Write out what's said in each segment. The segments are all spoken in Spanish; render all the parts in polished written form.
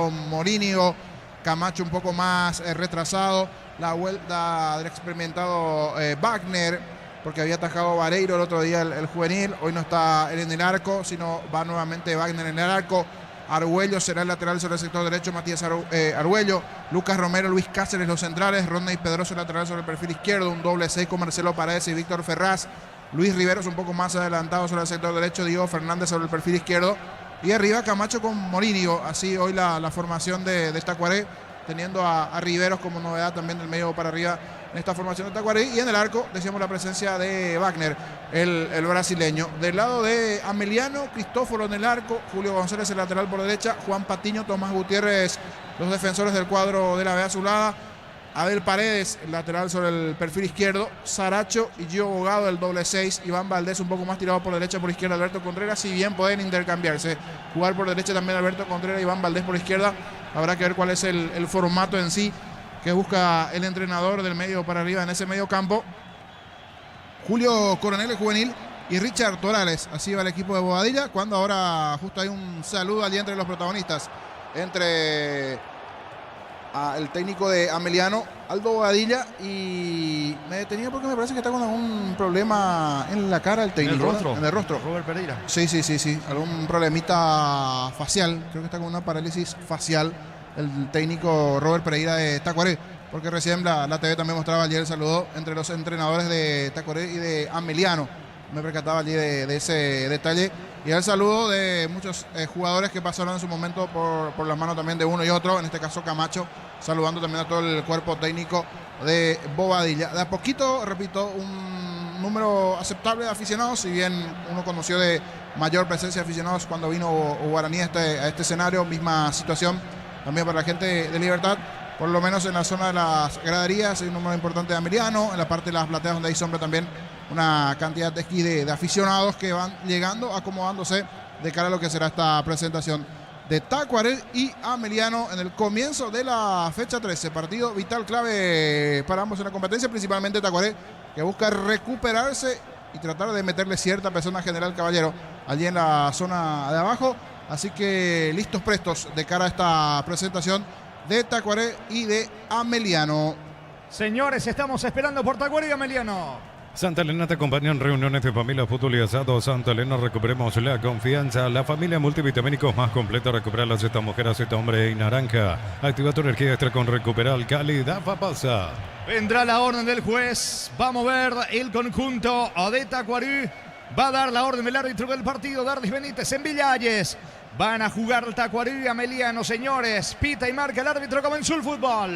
con Morínigo, Camacho un poco más retrasado, la vuelta del experimentado Wagner, porque había atajado Vareiro el otro día el juvenil. Hoy no está él en el arco, sino va nuevamente Wagner en el arco. Argüello será el lateral sobre el sector derecho, Matías Argüello, Lucas Romero, Luis Cáceres los centrales, Rodney Pedroso el lateral sobre el perfil izquierdo, un doble 6 con Marcelo Paredes y Víctor Ferraz, Luis Riveros un poco más adelantado sobre el sector derecho, Diego Fernández sobre el perfil izquierdo, y arriba Camacho con Morínigo. Así hoy la formación de Tacuaré, teniendo a Riveros como novedad también del medio para arriba en esta formación de Tacuaré, y en el arco decíamos la presencia de Wagner, el brasileño. Del lado de Ameliano, Cristóforo en el arco, Julio González el lateral por derecha, Juan Patiño, Tomás Gutiérrez los defensores del cuadro de la B azulada, Abel Paredes el lateral sobre el perfil izquierdo, Saracho y Gio Bogado el doble 6, Iván Valdés un poco más tirado por derecha, por izquierda Alberto Contreras, si bien pueden intercambiarse, jugar por derecha también Alberto Contreras, Iván Valdés por izquierda. Habrá que ver cuál es el formato en sí que busca el entrenador del medio para arriba en ese medio campo. Julio Coronel, el juvenil, y Richard Torales. Así va el equipo de Bobadilla, cuando ahora justo hay un saludo allí entre los protagonistas, entre el técnico de Ameliano, Aldo Bobadilla, y me detenía porque me parece que está con algún problema en la cara el técnico. En el rostro. Robert Pereira. Sí. Algún problemita facial. Creo que está con una parálisis facial el técnico Robert Pereira de Tacuaré, porque recién la TV también mostraba ayer el saludo entre los entrenadores de Tacuaré y de Ameliano. Me percataba allí de ese detalle. Y el saludo de muchos jugadores que pasaron en su momento por las manos también de uno y otro. En este caso Camacho, saludando también a todo el cuerpo técnico de Bobadilla. De a poquito, repito, un número aceptable de aficionados. Si bien uno conoció de mayor presencia de aficionados cuando vino Guaraní a este escenario, misma situación también para la gente de Libertad. Por lo menos en la zona de las graderías hay un número importante de Ameliano. En la parte de las plateas donde hay sombra también una cantidad de aficionados que van llegando, acomodándose de cara a lo que será esta presentación de Tacuaré y Ameliano en el comienzo de la fecha 13. Partido vital, clave para ambos en la competencia, principalmente Tacuaré, que busca recuperarse y tratar de meterle cierta presión a General Caballero allí en la zona de abajo. Así que listos, prestos de cara a esta presentación de Tacuaré y de Ameliano. Señores, estamos esperando por Tacuaré y Ameliano. Santa Elena te acompaña en reuniones de familia, fútbol y asado. Santa Elena, recuperemos la confianza. La familia multivitamínicos más completa. Recupera la Z mujer, Z hombre y naranja. Activa tu energía extra con Recuperal. Calidad pasa. Vendrá la orden del juez. Vamos a ver el conjunto de Tacuaré. Va a dar la orden del árbitro del partido, Darlis Benítez en Villalles. Van a jugar Tacuaré y Ameliano, señores. Pita y marca el árbitro, comenzó el fútbol.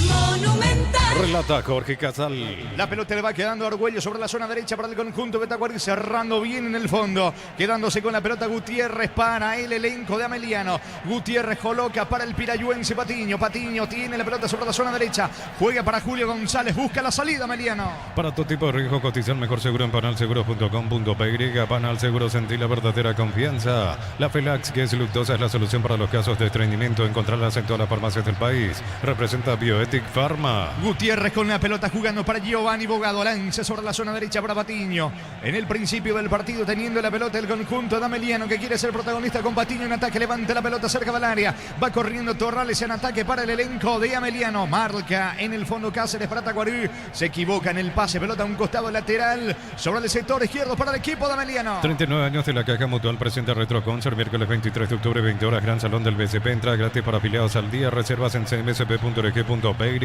Monumental. Relata Jorge Casal. La pelota le va quedando a Argüello sobre la zona derecha para el conjunto de Tacuaré, cerrando bien en el fondo. Quedándose con la pelota Gutiérrez para el elenco de Ameliano. Gutiérrez coloca para el pirayuense Patiño. Patiño tiene la pelota sobre la zona derecha. Juega para Julio González. Busca la salida Ameliano. Para todo tipo de riesgo, cotiza el mejor seguro en panalseguros.com.py. Panal Seguro, sentí la verdadera confianza. La Felax, que es luctosa, es la solución para los casos de estreñimiento. Encontrarlas en todas las farmacias del país. Representa Bioetic Pharma. Gutiérrez con la pelota jugando para Giovanni Bogado. Lanza sobre la zona derecha para Patiño. En el principio del partido teniendo la pelota el conjunto de Ameliano, que quiere ser protagonista con Patiño en ataque. Levanta la pelota cerca del área. Va corriendo Torrales en ataque para el elenco de Ameliano. Marca en el fondo Cáceres para Tacuaré. Se equivoca en el pase. Pelota a un costado lateral sobre el sector izquierdo para el equipo de Ameliano. 39 años de la Caja Mutual presenta Retroconcert. Miércoles 23 de octubre, 20 horas. Gran Salón del BCP. Entrada gratis para afiliados al día. Reservas en cmsp.org.py.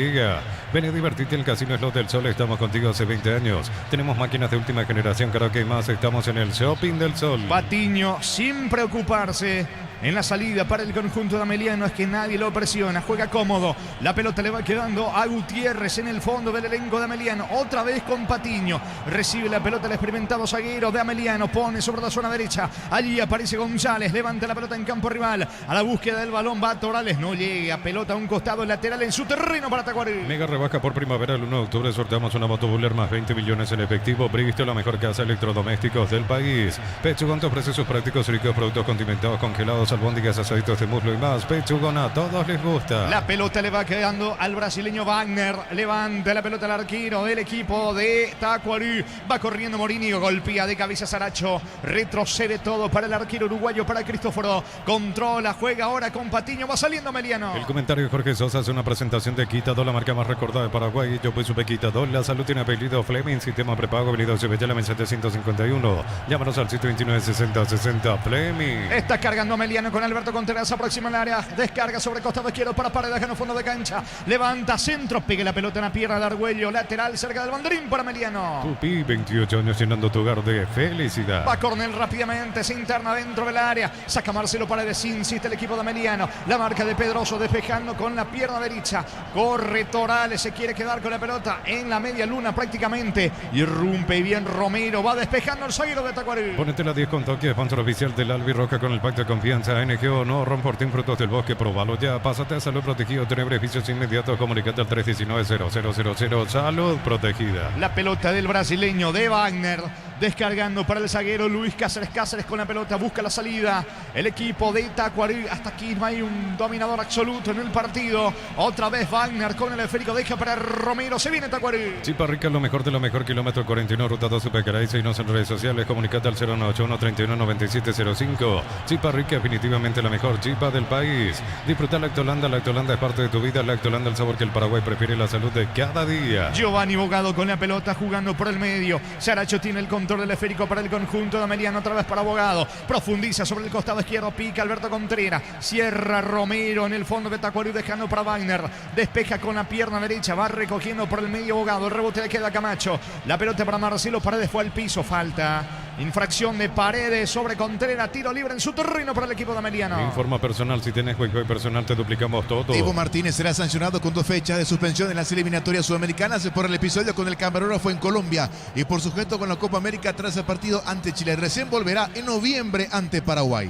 Ven a divertirte en el Casino Slot del Sol. Estamos contigo hace 20 años. Tenemos máquinas de última generación. Karaoke y más. Estamos en el Shopping del Sol. Patiño sin preocuparse en la salida para el conjunto de Ameliano. Es que nadie lo presiona. Juega cómodo. La pelota le va quedando a Gutiérrez en el fondo del elenco de Ameliano. Otra vez con Patiño. Recibe la pelota el experimentado zaguero de Ameliano. Pone sobre la zona derecha. Allí aparece González. Levanta la pelota en campo rival. A la búsqueda del balón va Torales. No llega. Pelota a un costado lateral en su terreno para Tacuaré. Mega rebaja por primavera. El 1 de octubre sorteamos una moto Buller más 20 millones en efectivo. Bristol, la mejor casa de electrodomésticos del país. Pechugon te ofrece sus prácticos ricos productos condimentados, congelados, albóndigas, asaditos de muslo y más. Pechugona, a todos les gusta. La pelota le va quedando al brasileño Wagner. Levanta la pelota al arquero del equipo de Tacuarí. Va corriendo Morínigo, golpea de cabeza Saracho. Retrocede todo para el arquero uruguayo, para Cristóforo. Controla, juega ahora con Patiño. Va saliendo Meliano. El comentario de Jorge Sosa hace una presentación de Quitador, la marca más recordada de Paraguay. Yo pues supe Quitador. La salud tiene apellido Fleming. Sistema prepago, habilidad Cebellala, 751. Llámanos al sitio 296060 Fleming. Está cargando Meliano con Alberto Contreras. Aproxima el área. Descarga sobre costado izquierdo para Paredes en el fondo de cancha. Levanta centro. Pegue la pelota en la pierna de Argüello. Lateral cerca del banderín para Meliano. Tupi, 28 años llenando tu hogar de felicidad. Va Cornel rápidamente. Se interna dentro del área. Saca Marcelo Paredes. Insiste el equipo de Meliano. La marca de Pedroso despejando con la pierna derecha. Corre Torales. Se quiere quedar con la pelota en la media luna prácticamente. Irrumpe bien Romero. Va despejando el zaguero de Tacuarí. Ponete la 10 con toque, sponsor oficial del Albirroja con el pacto de confianza. NGO, no Romportín, frutos del bosque, probalo ya. Pásate a Salud Protegido, tener beneficios inmediatos. Comunicate al 319-0000. Salud Protegida. La pelota del brasileño de Wagner. Descargando para el zaguero Luis Cáceres. Cáceres con la pelota, busca la salida. El equipo de Tacuarí. Hasta aquí no hay un dominador absoluto en el partido. Otra vez Wagner con el esférico. Deja para Romero. Se viene Tacuarí. Chipa Rica, lo mejor de lo mejor. Kilómetro 41, ruta 12, Pecaray. Seguinos en redes sociales. Comunicate al 091-31-9705. Chipa Rica, definitivamente la mejor chipa del país. Disfruta Lactolanda. Lactolanda es parte de tu vida. Lactolanda, el sabor que el Paraguay prefiere, la salud de cada día. Giovanni Bogado con la pelota jugando por el medio. Saracho tiene el control del esférico para el conjunto de Meliano. Otra vez para Bogado. Profundiza sobre el costado izquierdo. Pica Alberto Contreras. Cierra Romero en el fondo de Tacuarí, dejando para Wagner. Despeja con la pierna derecha. Va recogiendo por el medio Bogado. El rebote le queda a Camacho. La pelota para Marcelo Paredes. Fue al piso. Falta. Infracción de Paredes sobre Contreras. Tiro libre en su terreno para el equipo de Meliano. Informa personal. Si tenés juego personal, te duplicamos todo. Diego Martínez será sancionado con 2 fechas de suspensión en las eliminatorias sudamericanas por el episodio con el camarógrafo en Colombia y por sujeto con la Copa América tras el partido ante Chile. Recién volverá en noviembre ante Paraguay.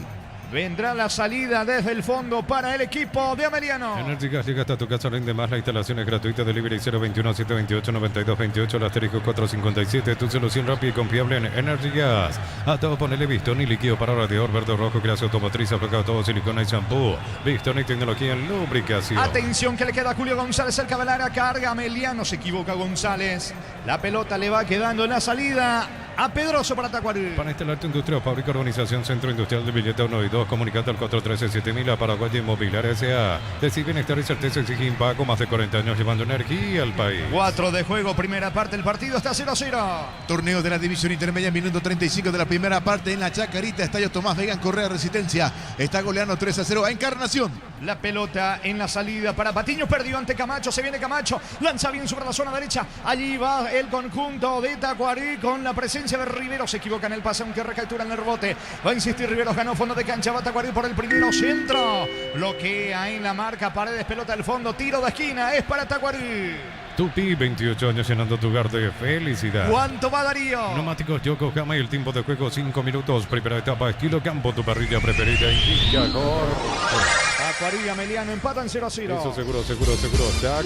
Vendrá la salida desde el fondo para el equipo de Meliano. Energy Gas llega hasta tu casa, rinde más. La instalación es gratuita. Delivery 021-728-9228, el asterisco 457. Tu solución rápida y confiable en Energy Gas. A todo ponele Bistón y líquido para radiador verde rojo, creación automotriz, aplicado todo silicona y shampoo. Bistón y tecnología en lubricación. Atención que le queda a Julio González cerca del área. Carga Meliano. Se equivoca González. La pelota le va quedando en la salida a Pedroso para Tacuarí. Para instalarte industria, fábrica, organización, centro industrial de billete 1 y 2. Comunicate al 413-7000 a Paraguay Inmobiliaria S.A. Decide bienestar y certeza, exige Impago, más de 40 años llevando energía al país. 4 de juego, primera parte, el partido está 0-0. Torneo de la división intermedia, minuto 35 de la primera parte en la Chacarita, Estadio Tomás Vegan, Correa Resistencia. Está goleando 3-0 a Encarnación. La pelota en la salida para Patiño, perdió ante Camacho, se viene Camacho, lanza bien sobre la zona derecha. Allí va el conjunto de Tacuarí con la presencia de Rivero. Se equivoca en el pase, aunque recaptura en el rebote. Va a insistir Rivero, ganó fondo de cancha, va Tacuarí por el primero, centro. Bloquea en la marca Paredes, pelota al fondo, tiro de esquina, es para Tacuarí. Tupi, 28 años llenando tu hogar de felicidad. ¿Cuánto va Darío? Neumáticos Yokohama y el tiempo de juego 5 minutos. Primera etapa, estilo campo, tu parrilla preferida. Indica Tacuarí y Meliano empatan 0-0. Eso seguro, Chaco.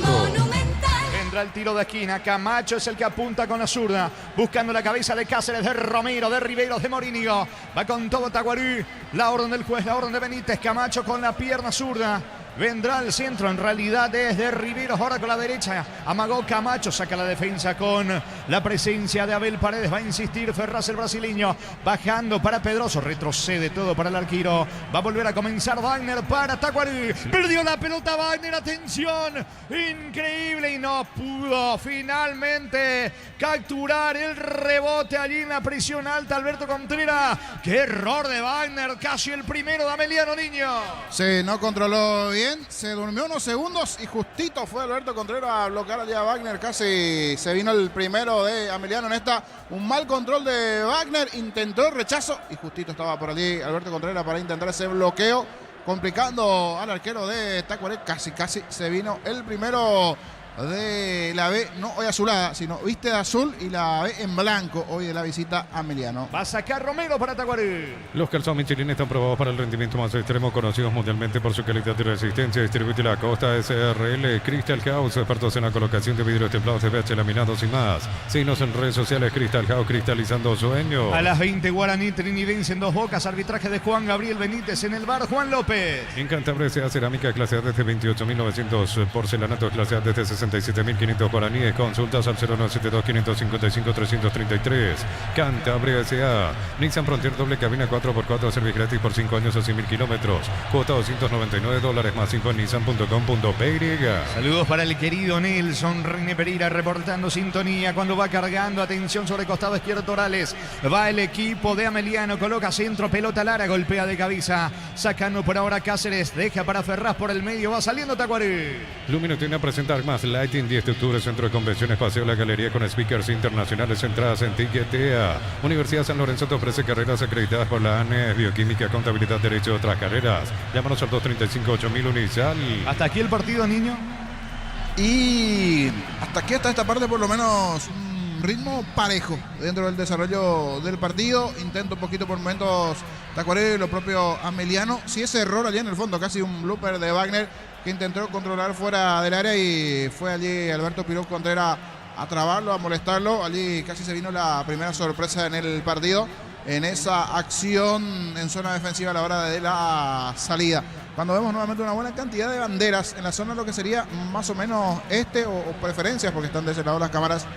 Monumental. Vendrá el tiro de esquina. Camacho es el que apunta con la zurda. Buscando la cabeza de Cáceres, de Romero, de Riveros, de Morínigo. Va con todo Tacuarí. La orden del juez, la orden de Benítez. Camacho con la pierna zurda. Vendrá el centro, en realidad desde Riveros, ahora con la derecha. Amagó Camacho, saca la defensa con la presencia de Abel Paredes. Va a insistir Ferraz, el brasileño, bajando para Pedroso. Retrocede todo para el arquero. Va a volver a comenzar Wagner para Tacuarí. Perdió la pelota Wagner, atención. Increíble y no pudo finalmente capturar el rebote allí en la prisión alta Alberto Contreras. Qué error de Wagner, casi el primero de Ameliano Niño. Sí, no controló bien. Se durmió unos segundos y justito fue Alberto Contreras a bloquear allá a Wagner. Casi se vino el primero de Ameliano en esta. Un mal control de Wagner. Intentó el rechazo y justito estaba por allí Alberto Contreras para intentar ese bloqueo, complicando al arquero de Tacuarí. Casi se vino el primero de la B, no hoy azulada, sino viste de azul y la B en blanco hoy de la visita a Ameliano. Va a sacar Romero para Tacuarí. Los calzones Michelin están probados para el rendimiento más extremo, conocidos mundialmente por su calidad y resistencia. Distribuye la Costa SRL Crystal House, expertos en la colocación de vidrios templados, TPH, laminados y más. Síguenos en redes sociales, Crystal House, cristalizando sueños. A las 20, Guaraní Trinidense en 2 Bocas, arbitraje de Juan Gabriel Benítez en el bar, Juan López. En Cantabria sea cerámica clase A desde 28.900, porcelanato clase A desde 67.500 guaraníes. Consultas al 0972-555-333. Cantabria S.A. Nissan Frontier doble cabina 4x4, servicio gratis por 5 años o 100.000 kilómetros. Cuota $299 más info en nissan.com.py. Saludos para el querido Nelson René Pereira reportando sintonía cuando va cargando. Atención sobre costado izquierdo Torales. Va el equipo de Ameliano, coloca centro, pelota Lara, golpea de cabeza. Sacando por ahora Cáceres, deja para Ferraz por el medio, va saliendo Tacuarí. Lumino tiene a presentar más Lighting 10 de octubre, Centro de Convenciones, Paseo La Galería con speakers internacionales, entradas en Tiquetea. Universidad San Lorenzo te ofrece carreras acreditadas por la ANES, Bioquímica, Contabilidad, Derecho y otras carreras. Llámanos al 235-8000 Unisal. Hasta aquí el partido, niño. Y hasta aquí, hasta esta parte, por lo menos un ritmo parejo dentro del desarrollo del partido. Intento un poquito por momentos Tacuarí y lo propio Ameliano. Si ese error allí en el fondo, casi un blooper de Wagner, que intentó controlar fuera del área y fue allí Alberto Piró Contreras a trabarlo, a molestarlo. Allí casi se vino la primera sorpresa en el partido, en esa acción en zona defensiva a la hora de la salida. Cuando vemos nuevamente una buena cantidad de banderas en la zona, lo que sería más o menos o preferencias, porque están de ese lado las cámaras.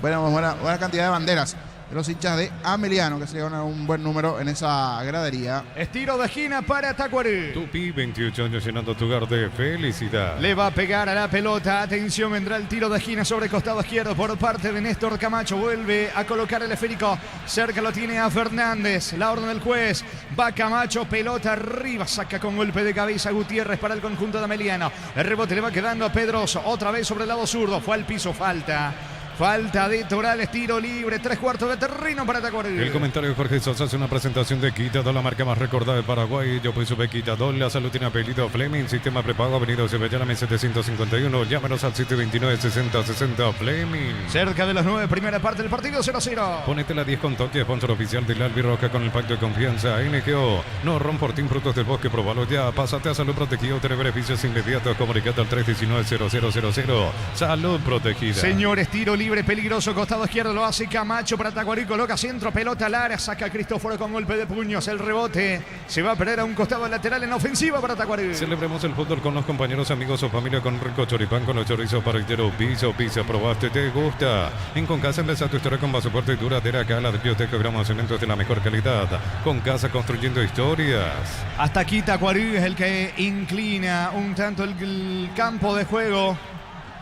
Buena cantidad de banderas de los hinchas de Ameliano, que se llevan un buen número en esa gradería. Estiro de esquina para Tacuarí. Tupi, 28 años llenando tu hogar de felicidad. Le va a pegar a la pelota. Atención, vendrá el tiro de esquina sobre costado izquierdo por parte de Néstor Camacho. Vuelve a colocar el esférico. Cerca lo tiene a Fernández. La orden del juez. Va Camacho, pelota arriba. Saca con golpe de cabeza Gutiérrez para el conjunto de Ameliano. El rebote le va quedando a Pedroso. Otra vez sobre el lado zurdo. Fue al piso, falta. Falta de Torales, tiro libre, 3/4 de terreno para Tacuarí. El comentario de Jorge Sosa hace una presentación de Quitadol, la marca más recordada de Paraguay. Yo pues sube Quitadol, la salud tiene apellido Fleming, sistema prepago, Avenida Cebellana, 751. Llámanos al 729-6060 Fleming. Cerca de las 9, primera parte del partido, 0-0. Ponete la 10 con toque, sponsor oficial del Albirroja con el pacto de confianza. NGO, no ron Fortín, frutos del bosque, probalo ya. Pásate a Salud Protegido, tener beneficios inmediatos. Comunicate al 319-0000. Salud Protegida. Señores, tiro libre. Peligroso, costado izquierdo lo hace Camacho para Tacuarí, coloca centro, pelota al área, saca a Cristóforo con golpe de puños, el rebote se va a perder a un costado lateral en ofensiva para Tacuarí. Celebremos el fútbol con los compañeros, amigos o familia con rico choripán, con los chorizos parrilleros, pizza, probaste, te gusta. En Concasa empieza tu historia con pasaporte y duradera, acá la biblioteca gramos cementos de la mejor calidad. Concasa, construyendo historias. Hasta aquí Tacuarí es el que inclina un tanto el campo de juego.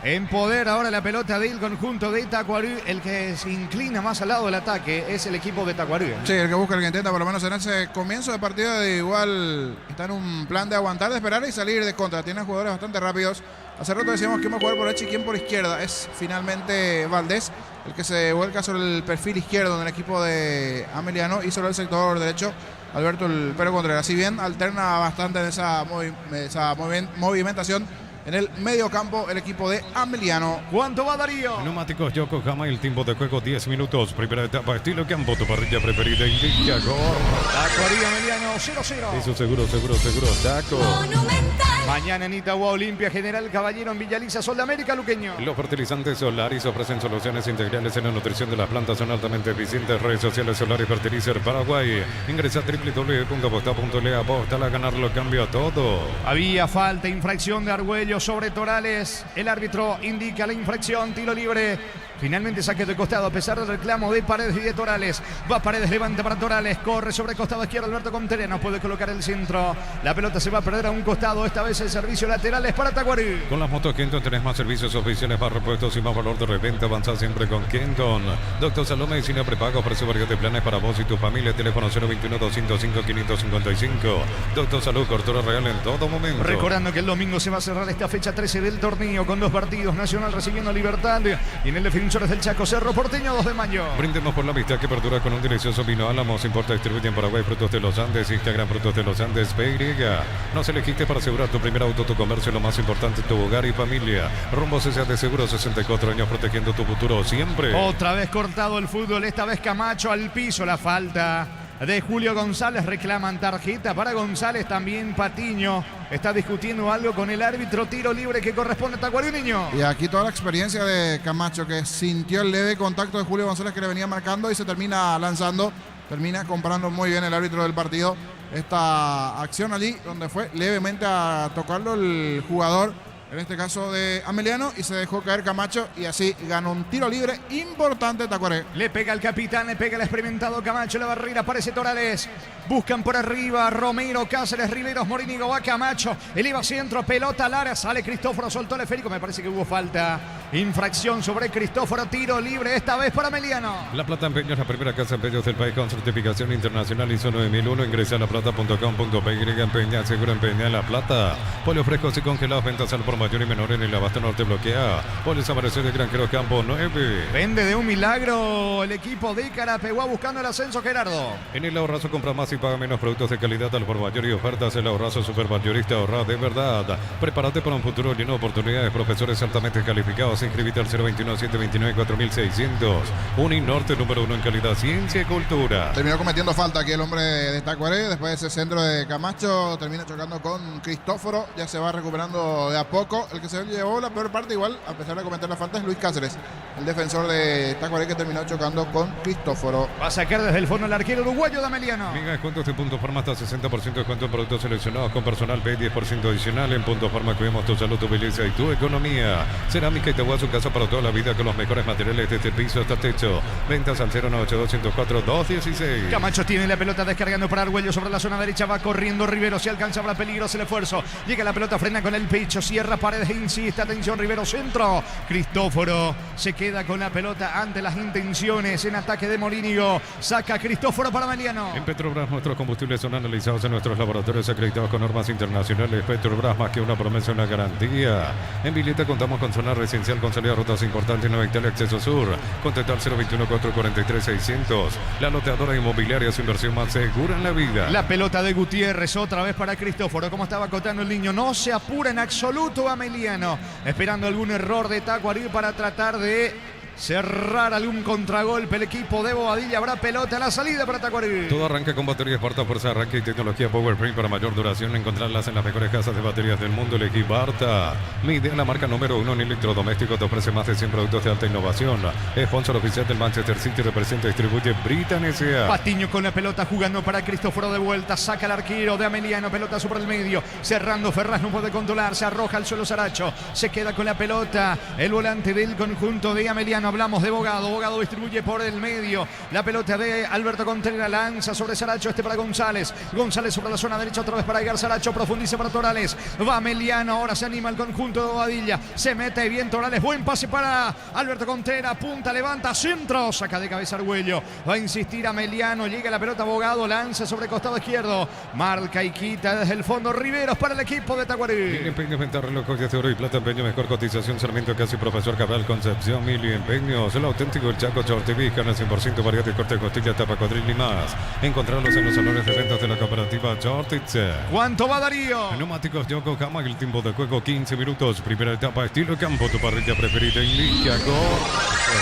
En poder ahora la pelota del conjunto de Tacuarí. El que se inclina más al lado del ataque es el equipo de Tacuarí. Sí, el que busca, el que intenta por lo menos en ese comienzo de partido, de igual está en un plan de aguantar, de esperar y salir de contra. Tiene jugadores bastante rápidos. Hace rato decíamos que iba a jugar por derecha y quién por izquierda. Es finalmente Valdés el que se vuelca sobre el perfil izquierdo del equipo de Ameliano y sobre el sector derecho Alberto el Pero Contreras. Si bien alterna bastante en esa movimentación en el medio campo el equipo de Ameliano. ¿Cuánto va Darío? Neumáticos Yokohama, el tiempo de juego 10 minutos. Primera etapa, estilo campo, tu parrilla preferida. Indica gol. Tacuarí Ameliano 0-0. Eso seguro, Taco. Monumental. Mañana en Itagua, Olimpia, General Caballero en Villaliza, Sol de América, Luqueño. Los fertilizantes Solaris ofrecen soluciones integrales en la nutrición de las plantas, son altamente eficientes. Redes sociales Solaris Fertilizer Paraguay. Ingresa a www.aposta.le, apóstala a ganar, lo cambia todo. Había falta, infracción de Argüello sobre Torales. El árbitro indica la infracción, tiro libre. Finalmente saque de costado a pesar del reclamo de Paredes y de Torales. Va Paredes, levanta para Torales, corre sobre costado izquierdo Alberto Contreras, no puede colocar el centro. La pelota se va a perder a un costado, esta vez el servicio lateral es para Tacuarí. Con las motos Kenton tenés más servicios oficiales, más repuestos y más valor de reventa. Avanza siempre con Kenton. Doctor Salud, medicina prepago, ofrece variedad de planes para vos y tu familia. Teléfono 021-205-555. Doctor Salud, cobertura real en todo momento. Recordando que el domingo se va a cerrar esta fecha 13 del torneo con 2 partidos. Nacional recibiendo a Libertad y en el definido Defensores del Chaco, Cerro Porteño, 2 de mayo. Brindemos por la amistad que perdura con un delicioso vino Álamos. Importa, distribuye en Paraguay Frutos de los Andes. Instagram Frutos de los Andes PY. Nos elegiste para asegurar tu primer auto, tu comercio, lo más importante, tu hogar y familia. Rumbo CSA de Seguro, 64 años protegiendo tu futuro siempre. Otra vez cortado el fútbol, esta vez Camacho al piso, la falta de Julio González, reclaman tarjeta para González, también Patiño está discutiendo algo con el árbitro, tiro libre que corresponde a Tacuarembó. Y aquí toda la experiencia de Camacho, que sintió el leve contacto de Julio González que le venía marcando y se termina lanzando, termina comprando muy bien el árbitro del partido esta acción allí, donde fue levemente a tocarlo el jugador, en este caso de Ameliano, y se dejó caer Camacho y así ganó un tiro libre importante Tacuaré. Le pega al capitán, le pega el experimentado Camacho, la barrera, aparece Torales. Buscan por arriba Romero, Cáceres, Riveros, Morínigo, va Camacho, eleva centro, pelota al área, sale Cristóforo, soltó el esférico, me parece que hubo falta. Infracción sobre Cristóforo, tiro libre, esta vez para Ameliano. La Plata Empeños, la primera casa de empeños del país con certificación internacional ISO 9001. Ingresa a laplata.com.py, empeña, seguro empeña La Plata. Pollos frescos y congelados, ventas al por mayor y menor en el Abasto Norte bloquea. Pollos amanecer de Granjero Campo 9. Vende de un milagro el equipo de Carapeguá buscando el ascenso, Gerardo. En el Ahorrazo compra más y paga menos, productos de calidad al por mayor y ofertas. El Ahorrazo supermayorista, ahorra de verdad. Prepárate para un futuro lleno de oportunidades. Profesores altamente calificados. Inscribite al 021-729-4600. Uninorte, número 1 en calidad, ciencia y cultura. Terminó cometiendo falta aquí el hombre de Tacuaré. Después de ese centro de Camacho, termina chocando con Cristóforo. Ya se va recuperando de a poco. El que se llevó la peor parte, igual, a pesar de cometer la falta, es Luis Cáceres, el defensor de Tacuaré, que terminó chocando con Cristóforo. Va a sacar desde el fondo el arquero uruguayo de Ameliano. Mega descuentos de Punto Farma, hasta 60% de descuento en productos seleccionados con personal B, 10% adicional. En Punto Farma cuidamos tu salud, tu belleza y tu economía. Cerámica Itagua, su casa para toda la vida con los mejores materiales desde el piso hasta el techo. Ventas al 098-204-216. Camacho tiene la pelota descargando para Argüello sobre la zona derecha, va corriendo Rivero, se alcanza para peligroso el esfuerzo. Llega la pelota, frena con el pecho, cierra Paredes e insiste, atención Rivero, centro. Cristóforo se queda con la pelota ante las intenciones en ataque de Morínigo. Saca Cristóforo para Ameliano. En Petrobras nuestros combustibles son analizados en nuestros laboratorios acreditados con normas internacionales. Petrobras, más que una promesa, una garantía. En Vileta contamos con zona residencial con salida a rutas importantes, 90 el acceso sur. Contactar 021-443-600. La loteadora inmobiliaria, su inversión más segura en la vida. La pelota de Gutiérrez otra vez para Cristóforo, como estaba acotando el niño. No se apura en absoluto Ameliano, esperando algún error de Tacuarí para tratar de cerrar algún contragolpe. El equipo de Bobadilla, habrá pelota a la salida para Tacuarí. Todo arranca con baterías Barta, fuerza de arranque y tecnología PowerFrame para mayor duración. Encontrarlas en las mejores casas de baterías del mundo. Elegí Barta. Mide la marca número 1 en electrodomésticos. Te ofrece más de 100 productos de alta innovación. Sponsor oficial del Manchester City. Representa y distribuye Britan S.A. Patiño con la pelota jugando para Cristóforo de vuelta. Saca el arquero de Ameliano. Pelota sobre el medio. Cerrando Ferraz, no puede controlar. Se arroja al suelo Saracho. Se queda con la pelota el volante del conjunto de Ameliano. Hablamos de Bogado. Bogado distribuye por el medio. La pelota de Alberto Contreras, lanza sobre Saracho. Este para González. González sobre la zona derecha. Otra vez para Edgar Saracho. Profundiza para Torales. Va Ameliano. Ahora se anima el conjunto de Bobadilla. Se mete bien Torales. Buen pase para Alberto Contreras. Punta, levanta, centro. Saca de cabeza Argüello. Va a insistir Ameliano. Llega la pelota Bogado. Lanza sobre costado izquierdo. Marca y quita desde el fondo. Riveros para el equipo de Tacuarí. Empeños, venta, reloj, joyas de oro y plata. Empeño, mejor cotización. Sarmiento, casi Profesor Cabral, Concepción, Mili, Empeños. El auténtico El Chaco, Chortiví, carne 100%, variedad de corte de costilla, tapa, cuadril y más. Encontrarlos en los salones de ventas de la cooperativa Chortitze. ¿Cuánto va Darío? Neumáticos Yokohama, el tiempo de juego 15 minutos. Primera etapa, estilo campo, tu parrilla preferida en Lichaco.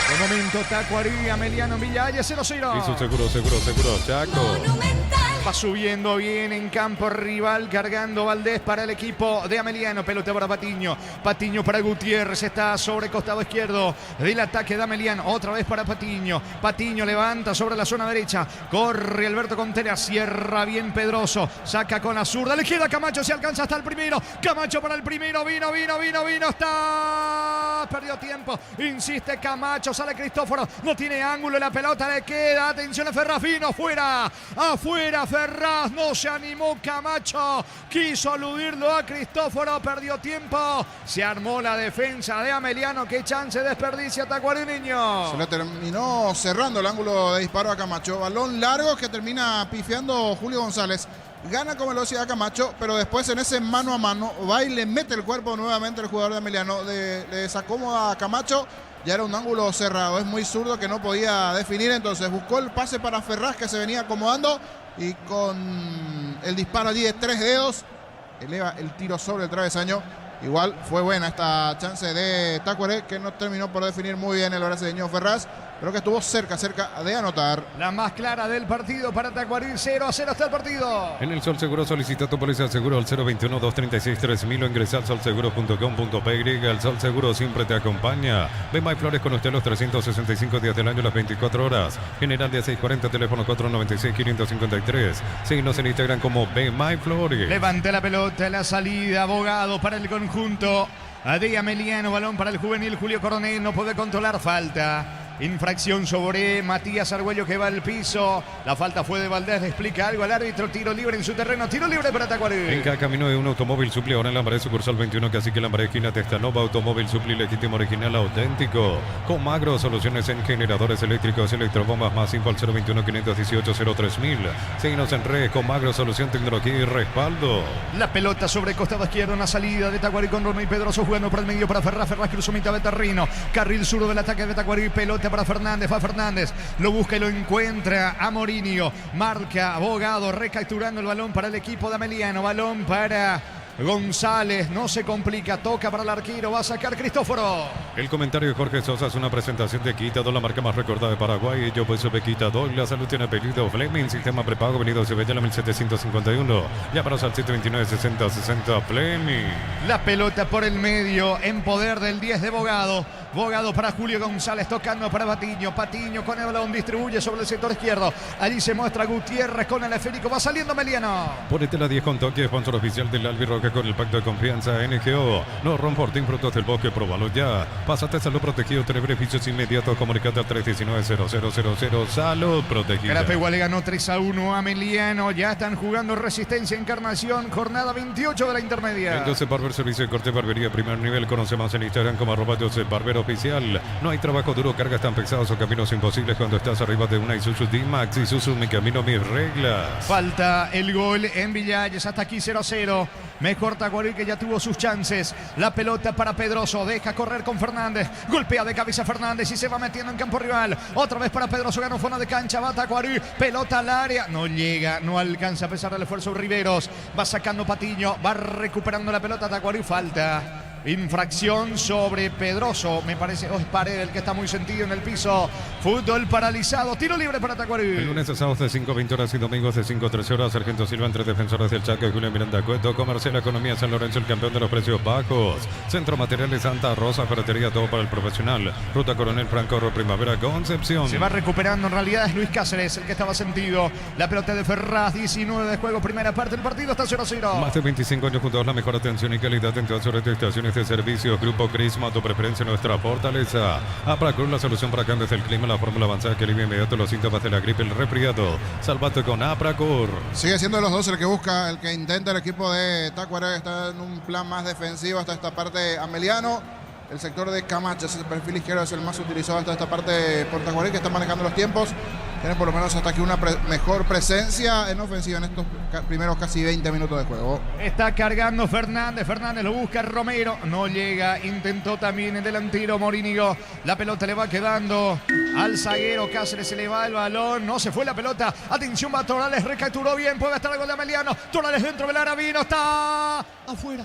De momento Tacuarí, Ameliano, Villaya, 0-0. Y su seguro, Chaco. Va subiendo bien en campo rival, cargando Valdés para el equipo de Ameliano. Pelota para Patiño. Patiño para Gutiérrez. Está sobre costado izquierdo del ataque de Ameliano. Otra vez para Patiño. Patiño levanta sobre la zona derecha. Corre Alberto Contreras. Cierra bien Pedroso. Saca con la zurda. Le queda Camacho. Se alcanza hasta el primero. Camacho para el primero. Vino. Está. Perdió tiempo. Insiste Camacho. Sale Cristóforo. No tiene ángulo. La pelota le queda. Atención a Ferraz. Vino afuera. Ferraz, no se animó Camacho, quiso aludirlo a Cristóforo, perdió tiempo, se armó la defensa de Ameliano, qué chance desperdicia Tacuarí, niño. Se le terminó cerrando el ángulo de disparo a Camacho, balón largo que termina pifiando Julio González. gana con velocidad Camacho, pero después en ese mano a mano va y le mete el cuerpo nuevamente el jugador de Ameliano, le desacomoda a Camacho. Ya era un ángulo cerrado, es muy zurdo que no podía definir, entonces buscó el pase para Ferraz que se venía acomodando y con el disparo allí de 3 dedos eleva el tiro sobre el travesaño. Igual fue buena esta chance de Tacuaré, que no terminó por definir muy bien el brasileño Ferraz, pero que estuvo cerca de anotar. La más clara del partido para Tacuarí, 0-0 hasta el partido. En el Sol Seguro solicita tu póliza de seguro al 021-236-3000 o ingresa al solseguro.com.py. El Sol Seguro siempre te acompaña. Bemay Flores con usted los 365 días del año, las 24 horas. General de 640, teléfono 496-553. Síguenos en Instagram como Bemay Flores. Levante la pelota, la salida, Abogado para el conjunto de Ameliano, balón para el juvenil Julio Coronel, no puede controlar, falta. Infracción sobre Matías Argüello que va al piso. La falta fue de Valdés, le explica algo al árbitro. Tiro libre en su terreno, tiro libre para Tacuarí. En cada camino de un automóvil Supli, ahora en Lambaré, sucursal 21, Cacique Lambaré, esquina Testanova. Automóvil Supli, legítimo, original, auténtico. Comagro, soluciones en generadores eléctricos, electrobombas, más info al 021-518-03000. Síguenos en redes, Comagro, solución, tecnología y respaldo. La pelota sobre costado izquierdo, una salida de Tacuarí con Romeo y Pedroso jugando por el medio para Ferraz. Ferraz cruzó mitad de terreno. Carril zurdo del ataque de Tacuarí, pelota para Fernández, va Fernández, lo busca y lo encuentra a Morinho, marca Abogado, recapturando el balón para el equipo de Ameliano, balón para González, no se complica, toca para el arquero, va a sacar Cristóforo. El comentario de Jorge Sosa es una presentación de Quitador, la marca más recordada de Paraguay. Yo pues soy Quitador, la salud tiene apellido Fleming, sistema prepago, venido de Bella 1751. Llamaros al 729-6060 Fleming. La pelota por el medio, en poder del 10 de Bogado. Bogado para Julio González, tocando para Patiño. Patiño con el balón, distribuye sobre el sector izquierdo. Allí se muestra Gutiérrez con el esférico, va saliendo Ameliano. Ponete la 10 con toque, sponsor oficial del Albi Roca con el pacto de confianza NGO. No Ronfortín, frutos del bosque, probalo ya. Pásate salud protegido, tener beneficios inmediatos. Comunicate al 319-0000. Salud protegida. Grapegua le ganó 3-1 a Ameliano. Ya están jugando Resistencia Encarnación, jornada 28 de la intermedia. En Joseph Barber, servicio de corte y barbería primer nivel. Conoce más en Instagram como @Joseph Barber oficial. No hay trabajo duro, cargas tan pesadas o caminos imposibles cuando estás arriba de una Isuzu D-Max. Isuzu, mi camino, mis reglas. Falta el gol en Villalles, hasta aquí 0-0. Mejor Tacuarí, que ya tuvo sus chances. La pelota para Pedroso, deja correr con Fernández. Golpea de cabeza Fernández y se va metiendo en campo rival. Otra vez para Pedroso, ganó zona de cancha, va Tacuarí. Pelota al área, no llega, no alcanza a pesar del esfuerzo Riveros. Va sacando Patiño, va recuperando la pelota Tacuarí, falta. Infracción sobre Pedroso, me parece, es Paredes el que está muy sentido en el piso. Fútbol paralizado, tiro libre para Tacuarí. El lunes a sábados de 5:20 horas y domingos de 5:13 horas. Sargento Silva entre defensores del Chaco y Julio Miranda Cueto. Comercial Economía San Lorenzo, el campeón de los precios bajos. Centro Materiales Santa Rosa, ferretería, todo para el profesional. Ruta Coronel Franco, Primavera, Concepción. Se va recuperando, en realidad es Luis Cáceres el que estaba sentido. La pelota de Ferraz, 19 de juego, primera parte del partido, está 0-0. Más de 25 años juntos, la mejor atención y calidad en todas sus estaciones de servicio. Grupo Crisma, tu preferencia, nuestra fortaleza. Apracur, la solución para cambios del clima, la fórmula avanzada que alivia inmediato los síntomas de la gripe, el resfriado. Salvate con Apracur. Sigue siendo de los dos el que busca, el que intenta el equipo de Tacuaré. Está en un plan más defensivo hasta esta parte Ameliano. El sector de Camacho, ese perfil izquierdo es el más utilizado hasta esta parte por Tacuaré, que está manejando los tiempos. Tiene por lo menos hasta aquí una mejor presencia en ofensiva en estos primeros casi 20 minutos de juego. Está cargando Fernández, Fernández lo busca Romero, no llega, intentó también el delantero Morínigo. La pelota le va quedando al zaguero Cáceres, se le va el balón, no se fue la pelota. Atención, va Torales, recapturó bien, puede estar el gol de Ameliano. Torales dentro del área, vino, está afuera.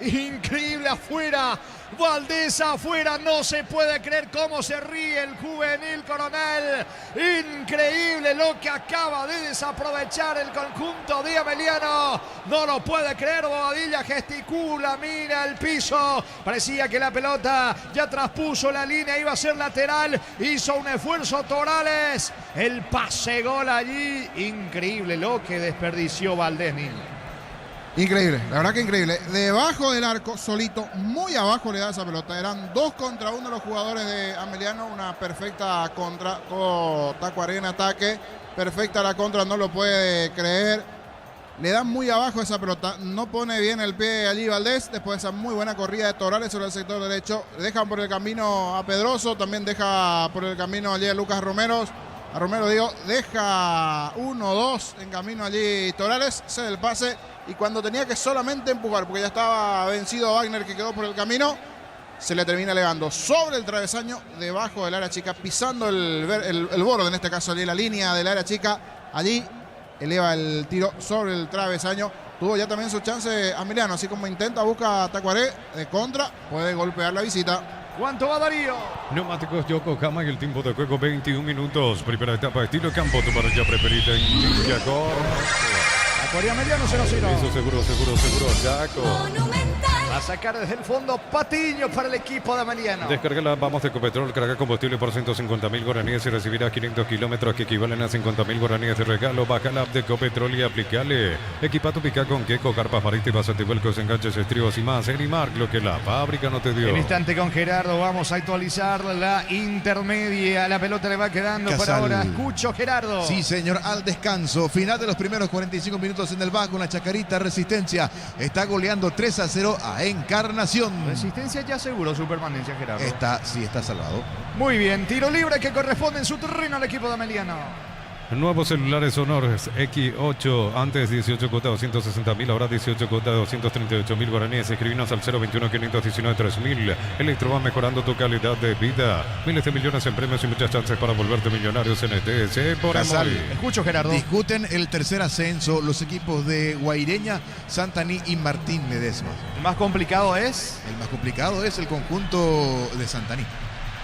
Increíble, afuera. Valdés afuera, no se puede creer cómo se ríe el juvenil Coronel. Increíble lo que acaba de desaprovechar el conjunto de Ameliano. No lo puede creer, Bobadilla gesticula, mira el piso. Parecía que la pelota ya traspuso la línea, iba a ser lateral. Hizo un esfuerzo Torales. El pase gol allí. Increíble lo que desperdició Valdés, niño. Increíble, la verdad que increíble. Debajo del arco, solito, muy abajo le da esa pelota. Eran 2 contra 1 los jugadores de Ameliano. Una perfecta contra, todo Tacuaré en ataque. Perfecta la contra, no lo puede creer. Le dan muy abajo esa pelota. No pone bien el pie allí Valdés. Después de esa muy buena corrida de Torales sobre el sector derecho. Dejan por el camino a Pedroso. También deja por el camino allí a Lucas Romero. a Romero Diego, deja 1-2 en camino allí Torales, cede el pase y cuando tenía que solamente empujar, porque ya estaba vencido Wagner que quedó por el camino, se le termina elevando sobre el travesaño, debajo del área chica, pisando el borde, en este caso allí la línea del área chica, allí eleva el tiro sobre el travesaño. Tuvo ya también su chance Amiliano, así como intenta, busca a Tacuaré de contra, puede golpear la visita. ¿Cuánto va Darío? Neumáticos Yokohama y el tiempo de juego 21 minutos. Primera etapa estilo campo, tu parrilla preferida en Chacó. Tacuarí Ameliano 0-0. Eso seguro, Chaco. Monumental. Va a sacar desde el fondo Patiño para el equipo de Ameliano. Descarga la Vamos de Ecopetrol, carga combustible por 150.000 guaraníes y recibirás 500 kilómetros que equivalen a 50.000 guaraníes de regalo. Baja la app de Ecopetrol y aplicale. Equipa tu pica con queco, carpas marítimas, antivuelcos, enganches, estribos y más. Enimark, lo que la fábrica no te dio. En instante con Gerardo vamos a actualizar la intermedia. La pelota le va quedando por Casal. ahora. Escucho Gerardo. Sí, señor, al descanso. Final de los primeros 45 minutos en el bajo. Una Chacarita Resistencia está goleando 3-0 a Encarnación. Resistencia ya seguro su permanencia, Gerardo. Está salvado. Muy bien, tiro libre que corresponde en su terreno al equipo de Ameliano. Nuevos celulares Honor X8, antes 18 cuotas 260.000, ahora 18 cuotas 238.000 guaraníes. Escribinos al 021-519-3000. Electro va mejorando tu calidad de vida. Miles de millones en premios y muchas chances para volverte millonarios en ETS por Casal. Amor. Escucho Gerardo. Discuten el tercer ascenso los equipos de Guaireña, Santaní y Martín Ledesma. El más complicado es El más complicado es el conjunto de Santaní.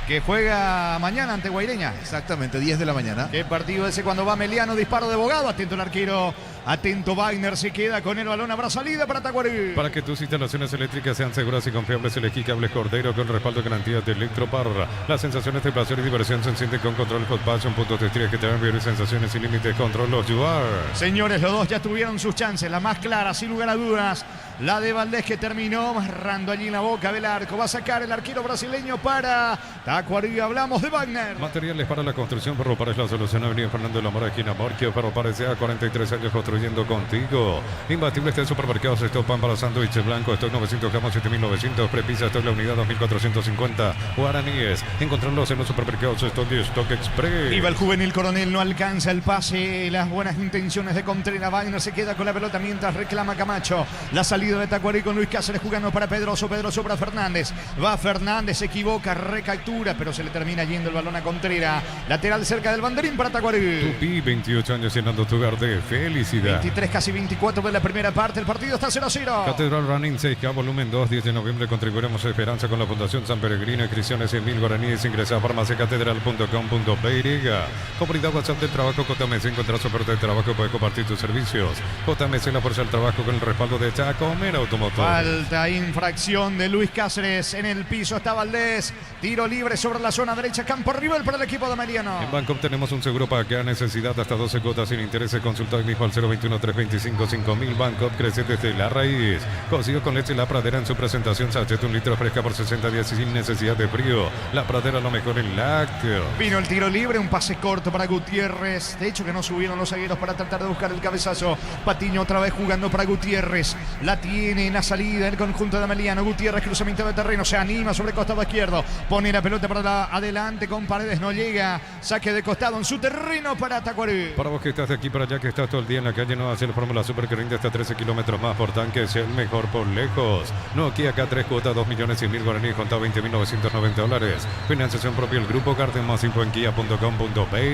que juega mañana ante Guaireña. Exactamente, 10 de la mañana. Qué partido ese cuando va Ameliano, disparo de Bogado, atento el arquero, atento Wagner, se queda con el balón, habrá salida para Tacuarí. Para que tus instalaciones eléctricas sean seguras y confiables, elegí Cables Cordero con respaldo y garantía de Electropar. Las sensaciones de placer y diversión se encienden con control Hot Passion, puntos de estrella que te dan vivir sensaciones sin límites. Control los Juar. Señores, los dos ya tuvieron sus chances, la más clara, sin lugar a dudas. La de Valdés que terminó amarrando allí en la boca del arco. Va a sacar el arquero brasileño para Tacuarí. Hablamos de Wagner. Materiales para la construcción. Ferropares es la solución. Avenida Fernando de la Mora, esquina Morquio. Ferropares ya 43 años construyendo contigo. Imbatibles de supermercados. Stock pan para sándwich blanco. Stock 900 gramos 7.900. Prepisa. Stock la unidad 2.450. Guaraníes. Encontrarlos en los supermercados Stock y Stock Express. Iba el juvenil Coronel, no alcanza el pase. Las buenas intenciones de Contreras. Wagner se queda con la pelota mientras reclama Camacho. La salida de Tacuarí con Luis Cáceres jugando para Pedroso. Pedroso para Fernández. Va Fernández, se equivoca, recaptura, pero se le termina yendo el balón a Contreras. Lateral cerca del banderín para Tacuarí. Tupi, 28 años llenando tu hogar de felicidad. 23, casi 24 de la primera parte. El partido está 0-0. Catedral Running 6K, volumen 2, 10 de noviembre. Contribuiremos a Esperanza con la Fundación San Peregrino. Inscripciones en 1000 guaraníes. Ingresa a farmaciacatedral.com.py. Comunidad WhatsApp del Trabajo JMS. Encontrás oferta de trabajo, puedes compartir tus servicios. JMS, la fuerza del trabajo con el respaldo de Chaco Mera Automotor. Falta infracción de Luis Cáceres. En el piso está Valdés. Tiro libre sobre la zona derecha. Campo rival para el equipo de Ameliano. En Banco tenemos un seguro para cada necesidad hasta 12 cuotas sin intereses. Consulta hoy mismo al 021-325-5000. Banco crece desde la raíz. Cocido con leche La Pradera en su presentación. Sachet 1 litro fresca por 60 días y sin necesidad de frío. La Pradera lo mejor en lácteo. Vino el tiro libre, un pase corto para Gutiérrez. De hecho que no subieron los zagueros para tratar de buscar el cabezazo. Patiño otra vez jugando para Gutiérrez. La tiene en la salida el conjunto de Ameliano. Gutiérrez, cruzamiento de terreno, se anima sobre costado izquierdo. Pone la pelota para adelante con Paredes, no llega. Saque de costado en su terreno para Tacuarí. Para vos que estás de aquí para allá, que estás todo el día en la calle, no hace la Fórmula Super que rinde hasta 13 kilómetros más por tanque, es el mejor por lejos. No, aquí acá 3 cuotas, 2.100.000 guaraníes, contado $20.990. Financiación propia el Grupo Carten, más info en kia.com.py.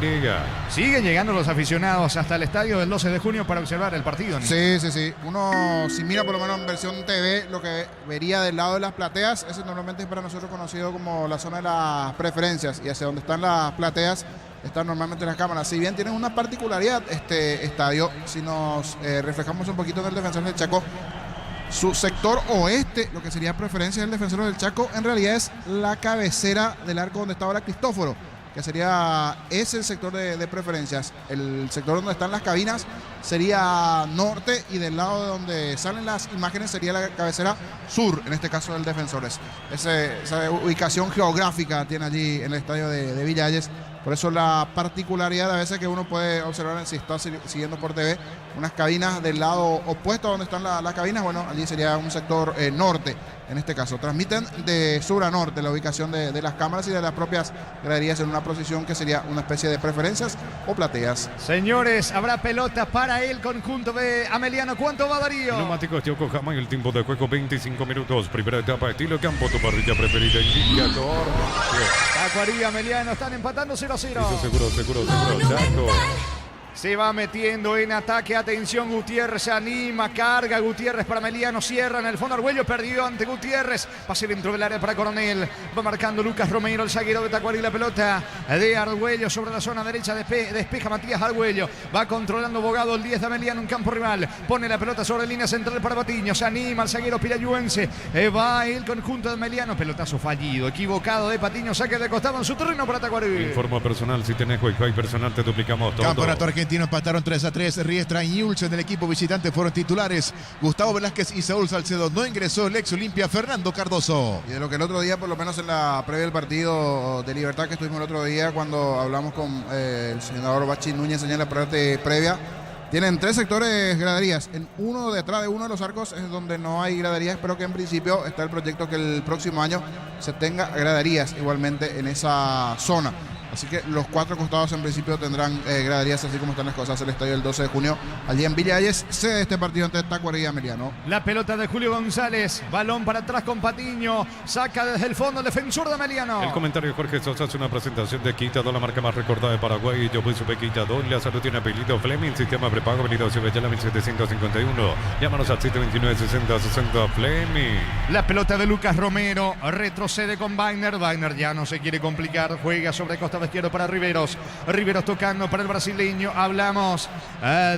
Siguen llegando los aficionados hasta el estadio del 12 de junio para observar el partido, ¿no? Sí. Uno, si mira por lo menos en versión TV, lo que vería del lado de las plateas, ese normalmente es para nosotros conocido como la zona de las preferencias, y hacia donde están las plateas están normalmente las cámaras. Si bien tienen una particularidad este estadio, si nos reflejamos un poquito en el Defensor del Chaco, su sector oeste, lo que sería preferencia del Defensor del Chaco, en realidad es la cabecera del arco donde está ahora Cristóforo, que es el sector de preferencias. El sector donde están las cabinas sería norte, y del lado de donde salen las imágenes sería la cabecera sur, en este caso del Defensores. Esa ubicación geográfica tiene allí en el estadio de Villalles. Por eso la particularidad a veces que uno puede observar, si está siguiendo por TV, unas cabinas del lado opuesto a donde están las cabinas. Bueno, allí sería un sector norte, en este caso. Transmiten de sur a norte la ubicación de las cámaras y de las propias graderías en una posición que sería una especie de preferencias o plateas. Señores, habrá pelota para el conjunto de Ameliano. ¿Cuánto va Darío? Neumáticos Yokohama y el tiempo de juego 25 minutos. Primera etapa, estilo campo, tu parrilla preferida indica Tacuarí y Ameliano están empatando 0-0. Seguro, Chaco. Se va metiendo en ataque. Atención, Gutiérrez se anima, carga Gutiérrez para Ameliano, cierra en el fondo. Argüello perdió ante Gutiérrez. Pase dentro del área para Coronel. Va marcando Lucas Romero, el zaguero de Tacuarí. La pelota de Argüello sobre la zona derecha. Despeja Matías Argüello. Va controlando Bogado, el 10 de Ameliano en campo rival. Pone la pelota sobre línea central para Patiño. Se anima el zaguero pirayuense. Va el conjunto de Ameliano. Pelotazo fallido, equivocado de Patiño. Saque de costado en su terreno para Tacuarí. Informa personal, si tenés Wi-Fi personal te duplicamos todo. Campeonato argentino empataron 3-3. Riestra y Ñulce del equipo visitante fueron titulares. Gustavo Velázquez y Saúl Salcedo. No ingresó el ex Olimpia Fernando Cardoso. Y de lo que el otro día, por lo menos en la previa del partido de Libertad que estuvimos el otro día, cuando hablamos con el senador Bachi Núñez en la parte previa, tienen 3 sectores graderías. En uno detrás de uno de los arcos es donde no hay graderías, pero que en principio está el proyecto que el próximo año se tenga graderías igualmente en esa zona. Así que los 4 costados en principio tendrán graderías, así como están las cosas. El estadio el 12 de junio, allí en Villa Ayes, sede de este partido entre Tacuarí y Ameliano. La pelota de Julio González, balón para atrás con Patiño, saca desde el fondo el defensor de Ameliano. El comentario de Jorge Sosa es una presentación de Quitado, la marca más recordada de Paraguay. Yo supe Quitado, la salud tiene apellido Fleming, sistema prepago, venido Ciudadela 1751. Llámanos al 729-6060 Fleming. La pelota de Lucas Romero, retrocede con Wagner. Wagner ya no se quiere complicar, juega sobre costado izquierdo para Riveros. Riveros tocando para el brasileño. Hablamos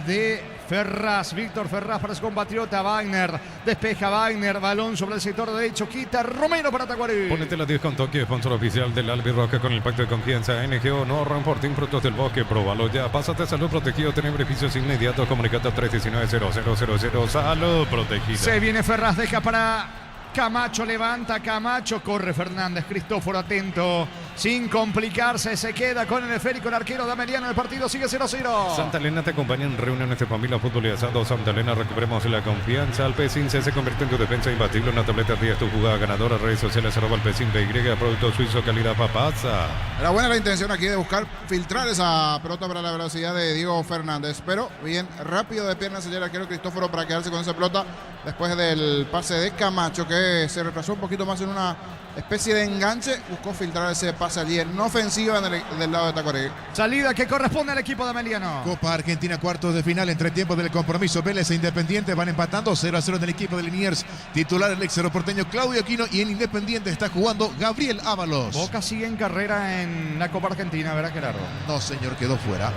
de Ferraz, Víctor Ferraz para su compatriota Wagner. Despeja Wagner, balón sobre el sector derecho. Quita Romero para Tacuarí. Ponete la 10 con toque, sponsor oficial del Albirroca con el pacto de confianza. NGO, no Ramportín, Frutos del Bosque. Próbalo ya. Pásate a Salud Protegido. Tener beneficios inmediatos. Comunicate al 319-0000. Salud Protegida. Se viene Ferraz, deja para Camacho, levanta Camacho, corre Fernández, Cristóforo atento, sin complicarse, se queda con el esférico el arquero de Ameliano. El partido sigue 0-0. Santa Elena te acompaña en reuniones de familia, fútbol y asado. Santa Elena, recuperemos la confianza. Alpecin se convierte en tu defensa imbatible. Una tableta 10, tu jugada ganadora. Redes sociales @Alpecin PY, producto suizo, calidad papasa. Era buena la intención aquí de buscar filtrar esa pelota para la velocidad de Diego Fernández, pero bien rápido de piernas el arquero Cristóforo para quedarse con esa pelota después del pase de Camacho, que se retrasó un poquito más en una especie de enganche, buscó filtrar ese pase allí en ofensiva del lado de Tacuarí. Salida que corresponde al equipo de Ameliano. Copa Argentina, cuartos de final, entre tiempos del compromiso. Vélez e Independiente van empatando 0-0 en el equipo de Liniers. Titular el ex aeroporteño Claudio Aquino, y en Independiente está jugando Gabriel Ábalos. Boca sigue en carrera en la Copa Argentina, ¿verdad, Gerardo? No, señor, quedó fuera.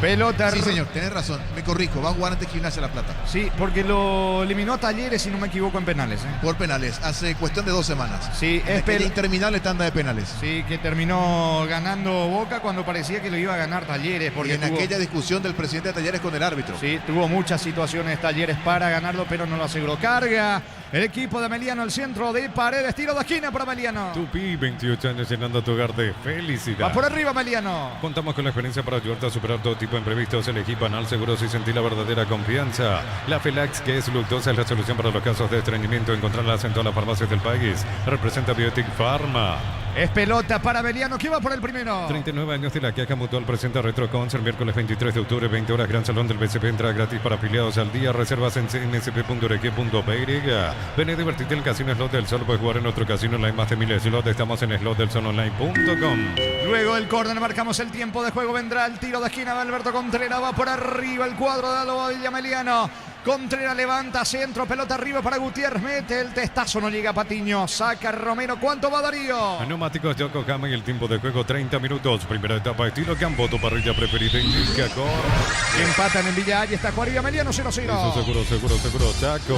Pelota. Sí, señor, tenés razón, me corrijo, va a jugar ante Gimnasia La Plata. Sí, porque lo eliminó a Talleres, si no me equivoco, en penales. Por penales, hace cuestión de 2 semanas. Sí, es interminable tanda de penales. Sí, que terminó ganando Boca cuando parecía que lo iba a ganar Talleres. Porque y en aquella discusión del presidente de Talleres con el árbitro. Sí, tuvo muchas situaciones Talleres para ganarlo, pero no lo aseguró. Carga el equipo de Ameliano, el centro de Paredes, tiro de esquina para Ameliano. Tupi, 28 años llenando tu hogar de felicidad. Va por arriba Ameliano. Contamos con la experiencia para ayudarte a superar todo tipo de imprevistos. Elegí Panal Seguros y sentí la verdadera confianza. La Felax, que es luctuosa, es la solución para los casos de estreñimiento. Encontrarlas en todas las farmacias del país. Representa Biotic Pharma. Es pelota para Ameliano, que va por el primero. 39 años de la Caja Mutual presenta Retroconcert, miércoles 23 de octubre, 20 horas, Gran Salón del BCP, entrada gratis para afiliados al día. Reservas en cnsp.org.py. Ven y divertirte en el Casino Slot del Sol. Puedes jugar en nuestro casino online, más de 1000 slots. Estamos en slotdelsolonline.com. Luego el córner, marcamos el tiempo de juego. Vendrá el tiro de esquina de Alberto Contreras. Va por arriba el cuadro de Alba Villameliano. Contreras levanta, centro, pelota arriba para Gutiérrez, mete el testazo, no llega Patiño, saca Romero. ¿Cuánto va Darío? Neumáticos Yokohama y el tiempo de juego 30 minutos. Primera etapa, estilo campo, tu parrilla preferida indica Empatan en Villa Ayes, Tacuarí y Ameliano 0-0. Eso seguro, Chaco.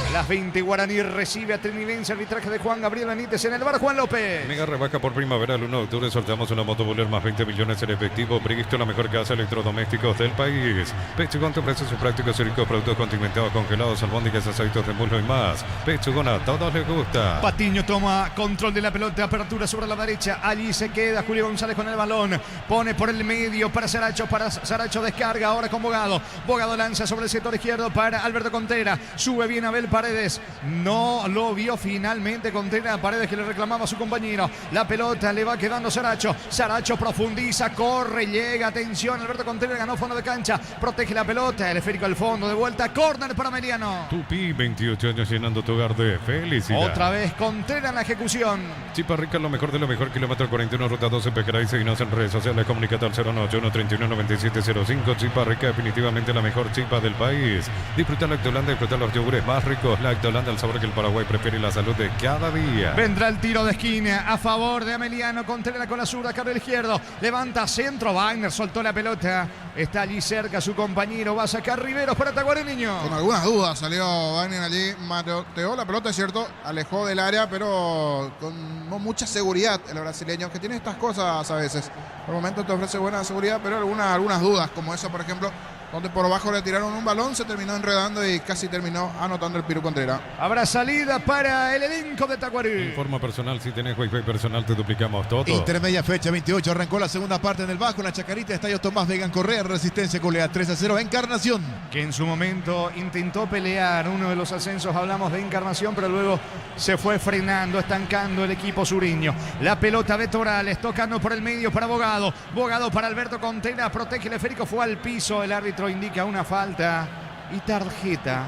A las 20 Guaraní recibe a Trinidense, arbitraje de Juan Gabriel Benítez en el bar Juan López. Mega rebaja por primavera el 1 de octubre, soltamos una motobuller más 20 millones en efectivo. Brigisto, la mejor casa de electrodomésticos del país. Pechugón te ofrece sus prácticos y ricos productos condimentados, congelados, albóndigas, aceitos de muslo y más. Pechugón, a todos les gusta. Patiño toma control de la pelota, apertura sobre la derecha, allí se queda Julio González con el balón, pone por el medio para Saracho descarga ahora con Bogado. Bogado lanza sobre el sector izquierdo para Alberto Contreras, sube bien Abel para Paredes. No lo vio finalmente Contreras. Paredes que le reclamaba a su compañero. La pelota le va quedando Saracho. Saracho profundiza, corre, llega. Atención, Alberto Contreras ganó fondo de cancha. Protege la pelota. El esférico al fondo. De vuelta. Córner para Meliano. Tupi, 28 años llenando tu hogar de felicidad. Otra vez Contreras en la ejecución. Chipa Rica, lo mejor de lo mejor. Kilómetro 41, ruta 12, Pequeray. Seguinos en redes sociales. Comunicate al 091-31-9705. Chipa Rica, definitivamente la mejor chipa del país. Disfruta Lactolanda, disfruta los yogures más ricos. Lactolanda, el sabor que el Paraguay prefiere y la salud de cada día. Vendrá el tiro de esquina a favor de Ameliano. Contreras con la zurda, carril izquierdo. Levanta centro. Wagner soltó la pelota. Está allí cerca su compañero. Va a sacar Riveros para Tacuaré, niño. Con algunas dudas salió Wagner allí. Mateó la pelota, es cierto. Alejó del área, pero con no mucha seguridad el brasileño, que tiene estas cosas a veces. Por el momento te ofrece buena seguridad, pero algunas dudas, como esa, por ejemplo, donde por abajo le tiraron un balón, se terminó enredando y casi terminó anotando el Piru Contreras. Habrá salida para el elenco de Tacuaré. En forma personal, si tenés Wi-Fi personal, te duplicamos todo. Intermedia fecha 28, arrancó la segunda parte en el Bajo, en la Chacarita, Estadio Tomás Vegan Correa, Resistencia golea 3-0 Encarnación. Que en su momento intentó pelear uno de los ascensos, hablamos de Encarnación, pero luego se fue frenando, estancando el equipo sureño. La pelota de Torales, tocando por el medio para Bogado. Bogado para Alberto Contreras, protege el esférico, fue al piso, el árbitro indica una falta y tarjeta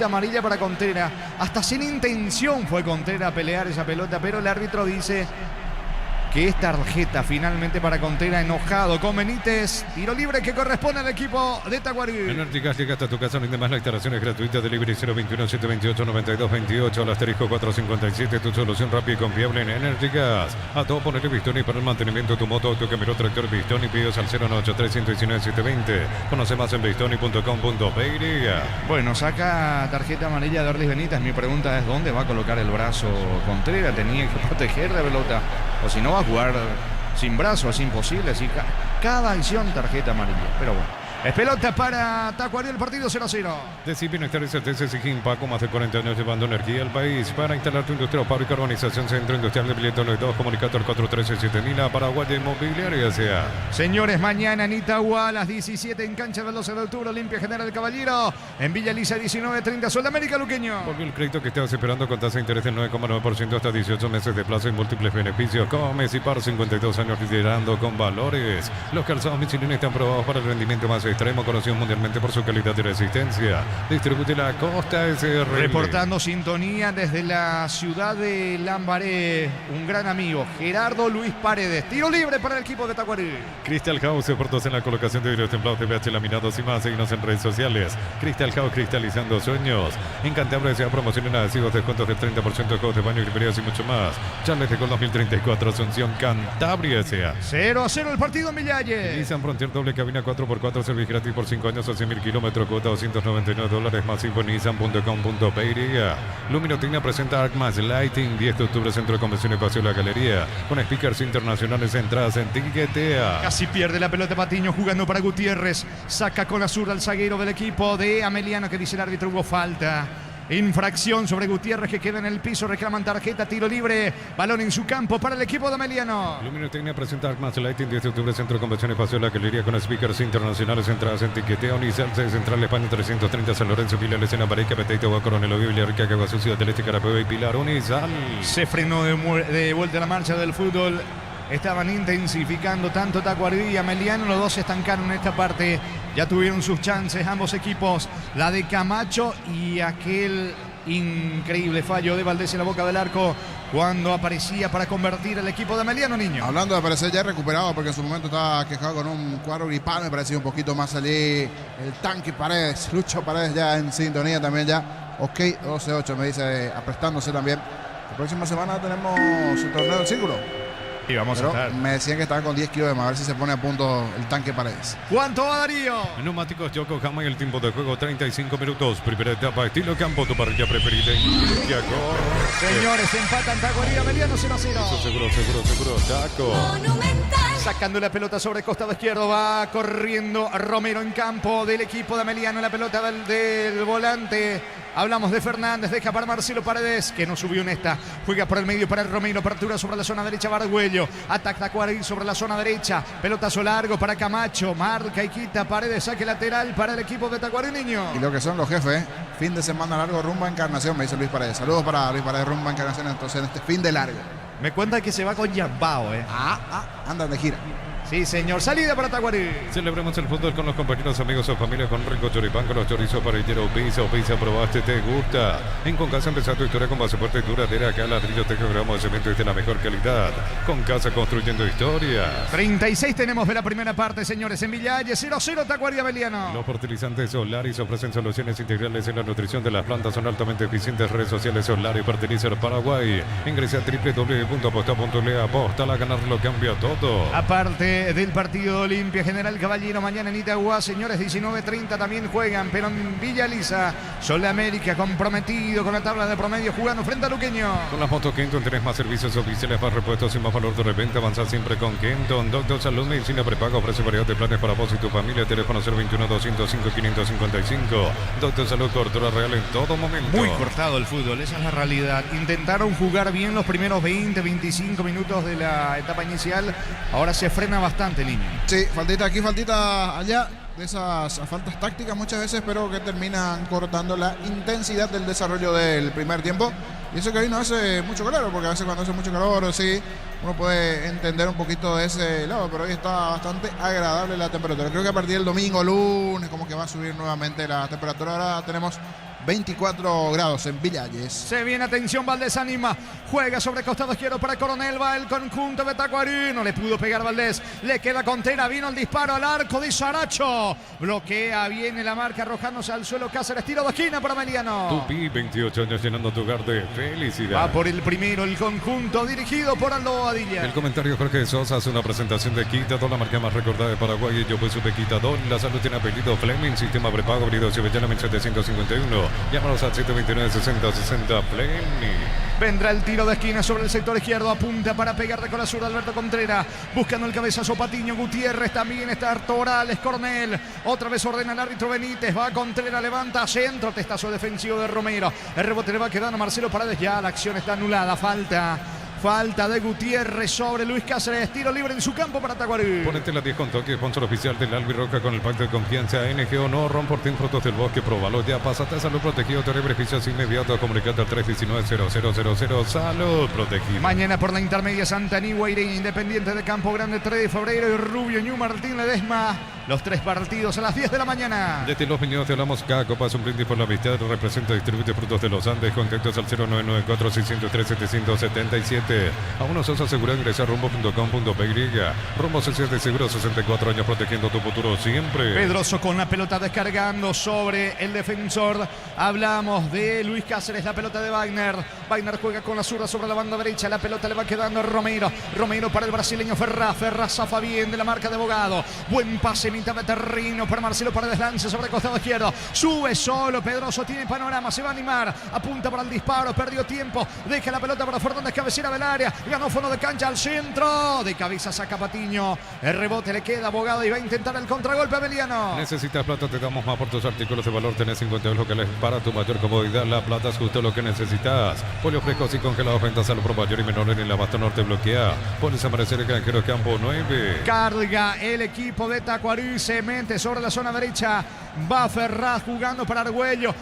amarilla para Contreras. Hasta sin intención fue Contreras a pelear esa pelota, pero el árbitro dice que es tarjeta finalmente para Contreras, enojado con Benítez. Tiro libre que corresponde al equipo de Tacuaré. Energy llega hasta tu casa, no hay demás, la instalación es gratuita. Delivery 021-728-9228, al asterisco 457, tu solución rápida y confiable en Energy Gas. A todo ponerle Bistoni para el mantenimiento de tu moto, auto, camioneta, tractor. Bistoni, pedidos al 093-119-720. Conoce más en bistoni.com.py. Bueno, saca tarjeta amarilla de Arlis Benítez. Mi pregunta es, ¿dónde va a colocar el brazo Contreras? Tenía que proteger la pelota, o si no va a jugar sin brazo, es imposible. Así cada acción tarjeta amarilla, pero bueno. Es pelota para Tacuaré, el partido 0-0. Decir Bienestar y Certeza Sijín, Paco, más de 40 años llevando energía al país. Para instalar tu industria, fábrica, urbanización, centro industrial de Billeto 92, comunicado al 413-7000, Paraguay de Inmobiliaria sea. Señores, mañana en Itagua a las 17 en cancha del 12 de octubre, Olimpia General Caballero. En Villa Lisa 19:30, Sudamérica Luqueño. Volvió el crédito que estabas esperando con tasa de interés del 9,9% hasta 18 meses de plazo y múltiples beneficios. Como Messi par 52 años liderando con valores. Los calzados Michelin están probados para el rendimiento más extremo, conocido mundialmente por su calidad y resistencia. Distribuye la Costa SR. Reportando sintonía desde la ciudad de Lambaré, un gran amigo, Gerardo Luis Paredes. Tiro libre para el equipo de Tacuaré. Crystal House, expertos en la colocación de vidrios templados, PVH laminados y más. Seguinos en redes sociales. Crystal House, cristalizando sueños. En Cantabria se promocionan adhesivos, descuentos del 30% de juegos de baño, griperías y mucho más. Charles de Gol 2034, Asunción, Cantabria S.A. 0-0 el partido en Villalle. Nissan Frontier doble cabina 4x4, servicio gratis por 5 años o 100.000 kilómetros, cuota $299 más info en nissan.com.py. Luminotina presenta Arcmas Lighting, 10 de octubre, Centro de Convenciones Paseo La Galería, con speakers internacionales, entradas en Tiquetea. Casi pierde la pelota Patiño jugando para Gutiérrez. Saca con la zurda al zaguero del equipo de Ameliano, que dice el árbitro, hubo falta. Infracción sobre Gutiérrez, que queda en el piso, reclaman tarjeta, tiro libre, balón en su campo para el equipo de Ameliano. Luminotina presenta Arcmas Lighting, 10 de octubre, Centro de Convenciones Paseo La Galería, con speakers internacionales, entradas en Tiqueteo, Unicel, Central España 330, San Lorenzo, Pilar, Escena, Pareca, Peteito, Coronel, Villarrica, Cagua Sucia, del Este, Carapeo y Pilar, Unisal. Se frenó de vuelta a la marcha del fútbol. Estaban intensificando tanto Tacuaré y Ameliano, los dos se estancaron en esta parte. Ya tuvieron sus chances ambos equipos, la de Camacho y aquel increíble fallo de Valdés en la boca del arco cuando aparecía para convertir el equipo de Ameliano, niño. Hablando de aparecer ya recuperado, porque en su momento estaba quejado con un cuadro gripal, me parecía un poquito más allí el tanque Paredes, Lucho Paredes ya en sintonía también ya. Ok, 12-8 me dice, aprestándose también. La próxima semana tenemos el torneo del círculo. Y vamos Pero a estar. me decían que estaban con 10 kilos de más, a ver si se pone a punto el tanque Paredes. ¿Cuánto va Darío? Neumáticos Yokohama y el tiempo de juego 35 minutos. Primera etapa, estilo campo, tu parrilla preferida. Señores, empatan Tacuaré y Ameliano 0-0. Seguro, Taco. Monumental. Sacando la pelota sobre el costado izquierdo, va corriendo Romero en campo del equipo de Ameliano. La pelota del volante. Hablamos de Fernández, deja para Marcelo Paredes, que no subió en esta. Juega por el medio para el Romero, apertura sobre la zona derecha para Argüello. Ataca Tacuarí sobre la zona derecha. Pelotazo largo para Camacho, marca y quita Paredes, saque lateral para el equipo de Tacuarí, niño. Y lo que son los jefes, fin de semana largo, rumba Encarnación, me dice Luis Paredes. Saludos para Luis Paredes, rumba Encarnación, entonces en este fin de largo. Me cuenta que se va con Yambao, Andan de gira. Sí, señor. Salida para Tacuarí. Celebremos el fútbol con los compañeros, amigos o familia con rico choripán, con los chorizos parrilleros Pizza, probaste, te gusta. En Concasa empezá tu historia con base fuerte y duradera. Acá ladrillo, tejo, gramo de cemento y de la mejor calidad. Concasa construyendo historias. 36 tenemos de la primera parte, señores. En Villalle, 0-0 Tacuarí Ameliano. Los fertilizantes Solaris ofrecen soluciones integrales en la nutrición de las plantas. Son altamente eficientes. Redes sociales Solaris Fertilizer Paraguay. Ingresa a www.aposta.le. Aposta a ganar lo cambia todo. Aparte del partido de Olimpia General Caballero mañana en Itagua, señores, 19:30 también juegan, pero en Villa Lisa, Sol de América comprometido con la tabla de promedio jugando frente a Luqueño. Con las motos Kenton tenés más servicios oficiales, más repuestos y más valor de reventa. Avanza siempre con Kenton. Doctor Salud, Medicina Prepago ofrece variedad de planes para vos y tu familia. Teléfono 021 205 555. Doctor Salud, cobertura real en todo momento. Muy cortado el fútbol, esa es la realidad. Intentaron jugar bien los primeros 20-25 minutos de la etapa inicial. Ahora se frena bastante, niño. Sí, faltita aquí, faltita allá. De esas faltas tácticas muchas veces, pero que terminan cortando la intensidad del desarrollo del primer tiempo. Y eso que hoy no hace mucho calor, porque a veces cuando hace mucho calor, sí, uno puede entender un poquito de ese lado, pero hoy está bastante agradable la temperatura. Creo que a partir del domingo, lunes, como que va a subir nuevamente la temperatura. Ahora tenemos 24 grados en Villalles. Se viene, atención, Valdés anima, juega sobre costado izquierdo para Coronel, va el conjunto de Tacuarí, no le pudo pegar Valdés, le queda Contera, vino el disparo al arco de Saracho, bloquea, viene la marca arrojándose al suelo Cáceres, tiro de esquina para Meliano. Tupi, 28 años llenando tu hogar de felicidad. Va por el primero el conjunto dirigido por Aldo Adilla. El comentario Jorge Sosa hace una presentación de Quitador, la marca más recordada de Paraguay. Yo pues supe Quitador, la salud tiene apellido Fleming, sistema prepago, abrido Cibellana 1751. Llámanos al 729-6060 Fleming. Vendrá el tiro de esquina sobre el sector izquierdo, apunta para pegarle con la zurda Alberto Contreras, buscando el cabezazo Patiño, Gutiérrez, también está Torales, Cornel, otra vez ordena el árbitro Benítez, va Contreras, levanta centro, testazo defensivo de Romero, el rebote le va quedando a Marcelo Paredes, ya la acción está anulada, falta de Gutiérrez sobre Luis Cáceres, tiro libre en su campo para Tacuarí. Ponete la 10 con toque, sponsor oficial del Albirroca con el pacto de confianza NGO No, Ron Fortín, Frutos del Bosque, Probalo ya, pásate a Salud Protegido, te beneficios inmediatos, comunicate al 319-0000, Salud Protegido. Mañana por la intermedia Santa Aníbal, Independiente de Campo Grande, 3 de febrero y Rubio, Ñu Martín Ledesma, los 3 partidos a las 10 de la mañana. Desde los minutos te hablamos cada copa, es un brindis por la amistad, representa y distribuye Frutos de los Andes, contactos al 0994-603-777. Aún no sos asegurado, ingresa a rumbo.com.py. Rumbo Social de Seguro, 64 años protegiendo tu futuro siempre. Pedroso con la pelota descargando sobre el defensor. Hablamos de Luis Cáceres, la pelota de Wagner. Wagner juega con la zurda sobre la banda derecha. La pelota le va quedando a Romero. Romero para el brasileño Ferraz. Ferraz zafa bien de la marca de Bogado. Buen pase, mitad de terreno para Marcelo Paredes. Lance sobre el costado izquierdo. Sube solo. Pedroso tiene panorama. Se va a animar. Apunta para el disparo. Perdió tiempo. Deja la pelota para Fernández. Cabecera del área. Ganó fondo de cancha al centro. De cabeza saca Patiño. El rebote le queda a Bogado y va a intentar el contragolpe Ameliano. Necesitas plata, te damos más por tus artículos de valor. Tenés 52 locales para tu mayor comodidad. La plata es justo lo que necesitas. Pollo frescos y congelados, ventas al pro mayor y menor en la Basto Norte bloquea. Pones a aparecer el granjero Campo 9. Carga el equipo de Tacuarí, se mete sobre la zona derecha. Va Ferraz jugando para Argüello.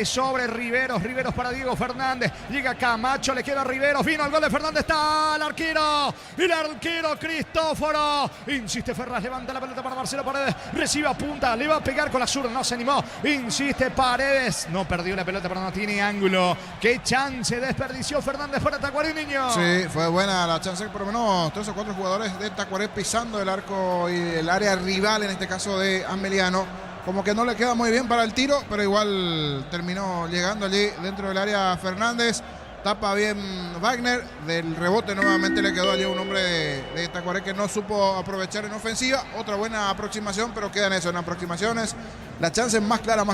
Sobre Riveros. Riveros para Diego Fernández. Llega Camacho, le queda a Riveros. Vino el gol de Fernández. Está el arquero. El arquero Cristóforo. Insiste Ferraz, levanta la pelota para Marcelo Paredes. Recibe a punta, le va a pegar con la zurda. No se animó. Insiste Paredes. No perdió la pelota, pero no tiene ángulo. Qué chance desperdició Fernández para Tacuarí, niño. Sí, fue buena la chance. Por lo menos 3 o 4 jugadores de Tacuarí pisando el arco y el área rival, en este caso de Ameliano. Como que no le queda muy bien para el tiro, pero igual terminó llegando allí dentro del área Fernández. Tapa bien Wagner. Del rebote nuevamente le quedó allí un hombre de Tacuarí que no supo aprovechar en ofensiva. Otra buena aproximación, pero quedan eso en aproximaciones. La chance más clara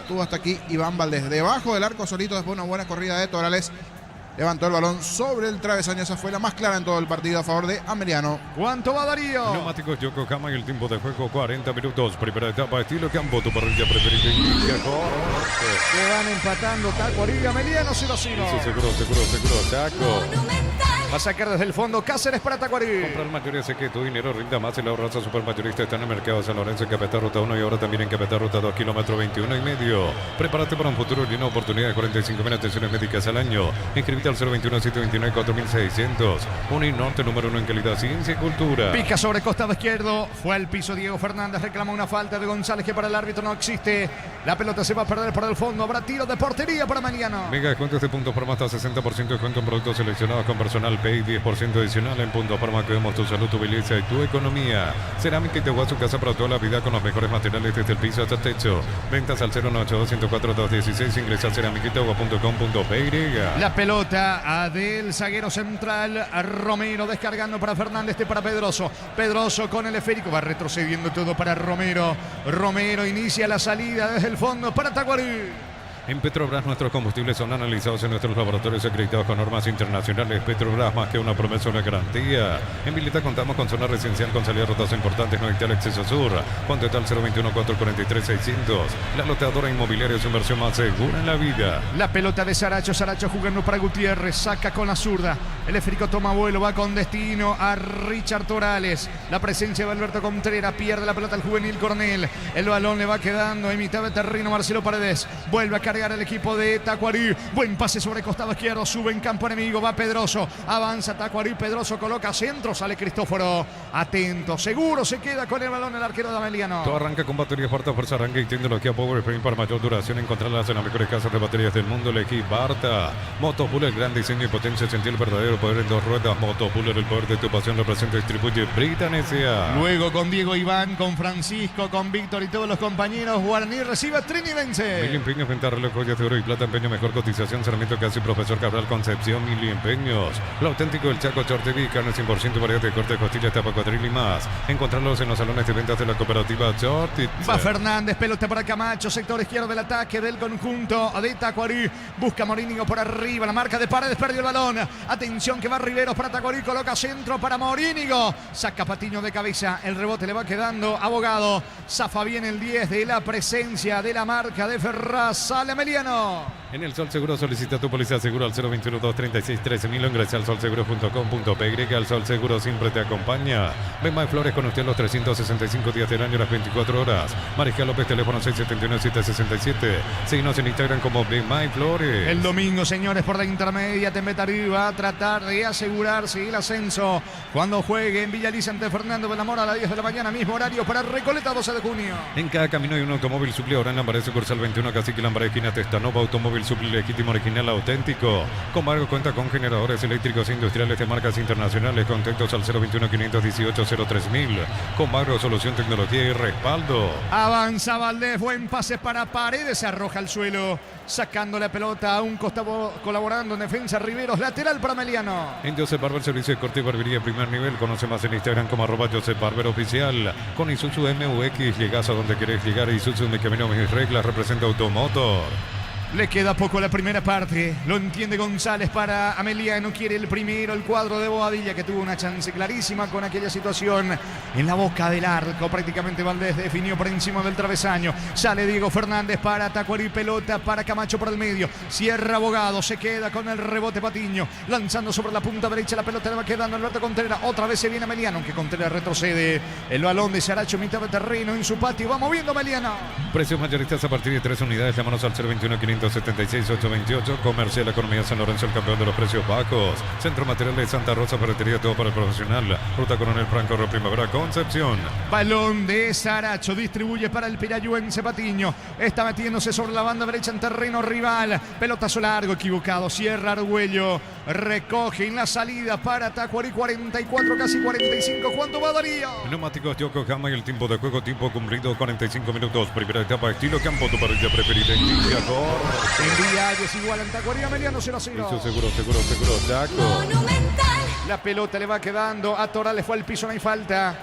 tuvo hasta aquí Iván Valdés. Debajo del arco solito, después de una buena corrida de Torales. levantó el balón sobre el travesaño. Esa fue la más clara en todo el partido a favor de Ameliano. ¿Cuánto va Darío? Neumáticos Yokohama y el tiempo de juego 40 minutos. Primera etapa, estilo campo, tu parrilla preferida indica corte. Que van empatando Tacuarí y Ameliano 0-0. Seguro, Taco. Va a sacar desde el fondo Cáceres para Tacuarí. Comprar mayoría sé que tu dinero rinda más y la ahorraza supermayorista está en el mercado de San Lorenzo en Capital Ruta 1 y ahora también en Capital Ruta 2, kilómetro 21 y medio. Prepárate para un futuro lleno de oportunidades, 45.000 atenciones médicas al año. Inscríbete al 021-729-4600. Uninorte número 1 en calidad, ciencia y cultura. Pica sobre costado izquierdo. Fue al piso Diego Fernández. Reclama una falta de González que para el árbitro no existe. La pelota se va a perder por el fondo. Habrá tiro de portería para Ameliano. Mega descuentos de puntos por más hasta 60% de descuento en productos seleccionados con personal Pay, 10% adicional en puntos Parma. Cuidemos tu salud, tu belleza y tu economía. Cerámica y Tehuá, su casa para toda la vida con los mejores materiales desde el piso hasta el techo. Ventas al 098-104-216. Ingresa a ceramiquiteagua.com.py. La pelota del zaguero central Romero descargando para Fernández, para Pedroso. Pedroso con el esférico, va retrocediendo todo para Romero. Romero inicia la salida desde el fondo para Tacuarí. En Petrobras nuestros combustibles son analizados en nuestros laboratorios acreditados con normas internacionales. Petrobras, más que una promesa, una garantía. En Vileta contamos con zona residencial con salidas rutas importantes, no hay acceso sur. Contacta al 021-443-600. La loteadora inmobiliaria es su inversión más segura en la vida. La pelota de Saracho jugando para Gutiérrez, saca con la zurda. El esférico toma vuelo, va con destino a Richard Torales. La presencia de Alberto Contreras, pierde la pelota al juvenil Coronel. El balón le va quedando en mitad de terreno Marcelo Paredes. Vuelve a cargar el equipo de Tacuarí. Buen pase sobre costado izquierdo. Sube en campo enemigo. Va Pedroso. Avanza Tacuarí. Pedroso coloca centro. Sale Cristóforo. Atento. Seguro se queda con el balón el arquero de Ameliano. Todo arranca con baterías Barta Fuerza Arranca y tecnología Power Frame para mayor duración. Encontrarlas en las mejores casas de baterías del mundo. Elegí Barta. Motopuller, gran diseño y potencia. Sentí el verdadero poder en dos ruedas. Motopuller, el poder de tu pasión. Representa y distribuye Britanesia. Luego con Diego Iván, con Francisco, con Víctor y todos los compañeros. Guaraní recibe a Trinidense. Mil empeños, venta, reloj, joyas de oro y plata, empeño, mejor cotización, Sarmiento Casi, Profesor Cabral, Concepción, Mil empeños. Lo auténtico del Chaco, Chorteví, carne 100%, variedad de corte de costillas, tapa, cuadril y más. Encontrarlos en los salones de ventas de la cooperativa Chortit. Va Fernández, pelota para Camacho, sector izquierdo del ataque del conjunto de Tacuarí. Busca Morínigo por arriba, la marca de Paredes, perdió el balón. Atención que va Riveros para Tacuarí, coloca centro para Morínigo. Saca Patiño de cabeza, el rebote le va quedando Abogado. Zafa bien el 10 de la presencia de la marca de Ferraz. Sale Ameliano. En el Sol Seguro solicita tu póliza seguro al 021-236-13.000 o ingresa al solseguro.com.py. El Sol Seguro siempre te acompaña. Ven más Flores con usted los 365 días del año, las 24 horas. Mariscal López, teléfono 671-767. Síguenos en Instagram como Ven más Flores. El domingo, señores, por la intermedia, Tembetarí va a tratar de asegurarse el ascenso cuando juegue en Villaliza ante Fernando de la Mora a las 10 de la mañana, mismo horario para Recoleta, 12 de junio. En cada camino hay un automóvil Supli, ahora en Lambaré, sucursal 21, Cacique Lambaré, esquina Testanova, automóvil Supli legítimo, original, auténtico. Comargo cuenta con generadores eléctricos industriales de marcas internacionales. Contactos al 021-518-03000. Comargo, solución, tecnología y respaldo. Avanza Valdés, buen pase para Paredes, se arroja al suelo, sacando la pelota a un costado, colaborando en defensa Riveros, lateral para Ameliano. En Joseph Barber, servicio de corte y barbería de primer nivel. Conoce más en Instagram como @Joseph Barber Oficial. Con Isuzu MUX llegas a donde querés llegar. Isuzu, mi camino, mis reglas, representa Automotor. Le queda poco la primera parte, lo entiende González para Ameliano, quiere el primero, el cuadro de Bobadilla que tuvo una chance clarísima con aquella situación en la boca del arco, prácticamente Valdés definió por encima del travesaño, sale Diego Fernández para Tacuarí, pelota para Camacho por el medio, cierra Abogado, se queda con el rebote Patiño, lanzando sobre la punta derecha, la pelota le va quedando Alberto Contreras, otra vez se viene Ameliano, aunque Contreras retrocede, el balón de Saracho, mitad de terreno en su patio, va moviendo Ameliano. Precios mayoristas a partir de 3 unidades, llámanos al 021-576-828. Comercial Economía San Lorenzo, el campeón de los precios bajos. Centro Material de Santa Rosa, ferretería, todo para el profesional. Ruta Coronel Franco, Río Primavera, Concepción. Balón de Saracho, distribuye para el pirayuense Patiño. Está metiéndose sobre la banda derecha en terreno rival. Pelotazo largo, equivocado. Cierra Argüello. Recoge en la salida para Tacuarí, 44, casi 45. ¿Cuánto va Darío? Neumáticos Yokohama y el tiempo de juego, tiempo cumplido, 45 minutos. Primera etapa, estilo campo, tu parrilla preferida. Envía desigual en Tacuarí, Ameliano 0-0. Seguro, Taco. Monumental. La pelota le va quedando a Torales, fue al piso, no hay falta.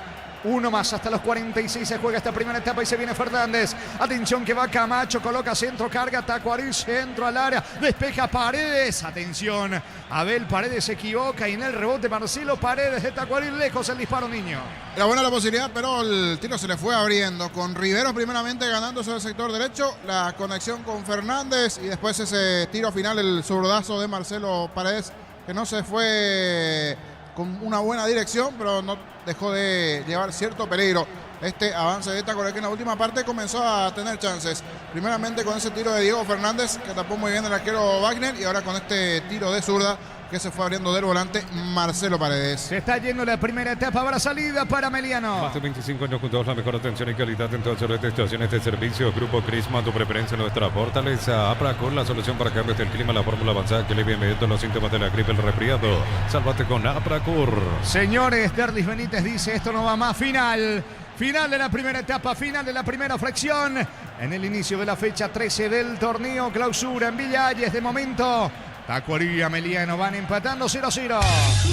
Uno más, hasta los 46 se juega esta primera etapa y se viene Fernández. Atención que va Camacho, coloca centro, carga Tacuarí, centro al área, despeja Paredes. Atención, Abel Paredes se equivoca y en el rebote Marcelo Paredes de Tacuarí, lejos el disparo, Niño. Era buena la posibilidad, pero el tiro se le fue abriendo. Con Riveros primeramente ganando sobre el sector derecho, la conexión con Fernández y después ese tiro final, el zurdazo de Marcelo Paredes, que no se fue con una buena dirección, pero no dejó de llevar cierto peligro este avance de Tacuarí, que en la última parte comenzó a tener chances. Primeramente con ese tiro de Diego Fernández, que tapó muy bien el arquero Wagner, y ahora con este tiro de zurda que se fue abriendo del volante Marcelo Paredes. Se está yendo la primera etapa, habrá salida para Meliano. Más de 25 años juntos, la mejor atención y calidad en todas las estaciones de servicio. Grupo Crisma, tu preferencia en nuestra fortaleza. Apracol, la solución para cambios del clima, la fórmula avanzada que alivia inmediato los síntomas de la gripe, el resfriado. Sálvate con Apracur. Señores, Derlis Benítez dice, esto no va más. Final de la primera etapa, final de la primera fracción. En el inicio de la fecha 13 del torneo clausura en Villa Hayes. De momento, Tacuarí y Ameliano van empatando 0-0.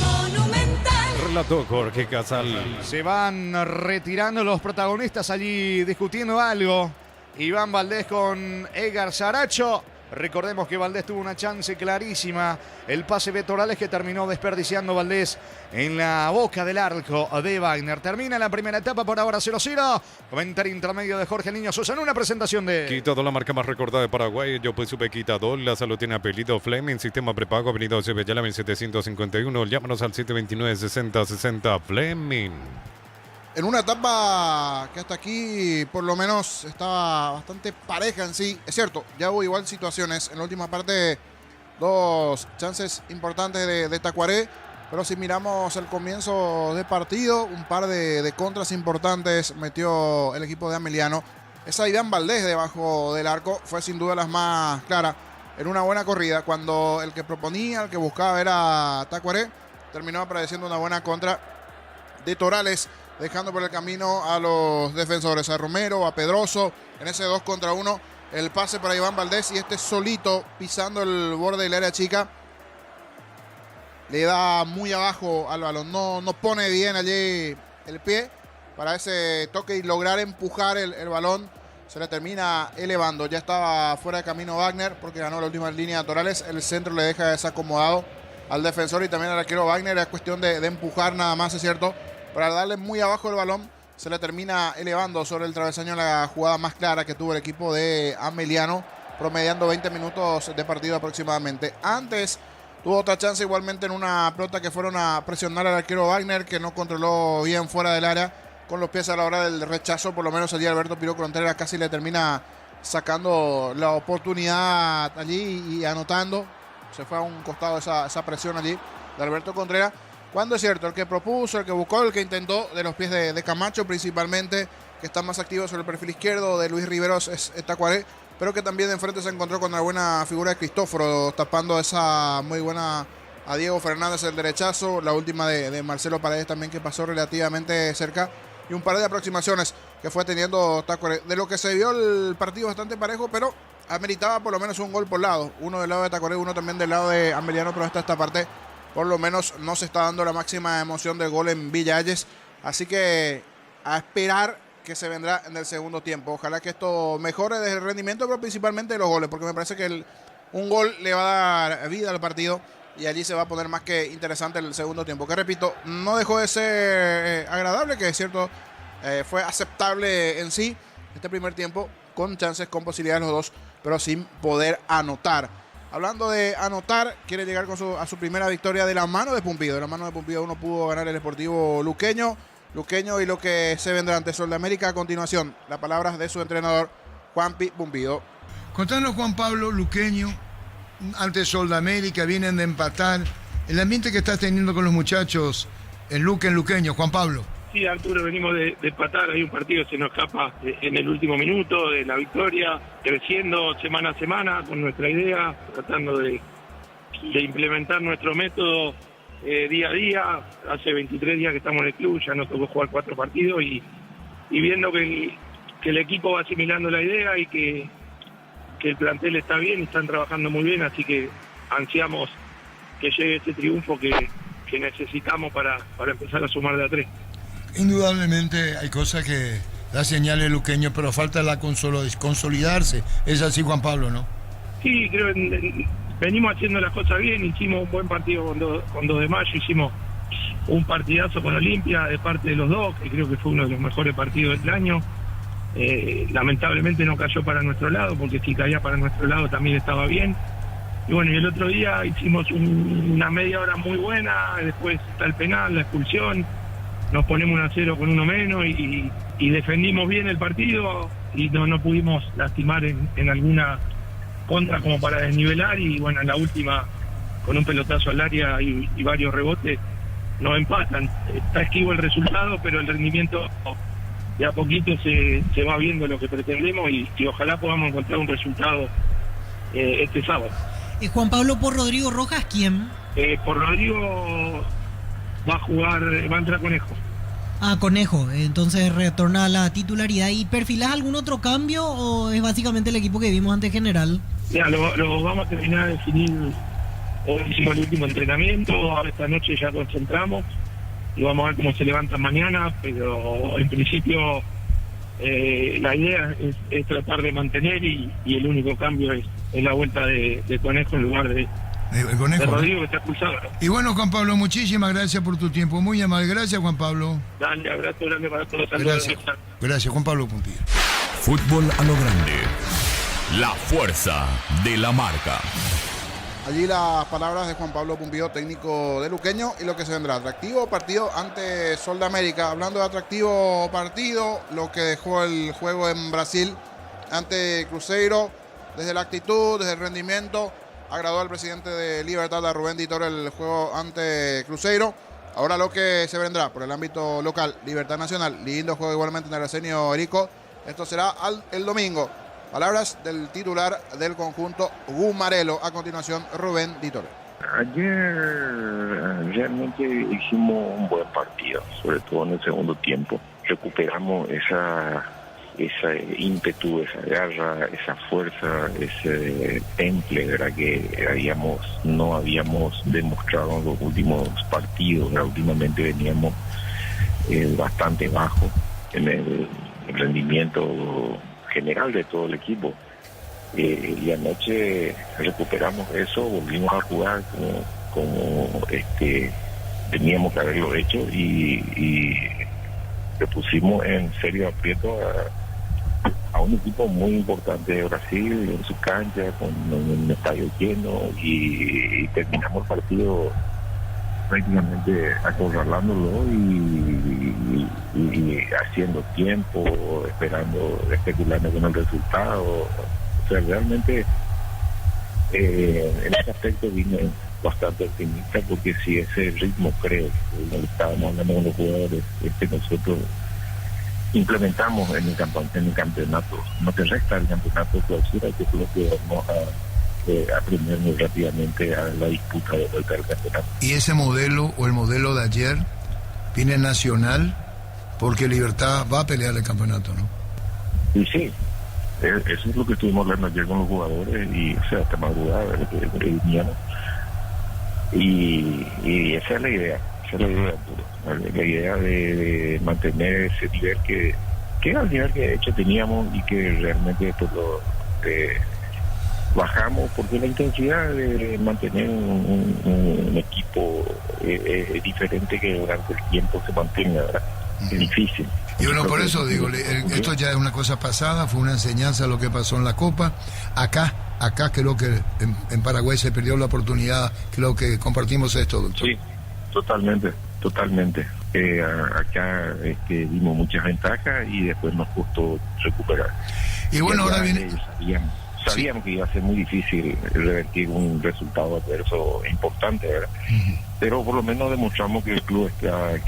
Monumental. Relató Jorge Casal. Se van retirando los protagonistas allí discutiendo algo. Iván Valdés con Edgar Saracho. Recordemos que Valdés tuvo una chance clarísima. El pase de Torales que terminó desperdiciando Valdés en la boca del arco de Wagner. Termina la primera etapa, por ahora 0-0. Comentario intermedio de Jorge Niño Sosa en una presentación de Quitador, la marca más recordada de Paraguay. Yo pues supe Quitador. La salud tiene apellido Fleming. Sistema prepago, avenida Cebellala 1751. Llámanos al 729-6060 Fleming. En una etapa que hasta aquí por lo menos estaba bastante pareja en sí. Es cierto, ya hubo igual situaciones. En la última parte, dos chances importantes de Tacuaré. Pero si miramos el comienzo de partido, un par de contras importantes metió el equipo de Ameliano. Esa Iván Valdés debajo del arco fue sin duda las más claras. En una buena corrida, cuando el que proponía, el que buscaba era Tacuaré, terminó apareciendo una buena contra de Torales, dejando por el camino a los defensores, a Romero, a Pedroso, en ese 2 contra 1, el pase para Iván Valdés y este solito pisando el borde del área chica, le da muy abajo al balón, no pone bien allí el pie para ese toque y lograr empujar el balón, se le termina elevando, ya estaba fuera de camino Wagner porque ganó la última línea de Torales, el centro le deja desacomodado al defensor y también al arquero Wagner, es cuestión de empujar nada más, es cierto. Para darle muy abajo el balón, se le termina elevando sobre el travesaño la jugada más clara que tuvo el equipo de Ameliano, promediando 20 minutos de partido aproximadamente. Antes tuvo otra chance igualmente en una pelota que fueron a presionar al arquero Wagner, que no controló bien fuera del área con los pies a la hora del rechazo. Por lo menos allí Alberto Piro Contreras casi le termina sacando la oportunidad allí y anotando. Se fue a un costado esa presión allí de Alberto Contreras. Cuando es cierto, el que propuso, el que buscó, el que intentó, de los pies de Camacho principalmente, que está más activo sobre el perfil izquierdo, de Luis Riveros es Tacuaré, pero que también de enfrente se encontró con una buena figura de Cristóforo, tapando esa muy buena a Diego Fernández el derechazo, la última de Marcelo Paredes también, que pasó relativamente cerca, y un par de aproximaciones que fue teniendo Tacuaré. De lo que se vio el partido bastante parejo, pero ameritaba por lo menos un gol por lado, uno del lado de Tacuaré, uno también del lado de Ameliano, pero hasta esta parte por lo menos no se está dando la máxima emoción del gol en Villa Hayes. Así que a esperar que se vendrá en el segundo tiempo. Ojalá que esto mejore desde el rendimiento, pero principalmente de los goles, porque me parece que un gol le va a dar vida al partido y allí se va a poner más que interesante el segundo tiempo. Que repito, no dejó de ser agradable, que es cierto, fue aceptable en sí este primer tiempo, con chances, con posibilidades los dos, pero sin poder anotar. Hablando de anotar, quiere llegar a su primera victoria de la mano de Pumpido. De la mano de Pumpido uno pudo ganar el Sportivo Luqueño y lo que se vendrá ante Sol de América. A continuación, las palabras de su entrenador, Juanpi Pumpido. Contanos, Juan Pablo, Luqueño, ante Sol de América, vienen de empatar. El ambiente que estás teniendo con los muchachos en Luqueño, Juan Pablo. Sí, Arturo, venimos de empatar, hay un partido que se nos escapa en el último minuto de la victoria, creciendo semana a semana con nuestra idea, tratando de implementar nuestro método día a día. Hace 23 días que estamos en el club, ya nos tocó jugar 4 partidos y viendo que el equipo va asimilando la idea y que el plantel está bien y están trabajando muy bien, así que ansiamos que llegue ese triunfo que necesitamos para empezar a sumar de a 3. Indudablemente hay cosas que da señales Luqueño, pero falta la consolidarse. Es así, Juan Pablo, ¿no? Sí, creo que venimos haciendo las cosas bien, hicimos un buen partido con 2 de mayo, hicimos un partidazo con Olimpia de parte de los dos, que creo que fue uno de los mejores partidos del año. Lamentablemente no cayó para nuestro lado, porque si caía para nuestro lado también estaba bien. Y bueno, y el otro día hicimos una media hora muy buena, después está el penal, la expulsión, nos ponemos 1-0 con uno menos y defendimos bien el partido y no pudimos lastimar en alguna contra como para desnivelar, y bueno, en la última con un pelotazo al área y varios rebotes nos empatan. Está esquivo el resultado, pero el rendimiento de a poquito se va viendo lo que pretendemos y ojalá podamos encontrar un resultado este sábado. Juan Pablo, por Rodrigo Rojas, ¿quién? Por Rodrigo va a entrar Conejo. Conejo, entonces retorna a la titularidad. ¿Y perfilás algún otro cambio o es básicamente el equipo que vimos ante General? Ya, lo vamos a terminar de definir. Hoy hicimos el último entrenamiento, ahora esta noche ya concentramos y vamos a ver cómo se levantan mañana, pero en principio la idea es tratar de mantener y el único cambio es la vuelta de Conejo en lugar de Conejo, de Rodrigo, que está expulsado. Y bueno, Juan Pablo, muchísimas gracias por tu tiempo, muy amable. Gracias, Juan Pablo. Dale, abrazo grande para todos. Gracias, Juan Pablo Pumpilla. Fútbol a lo grande. La fuerza de la marca. Allí las palabras de Juan Pablo Pumpillo, técnico de Luqueño, y lo que se vendrá. Atractivo partido ante Sol de América. Hablando de atractivo partido, lo que dejó el juego en Brasil ante Cruzeiro, desde la actitud, desde el rendimiento, agradó al presidente de Libertad, a Rubén Di Toro, el juego ante Cruzeiro. Ahora lo que se vendrá por el ámbito local, Libertad Nacional, lindo juego igualmente en el Arsenio Erico. Esto será el domingo. Palabras del titular del conjunto Gumarelo. A continuación, Rubén Di Toro. Ayer realmente hicimos un buen partido, sobre todo en el segundo tiempo. Recuperamos ese ímpetu, esa garra, esa fuerza, ese temple, ¿verdad?, que no habíamos demostrado en los últimos partidos. Últimamente veníamos bastante bajo en el rendimiento general de todo el equipo, y anoche recuperamos eso, volvimos a jugar como teníamos que haberlo hecho y le pusimos en serio aprieto a un equipo muy importante de Brasil en su cancha, con un estadio lleno, y terminamos el partido prácticamente acorralándolo y haciendo tiempo, especulando con el resultado. O sea, realmente en ese aspecto vine bastante optimista, porque si ese ritmo, creo, que estábamos hablando con los jugadores, nosotros implementamos en el campeonato, no te resta el campeonato de clausura, que creo que vamos a aprender muy rápidamente a la disputa de vuelta del campeonato. Y ese modelo, o el modelo de ayer, viene nacional, porque Libertad va a pelear el campeonato, ¿no? Y sí, eso es lo que estuvimos hablando ayer con los jugadores, y o sea, hasta madrugada, que veníamos. Y esa es la idea, la idea de mantener ese nivel que era el nivel que de hecho teníamos, y que realmente después bajamos, porque la intensidad de mantener un equipo es diferente que durante el tiempo se mantenga, ¿verdad? Es difícil. Y bueno, por eso digo, esto ya es una cosa pasada, fue una enseñanza lo que pasó en la Copa. Acá creo que en Paraguay se perdió la oportunidad, creo que compartimos esto, doctor. Sí, totalmente. Acá dimos muchas ventajas y después nos costó recuperar. Y bueno, ahora viene... Sabíamos que iba a ser muy difícil revertir un resultado adverso importante, ¿verdad? Pero por lo menos demostramos que el club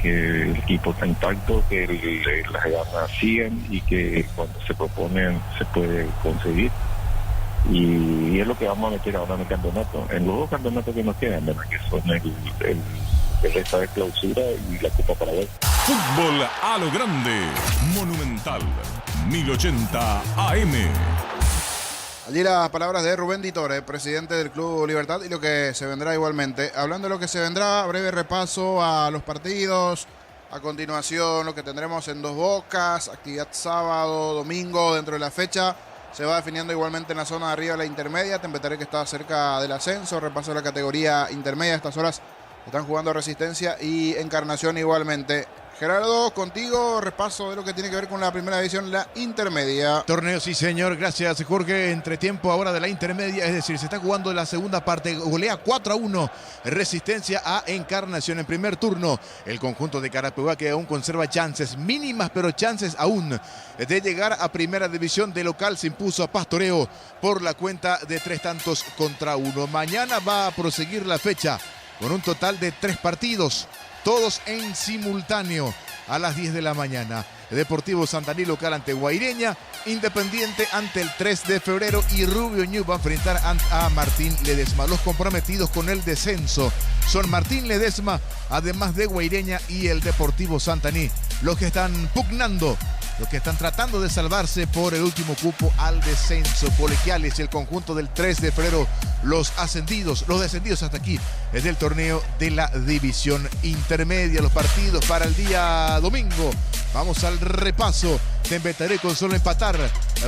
que el equipo está intacto, que las ganas siguen, y que cuando se proponen se puede conseguir. Y es lo que vamos a meter ahora en el campeonato, en los dos campeonatos que nos quedan, ¿verdad?, que son el resto de clausura y la Copa Paraguay. Fútbol a lo grande. Monumental 1080 AM. Allí las palabras de Rubén Di Toro, presidente del Club Libertad, y lo que se vendrá igualmente. Hablando de lo que se vendrá, breve repaso a los partidos A continuación, lo que tendremos en Dos Bocas, actividad sábado, domingo, dentro de la fecha. Se va definiendo igualmente en la zona de arriba de la intermedia. Tempetaré que está cerca del ascenso. Repaso de la categoría intermedia. A estas horas están jugando Resistencia y Encarnación igualmente. Gerardo, contigo, repaso de lo que tiene que ver con la primera división, la intermedia. Torneo, sí señor, gracias Jorge. Entretiempo ahora de la intermedia, es decir, se está jugando la segunda parte. Golea 4-1 Resistencia a Encarnación en primer turno. El conjunto de Carapicuá que aún conserva chances, mínimas pero chances aún, de llegar a primera división. De local se impuso a Pastoreo por la cuenta de 3-1. Mañana va a proseguir la fecha con un total de 3 partidos. Todos en simultáneo a las 10 de la mañana. Deportivo Santaní local ante Guaireña, Independiente ante el 3 de febrero y Rubio Ñu va a enfrentar a Martín Ledesma. Los comprometidos con el descenso son Martín Ledesma, además de Guaireña y el Deportivo Santaní. Los que están pugnando, los que están tratando de salvarse por el último cupo al descenso. Colegiales, el conjunto del 3 de febrero, los descendidos hasta aquí es del torneo de la división intermedia. Los partidos para el día domingo. Vamos al repaso. Tempetaré con solo empatar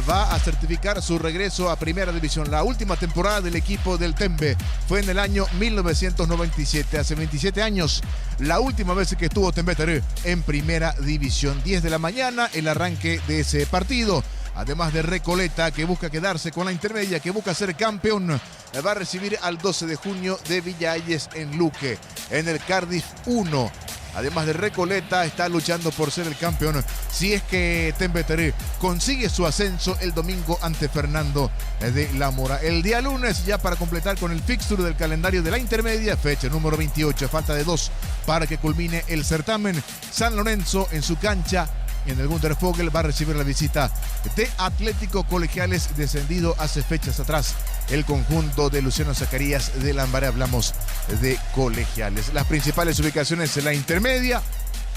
va a certificar su regreso a primera división. La última temporada del equipo del Tembe fue en el año 1997, hace 27 años. La última vez que estuvo Tembetaré en primera división. 10 de la mañana, el arranque de ese partido. Además de Recoleta, que busca quedarse con la intermedia, que busca ser campeón, va a recibir al 12 de junio de Villalles en Luque, en el Cardiff 1. Además de Recoleta, está luchando por ser el campeón si es que Tembetaré consigue su ascenso el domingo ante Fernando de la Mora. El día lunes, ya para completar con el fixture del calendario de la intermedia, fecha número 28, falta de 2 para que culmine el certamen. San Lorenzo en su cancha, en el Gunther Fogel, va a recibir la visita de Atlético Colegiales, descendido hace fechas atrás el conjunto de Luciano Zacarías de Lambaré. Hablamos de Colegiales. Las principales ubicaciones en la intermedia,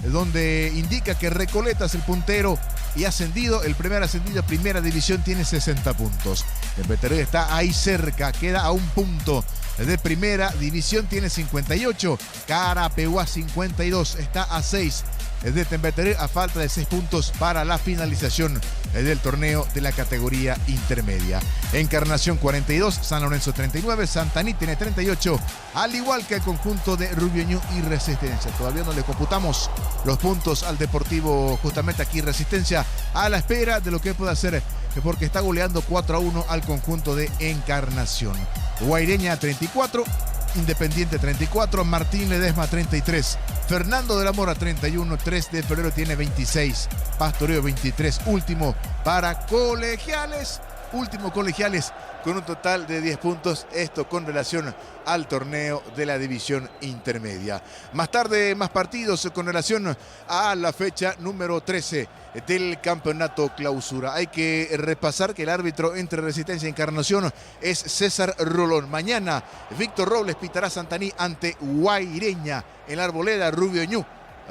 donde indica que Recoleta es el puntero y ascendido, el primer ascendido a primera división, tiene 60 puntos. El Tembetaré está ahí cerca, queda a un punto de primera división, tiene 58. Carapicuá 52, está a 6 de Tembetaré, a falta de 6 puntos para la finalización del torneo de la categoría intermedia. Encarnación 42, San Lorenzo 39, Santaní tiene 38, al igual que el conjunto de Rubio Ñu y Resistencia. Todavía no le computamos los puntos al Deportivo, justamente aquí Resistencia, a la espera de lo que pueda hacer, porque está goleando 4-1 al conjunto de Encarnación. Guaireña 34, Independiente 34, Martín Ledesma 33, Fernando de la Mora 31, 3 de febrero tiene 26, Pastoreo 23, último para Colegiales, con un total de 10 puntos, esto con relación al torneo de la división intermedia. Más tarde, más partidos con relación a la fecha número 13 del campeonato clausura. Hay que repasar que el árbitro entre Resistencia y Encarnación es César Rolón. Mañana, Víctor Robles pitará Santaní ante Guaireña. En la Arboleda, Rubio Ñu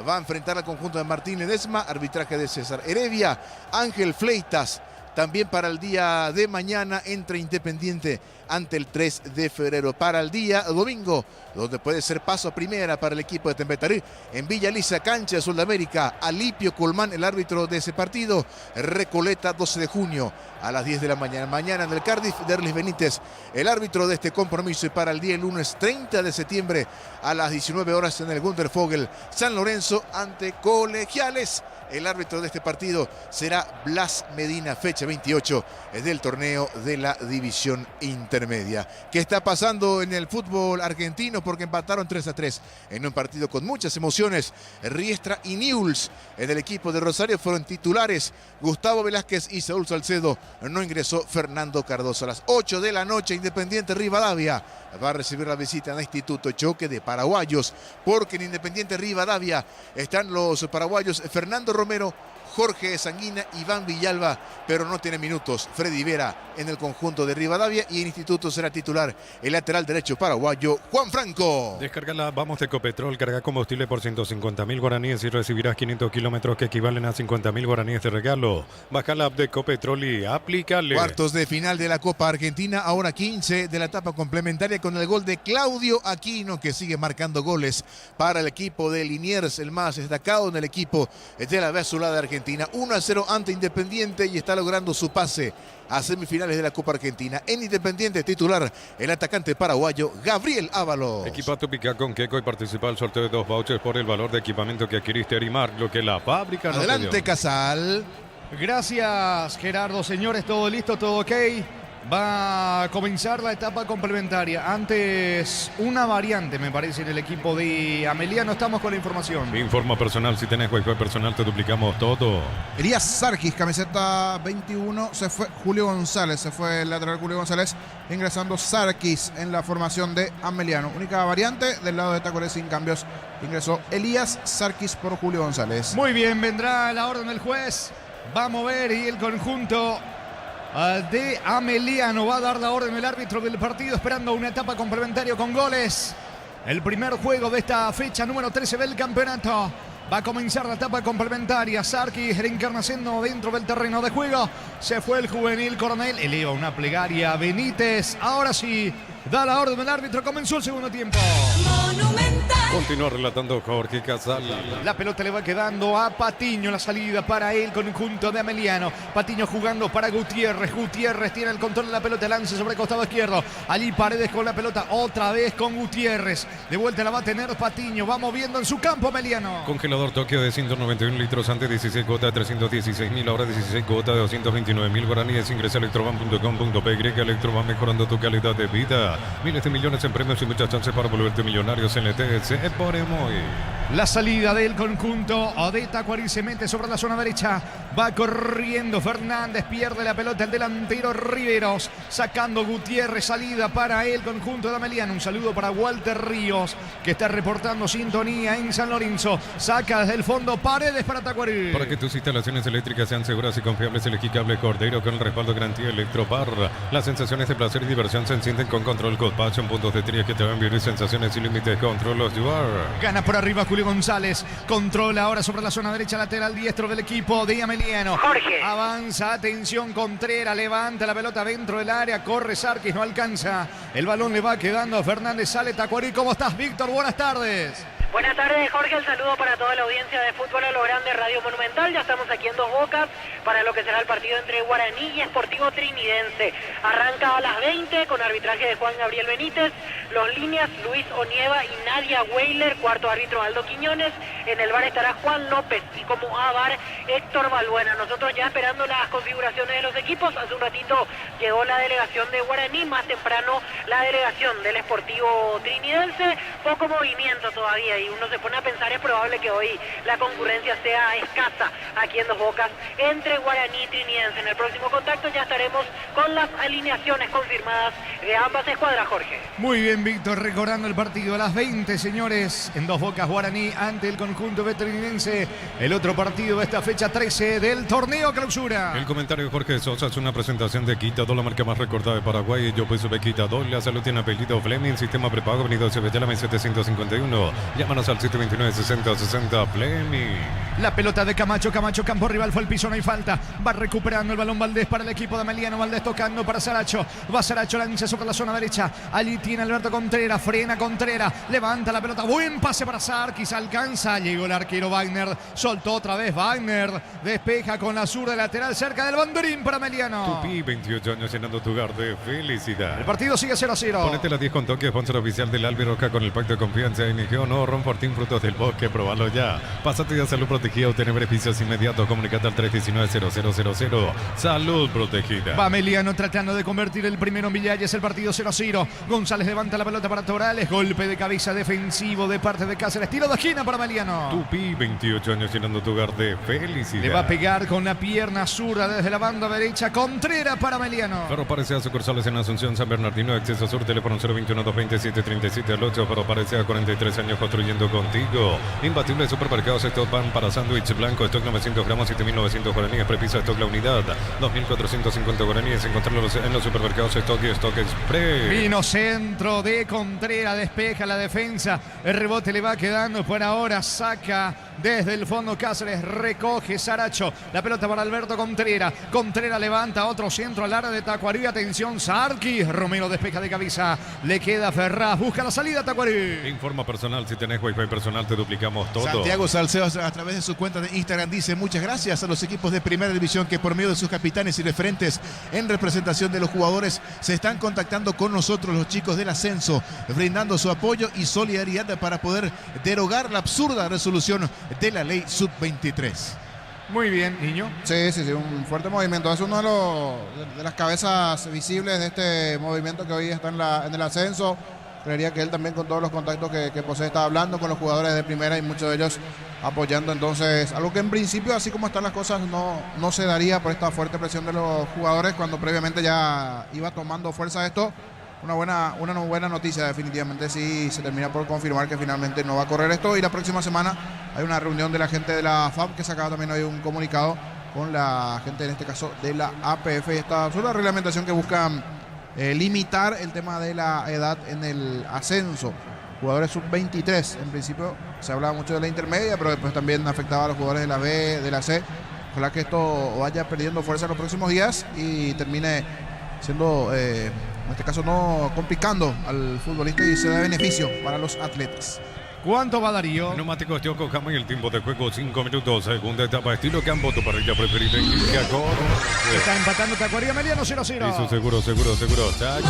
va a enfrentar al conjunto de Martín Ledesma, arbitraje de César Heredia. Ángel Fleitas, también para el día de mañana, entre Independiente ante el 3 de febrero. Para el día domingo, donde puede ser paso a primera para el equipo de Tembetaré, en Villa Lisa, cancha de Sudamérica, Alipio Colmán, el árbitro de ese partido. Recoleta, 12 de junio a las 10 de la mañana. Mañana en el Cardiff, Derlis Benítez, el árbitro de este compromiso. Y para el día lunes 30 de septiembre a las 19 horas en el Gunther Fogel, San Lorenzo ante Colegiales. El árbitro de este partido será Blas Medina, fecha 28 del torneo de la división intermedia. ¿Qué está pasando en el fútbol argentino? Porque empataron 3-3 en un partido con muchas emociones. Riestra y Newell's del equipo de Rosario fueron titulares. Gustavo Velázquez y Saúl Salcedo. No ingresó Fernando Cardoso. A las 8 de la noche, Independiente Rivadavia va a recibir la visita del Instituto, choque de paraguayos, porque en Independiente Rivadavia están los paraguayos Fernando Romero, Jorge Sanguina, Iván Villalba, pero no tiene minutos. Freddy Vera en el conjunto de Rivadavia y en Instituto será titular el lateral derecho paraguayo Juan Franco. Descarga la Vamos de Ecopetrol, carga combustible por 150.000 guaraníes y recibirás 500 kilómetros que equivalen a 50.000 guaraníes de regalo. Baja la app de Ecopetrol y aplícale. Cuartos de final de la Copa Argentina, ahora 15 de la etapa complementaria con el gol de Claudio Aquino, que sigue marcando goles para el equipo de Liniers, el más destacado en el equipo de la B Azulada de Argentina. 1-0 ante Independiente y está logrando su pase a semifinales de la Copa Argentina. En Independiente titular el atacante paraguayo Gabriel Ábalos. Equipa tu pica con Keco y participa al sorteo de 2 vouchers por el valor de equipamiento que adquiriste Arimark, lo que la fábrica no Adelante, te dio. Casal. Gracias, Gerardo. Señores, todo listo, todo ok. Va a comenzar la etapa complementaria. Antes, una variante, me parece, en el equipo de Ameliano. Estamos con la información. Informa personal, si tenés wifi personal te duplicamos todo. Elías Sarkis, camiseta 21, se fue Julio González, se fue el lateral Julio González, ingresando Sarkis en la formación de Ameliano. Única variante del lado de Tacuaré sin cambios, ingresó Elías Sarkis por Julio González. Muy bien, vendrá la orden del juez. Va a mover y el conjunto de Ameliano va a dar la orden el árbitro del partido, esperando una etapa complementaria con goles. El primer juego de esta fecha número 13 del campeonato. Va a comenzar la etapa complementaria. Sarkis reencarnación dentro del terreno de juego. Se fue el juvenil Coronel. Eleva una plegaria a Benítez. Ahora sí, da la orden el árbitro. Comenzó el segundo tiempo. Monumental. Continúa relatando Jorge Casal. La pelota le va quedando a Patiño. La salida para el conjunto de Ameliano. Patiño jugando para Gutiérrez. Gutiérrez tiene el control de la pelota. Lance sobre el costado izquierdo. Allí Paredes con la pelota. Otra vez con Gutiérrez. De vuelta la va a tener Patiño. Va moviendo en su campo Ameliano. Congelador Tokio de 191 litros, antes 16 cuotas de 316.000, ahora 16 cuotas de 229.000 guaraníes. Ingresa a electroban.com.py. Electroban, mejorando tu calidad de vida. Miles de millones en premios y muchas chances para volverte millonarios en ETS. Por Emoy. La salida del conjunto de Tacuarí se mete sobre la zona derecha. Va corriendo Fernández, pierde la pelota el delantero Riveros, sacando Gutiérrez, salida para el conjunto de Ameliano. Un saludo para Walter Ríos, que está reportando sintonía en San Lorenzo. Saca desde el fondo Paredes para Tacuarí. Para que tus instalaciones eléctricas sean seguras y confiables, elegí Cable Cordero con el respaldo de garantía Electropar. Las sensaciones de placer y diversión se encienden con Control Cold Passion, puntos de tría que te van a vivir sensaciones sin límites. Control los you are. Gana por arriba Julio González. Controla ahora sobre la zona derecha, lateral diestro del equipo de Ameliano. Jorge. Avanza, atención Contreras, levanta la pelota dentro del área, corre Sarkis, no alcanza. El balón le va quedando a Fernández, sale Tacuarí. ¿Cómo estás, Víctor? Buenas tardes. Buenas tardes, Jorge. El saludo para toda la audiencia de Fútbol a lo Grande, Radio Monumental. Ya estamos aquí en Dos Bocas para lo que será el partido entre Guaraní y Sportivo Trinidense. Arranca a las 20 con arbitraje de Juan Gabriel Benítez. Los líneas Luis Onieva y Nadia Weiler. Cuarto árbitro Aldo Quiñones. En el VAR estará Juan López y como VAR Héctor Balbuena. Nosotros ya esperando las configuraciones de los equipos. Hace un ratito llegó la delegación de Guaraní, más temprano la delegación del Sportivo Trinidense. Poco movimiento todavía y uno se pone a pensar, es probable que hoy la concurrencia sea escasa aquí en Dos Bocas entre Guaraní y Trinidense. En el próximo contacto ya estaremos con las alineaciones confirmadas de ambas escuadras, Jorge. Muy bien, Víctor, recordando el partido a las 20, señores, en Dos Bocas Guaraní ante el conjunto Trinidense. El otro partido de esta fecha 13 del torneo clausura. El comentario de Jorge Sosa es una presentación de Quitadol, la marca más recordada de Paraguay. Yo pues Quitadol, la salud tiene apellido Fleming, sistema prepago, avenida Cebetela, 751. Llámanos al 729-6060 Fleming. La pelota de Camacho, campo rival, fue al piso, no hay falta. Va recuperando el balón Valdés para el equipo de Ameliano. Valdés tocando para Saracho. Va Saracho, lanza sobre la zona derecha. Allí tiene Alberto Contreras, frena Contreras, levanta la pelota. Buen pase para Sarkis, alcanza. Llegó el arquero Wagner, soltó otra vez Wagner. Despeja con la zurda lateral cerca del banderín para Ameliano. Tupi, 28 años llenando tu hogar de felicidad. El partido sigue 0-0. Ponete la 10 con Toque, sponsor oficial del Albi Roca con el pacto de confianza. NGO no, Ron Fortín, frutos del bosque, probalo ya. Pásate a salud protegida, obtener beneficios inmediatos. Comunicate al 319-0000. Salud protegida. Va Ameliano tratando de convertir el primero en Villalles. El partido 0-0. González levanta la pelota para Torales. Golpe de cabeza defensivo de parte de Cáceres. Tiro de esquina para Ameliano. Tupi, 28 años llenando tu hogar de felicidad. Le va a pegar con la pierna zurda desde la banda derecha. Contreras para Ameliano. Ferro Parecea, sucursales en Asunción, San Bernardino, acceso sur, teléfono 021-227-37 al 8. Ferro Parecea, 43 años construyendo contigo. Imbatible supermercados, estos van para sándwich blanco, stock 900 gramos, 7.900 guaraníes. Prepisa stock la unidad, 2.450 guaraníes. Encontrarlos en los supermercados Stock y Stock Express. Vino centro de Contreras, despeja la defensa. El rebote le va quedando por ahora. Saca desde el fondo Cáceres, recoge Saracho. La pelota para Alberto Contreras. Contreras levanta otro centro al área de Tacuarí. Atención, Sarki. Romero despeja de cabeza. Le queda Ferraz. Busca la salida Tacuarí. Informa personal. Si tenés Wi-Fi personal, te duplicamos todo. Santiago Salceo, a través de su cuenta de Instagram, dice: muchas gracias a los equipos de Primera División que por medio de sus capitanes y referentes en representación de los jugadores se están contactando con nosotros, los chicos del ascenso, brindando su apoyo y solidaridad para poder derogar la absurda resolución de la ley sub-23. Muy bien, niño. Sí, un fuerte movimiento. Es uno de las cabezas visibles de este movimiento que hoy está en el ascenso. Creería que él también, con todos los contactos que posee, está hablando con los jugadores de primera y muchos de ellos apoyando. Entonces, algo que en principio, así como están las cosas, no se daría por esta fuerte presión de los jugadores cuando previamente ya iba tomando fuerza esto. Una buena noticia, definitivamente. Sí, se termina por confirmar que finalmente no va a correr esto. Y la próxima semana hay una reunión de la gente de la FAB que sacaba también hoy un comunicado con la gente, en este caso, de la APF. Y esta es una reglamentación que busca limitar el tema de la edad en el ascenso. Jugadores sub-23, en principio se hablaba mucho de la intermedia, pero después también afectaba a los jugadores de la B, de la C. Ojalá que esto vaya perdiendo fuerza en los próximos días y termine siendo, en este caso, no complicando al futbolista y sea de beneficio para los atletas. ¿Cuánto va Darío? Neumáticos Yokohama y el tiempo de juego 5 minutos. Segunda etapa, estilo campo, tu parrilla preferida en Quilicacor. Está empatando Tacuarí Ameliano 0-0. Eso seguro, Chaco.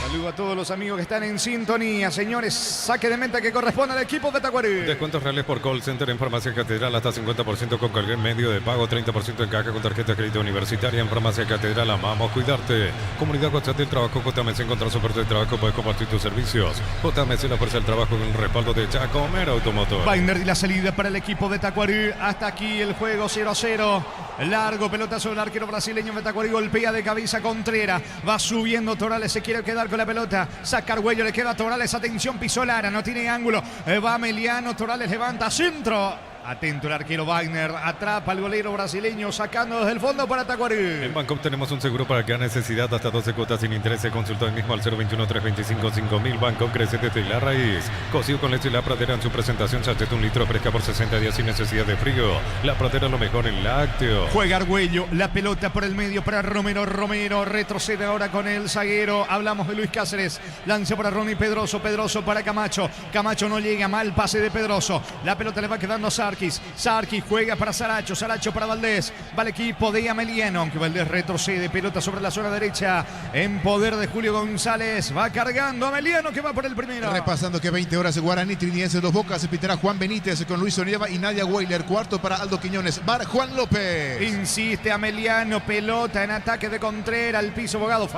Saludo a todos los amigos que están en sintonía. Señores, saque de meta que corresponde al equipo de Tacuarí. Descuentos reales por call center en Farmacia Catedral, hasta 50% con cualquier medio de pago, 30% en caja con tarjeta de crédito universitaria. En Farmacia Catedral amamos cuidarte. Comunidad WhatsApp del trabajo, JMC, encontrar soporte de trabajo, puedes compartir tus servicios. JMC, la fuerza del trabajo con el respaldo de Chaco Mero Automotor. Wagner y la salida para el equipo de Tacuarí. Hasta aquí el juego 0-0. Largo pelotazo del arquero brasileño de Tacuarí. Golpea de cabeza Contreras. Va subiendo Torales, se quiere quedar con la pelota. Saca Argüello, le queda a Torales. Atención, pisó Lara, no tiene ángulo. Va Meliano, Torales levanta, centro. Atento el arquero Wagner, atrapa al golero brasileño, sacando desde el fondo para Tacuarí. En Banco tenemos un seguro para cada necesidad, hasta 12 cuotas sin interés. Consulta hoy mismo al 021-325-5000. Banco crece desde la raíz. Cocido con leche La Pradera en su presentación. Sachet 1 litro fresca por 60 días sin necesidad de frío. La Pradera, lo mejor en lácteo. Juega Argüello, la pelota por el medio para Romero. Romero retrocede ahora con el zaguero. Hablamos de Luis Cáceres. Lanza para Ronnie Pedroso. Pedroso para Camacho. Camacho no llega, mal pase de Pedroso. La pelota le va quedando a Sarkis juega para Saracho. Saracho para Valdés. Va el equipo de Ameliano, aunque Valdés retrocede. Pelota sobre la zona derecha en poder de Julio González. Va cargando Ameliano, que va por el primero. Repasando que 20 horas Guaraní Trinidense, Dos Bocas. Se pitará Juan Benítez con Luis Onieva y Nadia Weiler. Cuarto para Aldo Quiñones. Bar Juan López. Insiste Ameliano. Pelota en ataque de Contreras. Al piso, Bogado.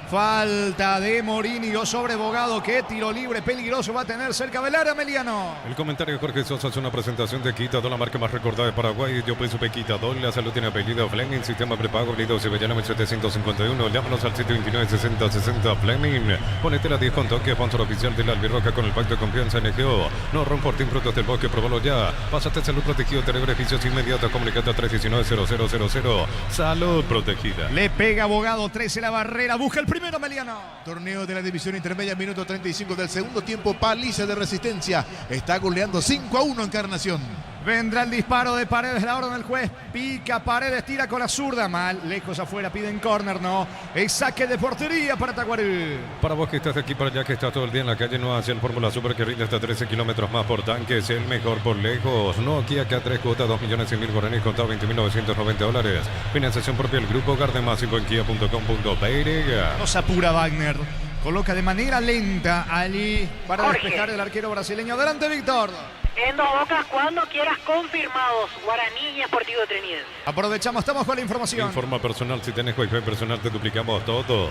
Falta de Morini sobre Bogado. Que tiro libre peligroso va a tener cerca del área Ameliano. El comentario de Jorge Sosa es una presentación de Quitadol, la marca más recordada de Paraguay. Yo pues supe Quitadol, la salud tiene apellido Fleming, sistema prepago, Lido Cibellana 1751. Llámanos al 729-6060 Fleming. Ponete la 10 con toque, sponsor oficial de la Albirroja con el pacto de confianza NGO. No ron por Team Frutos del Bosque, probalo ya. Pásate salud protegido, tener beneficios inmediatos. Comunicate a 319-0000. Salud protegida. Le pega Bogado, 13 la barrera, busca el primero Ameliano. Torneo de la división intermedia, minuto 35 del segundo tiempo. Paliza de Resistencia. Está goleando 5-1 Encarnación. Vendrá el disparo de Paredes, la orden del juez. Pica Paredes, tira con la zurda. Mal, lejos afuera, piden córner, no. Es saque de portería para Tacuarí. Para vos que estás de aquí para allá, que estás todo el día en la calle, no hacia el Fórmula Super que rinde hasta 13 kilómetros más por tanque. Es el mejor por lejos. No, aquí acá 3 cuotas, 2.100.000 guaraníes, contado $20.990. Financiación propia del grupo Gardemás y Kia.com.pe. Nos apura Wagner. Coloca de manera lenta allí para Jorge. despejar el arquero brasileño. Adelante, Víctor. En Dos Bocas, cuando quieras, confirmados. Guaraní y Sportivo Trinidense. Aprovechamos, estamos con la información. Informa personal, si tenés Wi-Fi personal, te duplicamos todo.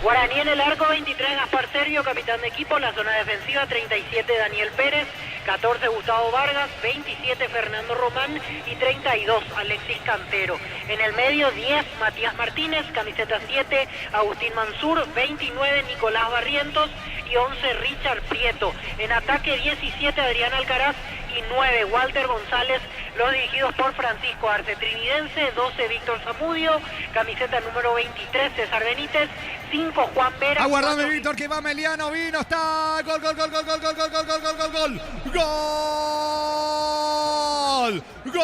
Guaraní en el arco, 23 Gaspar Servio, capitán de equipo. La zona defensiva, 37 Daniel Pérez, 14 Gustavo Vargas, 27 Fernando Román y 32 Alexis Cantero. En el medio, 10 Matías Martínez, camiseta 7 Agustín Mansur, 29 Nicolás Barrientos y 11 Richard Prieto. En ataque, 17 Adrián Alcaraz y 9 Walter González, los dirigidos por Francisco Arce. Trinidense, 12 Víctor Zamudio, camiseta número 23 César Benítez, 5 Juan Vera. Aguardame, Víctor, que va Meliano, vino, está. Gol, gol, gol, gol, gol, gol, gol, gol, gol, gol, gol, gol. Gol. Gol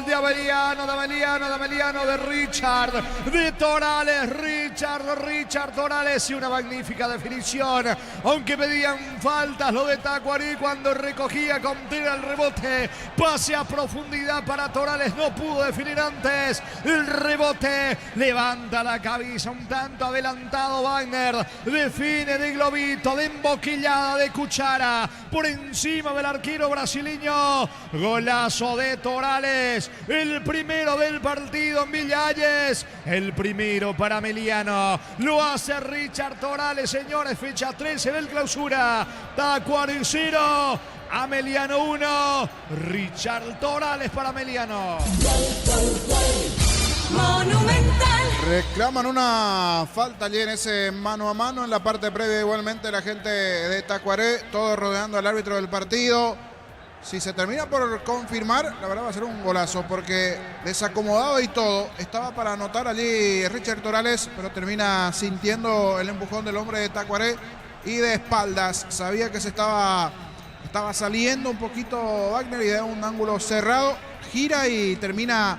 de Ameliano, de Richard, de Torales, Richard Torales, y una magnífica definición, aunque pedían faltas lo de Tacuarí cuando recogía con tira el rebote, pase a profundidad para Torales, no pudo definir antes, el rebote, levanta la cabeza, un tanto adelantado Wagner, define de globito, de emboquillada, de cuchara, por encima del arquero brasileño, golazo de Torales, el primero del partido en Villalles, el primero para Meliano, lo hace Richard Torales, señores, fecha 13 del clausura, Tacuarí 0, Ameliano 1, Richard Torales para Meliano. Monumental. Reclaman una falta allí en ese mano a mano en la parte previa, igualmente la gente de Tacuaré, todo rodeando al árbitro del partido. Si se termina por confirmar, la verdad va a ser un golazo, porque desacomodado y todo, estaba para anotar allí Richard Torales, pero termina sintiendo el empujón del hombre de Tacuaré y de espaldas. Sabía que se estaba saliendo un poquito Wagner y de un ángulo cerrado, gira y termina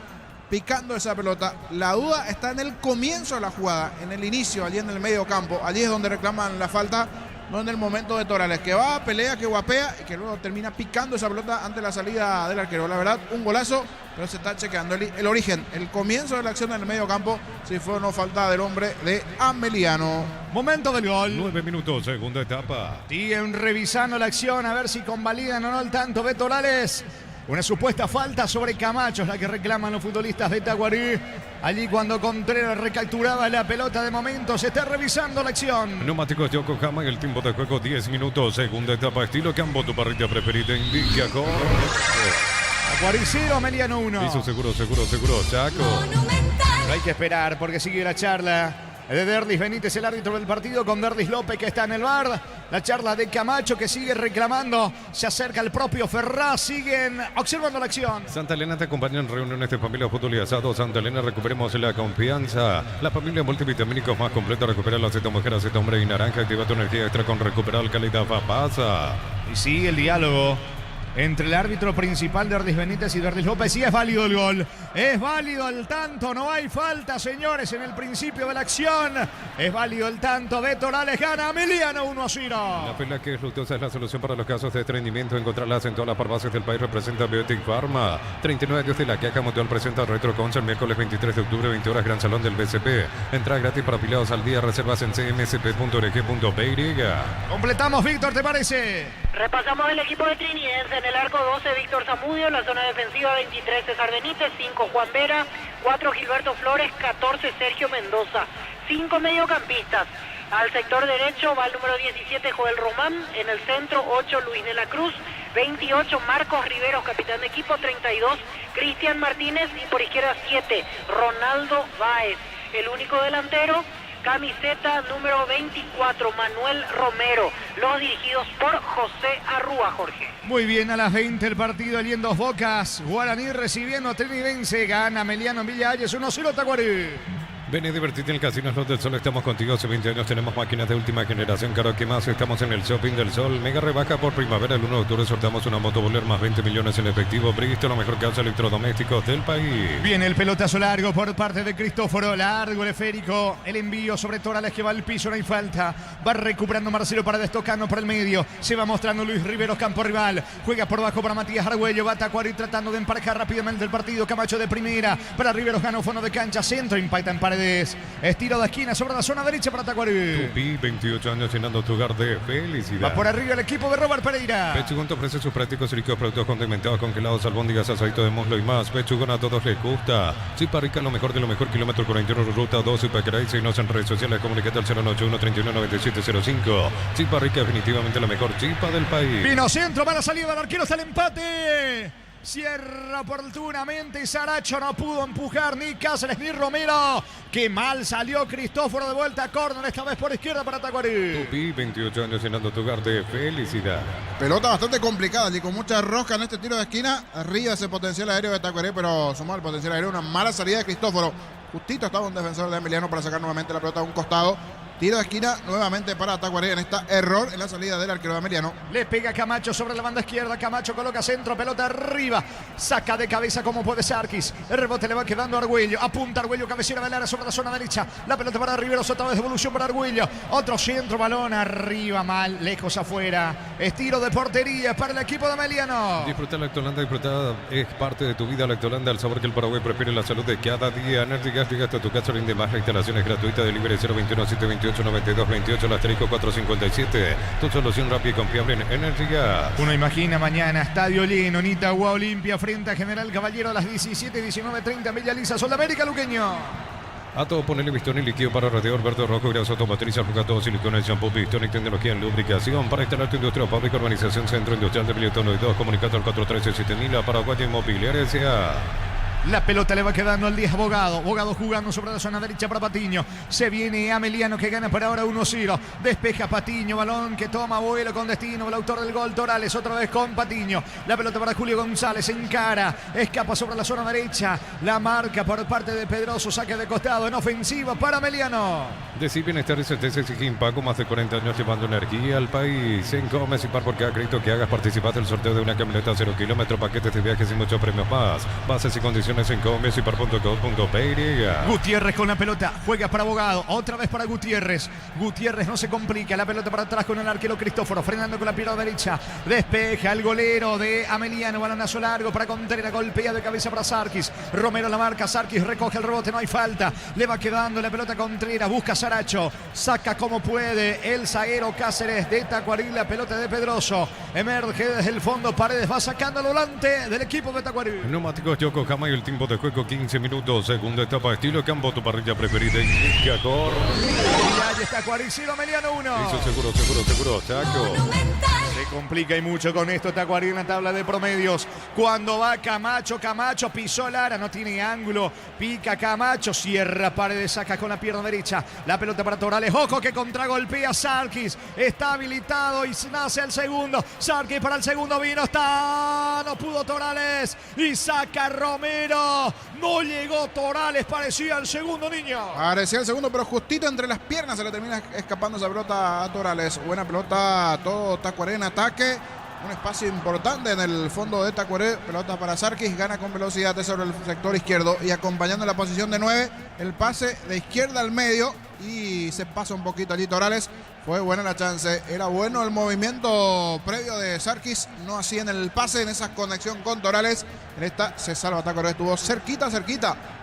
picando esa pelota. La duda está en el comienzo de la jugada, en el inicio, allí en el medio campo. Allí es donde reclaman la falta, no en el momento de Torales, que va, pelea, que guapea y que luego termina picando esa pelota ante la salida del arquero. La verdad, un golazo, pero se está chequeando el origen, el comienzo de la acción en el medio campo, si fue o no falta del hombre de Ameliano. Momento del gol. 9 minutos, segunda etapa. Siguen revisando la acción, a ver si convalidan o no el tanto de Torales. Una supuesta falta sobre Camacho es la que reclaman los futbolistas de Tacuarí. Allí cuando Contreras recapturaba la pelota, de momento se está revisando la acción. Neumáticos Yokohama, el tiempo de juego 10 minutos, segunda etapa, estilo campo, tu parrilla preferida indica con... Tacuarí 0, Ameliano 1. Hizo seguro, Chaco. No hay que esperar porque sigue la charla de Derdis Benítez, el árbitro del partido, con Derdis López, que está en el bar. La charla de Camacho, que sigue reclamando. Se acerca el propio Ferraz. Siguen observando la acción. Santa Elena te acompaña en reuniones de familia, fútbol y asado. Santa Elena, recuperemos la confianza. La familia multivitamínicos más completa. Recupera la Z mujer, Z hombre y naranja. Activa tu energía extra con Recuperal Calidad Papasa. Y sigue el diálogo entre el árbitro principal de Derdis Benítez y Derdis López. Sí, es válido el gol. Es válido el tanto. No hay falta, señores, en el principio de la acción. Es válido el tanto de Torales. Gana Ameliano 1-0. La pela que es luctuosa es la solución para los casos de estreñimiento. Encontrarlas en todas las farmacias del país. Representa Biotic Pharma. 39 años de la Queja Mutual presenta Retro Concert. Miércoles 23 de octubre, 20 horas, Gran Salón del BCP. Entrada gratis para afiliados al día. Reservas en cmsp.org.py. Completamos, Víctor, ¿te parece? Repasamos el equipo de Trinidense. En el arco 12 Víctor Zamudio, en la zona defensiva 23 César Benítez, 5 Juan Vera, 4 Gilberto Flores, 14 Sergio Mendoza, 5 mediocampistas. Al sector derecho va el número 17 Joel Román, en el centro 8 Luis de la Cruz, 28 Marcos Riveros, capitán de equipo, 32 Cristian Martínez y por izquierda 7 Ronaldo Báez. El único delantero, camiseta número 24, Manuel Romero, los dirigidos por José Arrúa, Jorge. Muy bien, a las 20 el partido, allí en Dos Bocas, Guaraní recibiendo a Trinidense, gana Ameliano en Villalles, 1-0 Tacuarí. Ven y divertirte en el Casino Slot del Sol. Estamos contigo hace 20 años. Tenemos máquinas de última generación. Caro que más. Estamos en el Shopping del Sol. Mega rebaja por primavera. El 1 de octubre sorteamos una moto Voler más 20 millones en efectivo. Bristol, lo mejor que hace electrodomésticos del país. Viene el pelotazo largo por parte de Cristóforo. Largo el esférico. El envío sobre Torales, que va al piso. No hay falta. Va recuperando Marcelo para Destocano por el medio. Se va mostrando Luis Riveros, campo rival. Juega por bajo para Matías Argüello. Va Tacuarí tratando de emparejar rápidamente el partido. Camacho de primera. Para Riveros, ganó fondo de cancha. Centro, impacta en Paredes. Tiro de esquina sobre la zona derecha para Tacuarí. Tupi, 28 años llenando tu hogar de felicidad. Va por arriba el equipo de Robert Pereira. Pechugón te ofrece sus prácticos y ricos productos condimentados, congelados, albóndigas, asadito de muslo y más. Pechugón a todos les gusta. Chipa Rica, lo mejor de lo mejor. Kilómetro 41, ruta 2, Ipacaray. Síguenos en redes sociales. Comunicate al 081-319705. Chipa Rica, definitivamente la mejor chipa del país. Vino centro, va la salida del arquero, está el empate. Cierra oportunamente Saracho, no pudo empujar ni Cáceres ni Romero. Qué mal salió Cristóforo de vuelta a córner, esta vez por izquierda para Tacuarí. Tupi, 28 años llenando tu hogar de felicidad. Pelota bastante complicada allí, con mucha rosca en este tiro de esquina. Arriba ese potencial aéreo de Tacuarí, pero sumó el potencial aéreo. Una mala salida de Cristóforo. Justito estaba un defensor de Emiliano para sacar nuevamente la pelota a un costado. Tiro de esquina nuevamente para Tacuarí. En esta error en la salida del arquero de Emiliano. Le pega Camacho sobre la banda izquierda. Camacho coloca centro, pelota arriba. Saca de cabeza como puede Sarkis. El rebote le va quedando a Argüello. Apunta Argüello, cabecera del área sobre la zona derecha. La pelota para Riveros, otra vez devolución para Argüello. Otro centro, balón arriba, mal, lejos afuera. Estiro de portería para el equipo de Emiliano. Disfruta Lactolanda, disfruta, es parte de tu vida Lactolanda, el sabor que el Paraguay prefiere, la salud de cada día. Energy Gas llega hasta tu casa, rinde más, la instalación es gratuita, delivery 021 728 9228, el asterisco 457. Tu solución rápida y confiable en Energy Gas. Uno imagina mañana, estadio lleno, Itagua Olimpia frente a General Caballero a las 17, 19:30, Villa Lisa, Sol de América, Luqueño. A todo ponele Bistón y líquido para radiador verde, rojo, grasa automotriz, todo silicona, shampoo, Bistón y tecnología en lubricación para instalar tu industria pública, urbanización, centro industrial de Billetón 1 y 2, comunicado al 413-7000, la Paraguaya Inmobiliaria S.A. La pelota le va quedando al 10 Bogado. Bogado jugando sobre la zona derecha para Patiño. Se viene Ameliano que gana por ahora 1-0. Despeja Patiño. Balón que toma vuelo con destino. El autor del gol Torales otra vez con Patiño. La pelota para Julio González. Encara. Escapa sobre la zona derecha. La marca por parte de Pedroso. Saque de costado en ofensiva para Ameliano. Decir Bienestar y Certeza exige Impaco, más de 40 años llevando energía al país. En Gómez y Par porque ha crédito que hagas participar del sorteo de una camioneta 0 kilómetros, paquetes de viajes y muchos premios más. Bases y condiciones en comesipar.com.py. Gutiérrez con la pelota, juega para Bogado, otra vez para Gutiérrez. Gutiérrez no se complica, la pelota para atrás con el arquero Cristóforo, frenando con la pierna derecha. Despeja el golero de Ameliano, balonazo largo para Contreras, golpea de cabeza para Sarkis. Romero la marca, Sarkis recoge el rebote, no hay falta. Le va quedando la pelota a Contreras, busca Saracho, saca como puede el zaguero Cáceres de Tacuarí, la pelota de Pedroso. Emerge desde el fondo, Paredes va sacando al volante del equipo de Tacuarí. Neumáticos Yokohama y el tiempo de juego 15 minutos, segunda etapa, estilo campo, tu parrilla preferida, indica Cor. Y ahí está Cuaricino, Ameliano 1. Eso seguro, Chaco. Se complica y mucho con esto Tacuarí en la tabla de promedios. Cuando va Camacho pisó Lara, no tiene ángulo, pica Camacho, cierra Paredes, saca con la pierna derecha. La pelota para Torales, ojo que contragolpea Sarkis, está habilitado y nace el segundo. Sarkis para el segundo, vino, está, no pudo Torales y saca Romero. No llegó Torales, parecía el segundo, niño. Parecía el segundo, pero justito entre las piernas se le termina escapando esa pelota a Torales. Buena pelota, todo Tacuarí en ataque. Un espacio importante en el fondo de Tacuarí. Pelota para Sarkis, gana con velocidad sobre el sector izquierdo y acompañando la posición de 9, el pase de izquierda al medio y se pasa un poquito allí Torales. Fue buena la chance, era bueno el movimiento previo de Sarkis, no así en el pase, en esa conexión con Torales. En esta se salva Tacuarí, estuvo cerquita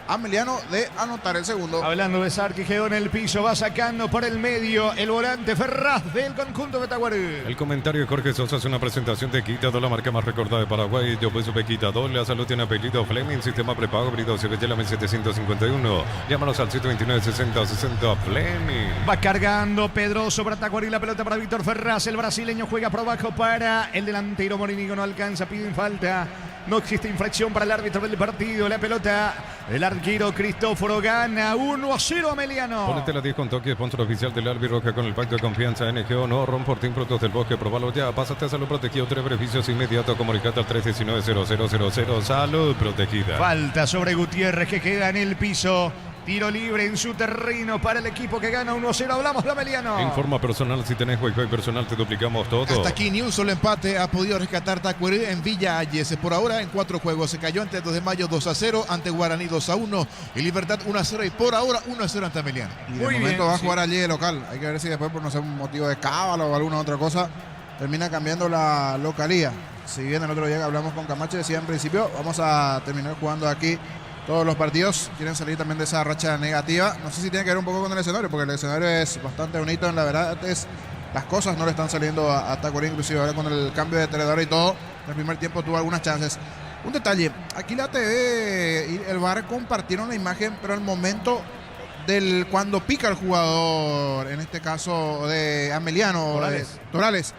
Ameliano de anotar el segundo. Hablando de Sarkis, quedó en el piso, va sacando por el medio el volante Ferraz del conjunto de Tacuarí. El comentario de Jorge Sosa es una presentación de Quitador, la marca más recordada de Paraguay. Yo pues Quitador, la salud tiene apellido Fleming, sistema prepago, Brido Cebella 1751. Llámanos al 729-6060 Fleming. Va cargando Pedroso para Tacuarí, la pelota para Víctor Ferraz. El brasileño juega por abajo para el delantero Morinigo, no alcanza, piden falta. No existe infracción para el árbitro del partido. La pelota del arquero Cristóforo gana 1-0 Ameliano. Ponete la 10 con toque, sponsor oficial del Árbitro Roja con el pacto de confianza NGO. No, Ron Portín, Productos del Bosque, probalo ya. Pásate a Salud Protegido, 3 beneficios inmediatos. Comunicate al 319-0000. Salud Protegida. Falta sobre Gutiérrez que queda en el piso. Tiro libre en su terreno para el equipo que gana 1-0. Hablamos de Ameliano. Informa personal, si tenés Wi-Fi personal te duplicamos todo. Hasta aquí ni un solo empate ha podido rescatar Tacuarí en Villa Ayese. Por ahora en 4 juegos. Se cayó ante 2 de mayo 2-0, ante Guaraní 2-1 y Libertad 1-0 y por ahora 1-0 ante Ameliano. Y de momento va a jugar allí de local. Hay que ver si después por no ser un motivo de cábalo o alguna otra cosa termina cambiando la localía. Si bien el otro día que hablamos con Camacho decía en principio vamos a terminar jugando aquí todos los partidos, quieren salir también de esa racha negativa. No sé si tiene que ver un poco con el escenario, porque el escenario es bastante bonito. En la verdad, las cosas no le están saliendo a Tacuarí, inclusive ahora con el cambio de tenedor y todo. En el primer tiempo tuvo algunas chances. Un detalle, aquí la TV y el VAR compartieron la imagen, pero al momento cuando pica el jugador, en este caso de Ameliano, Torales,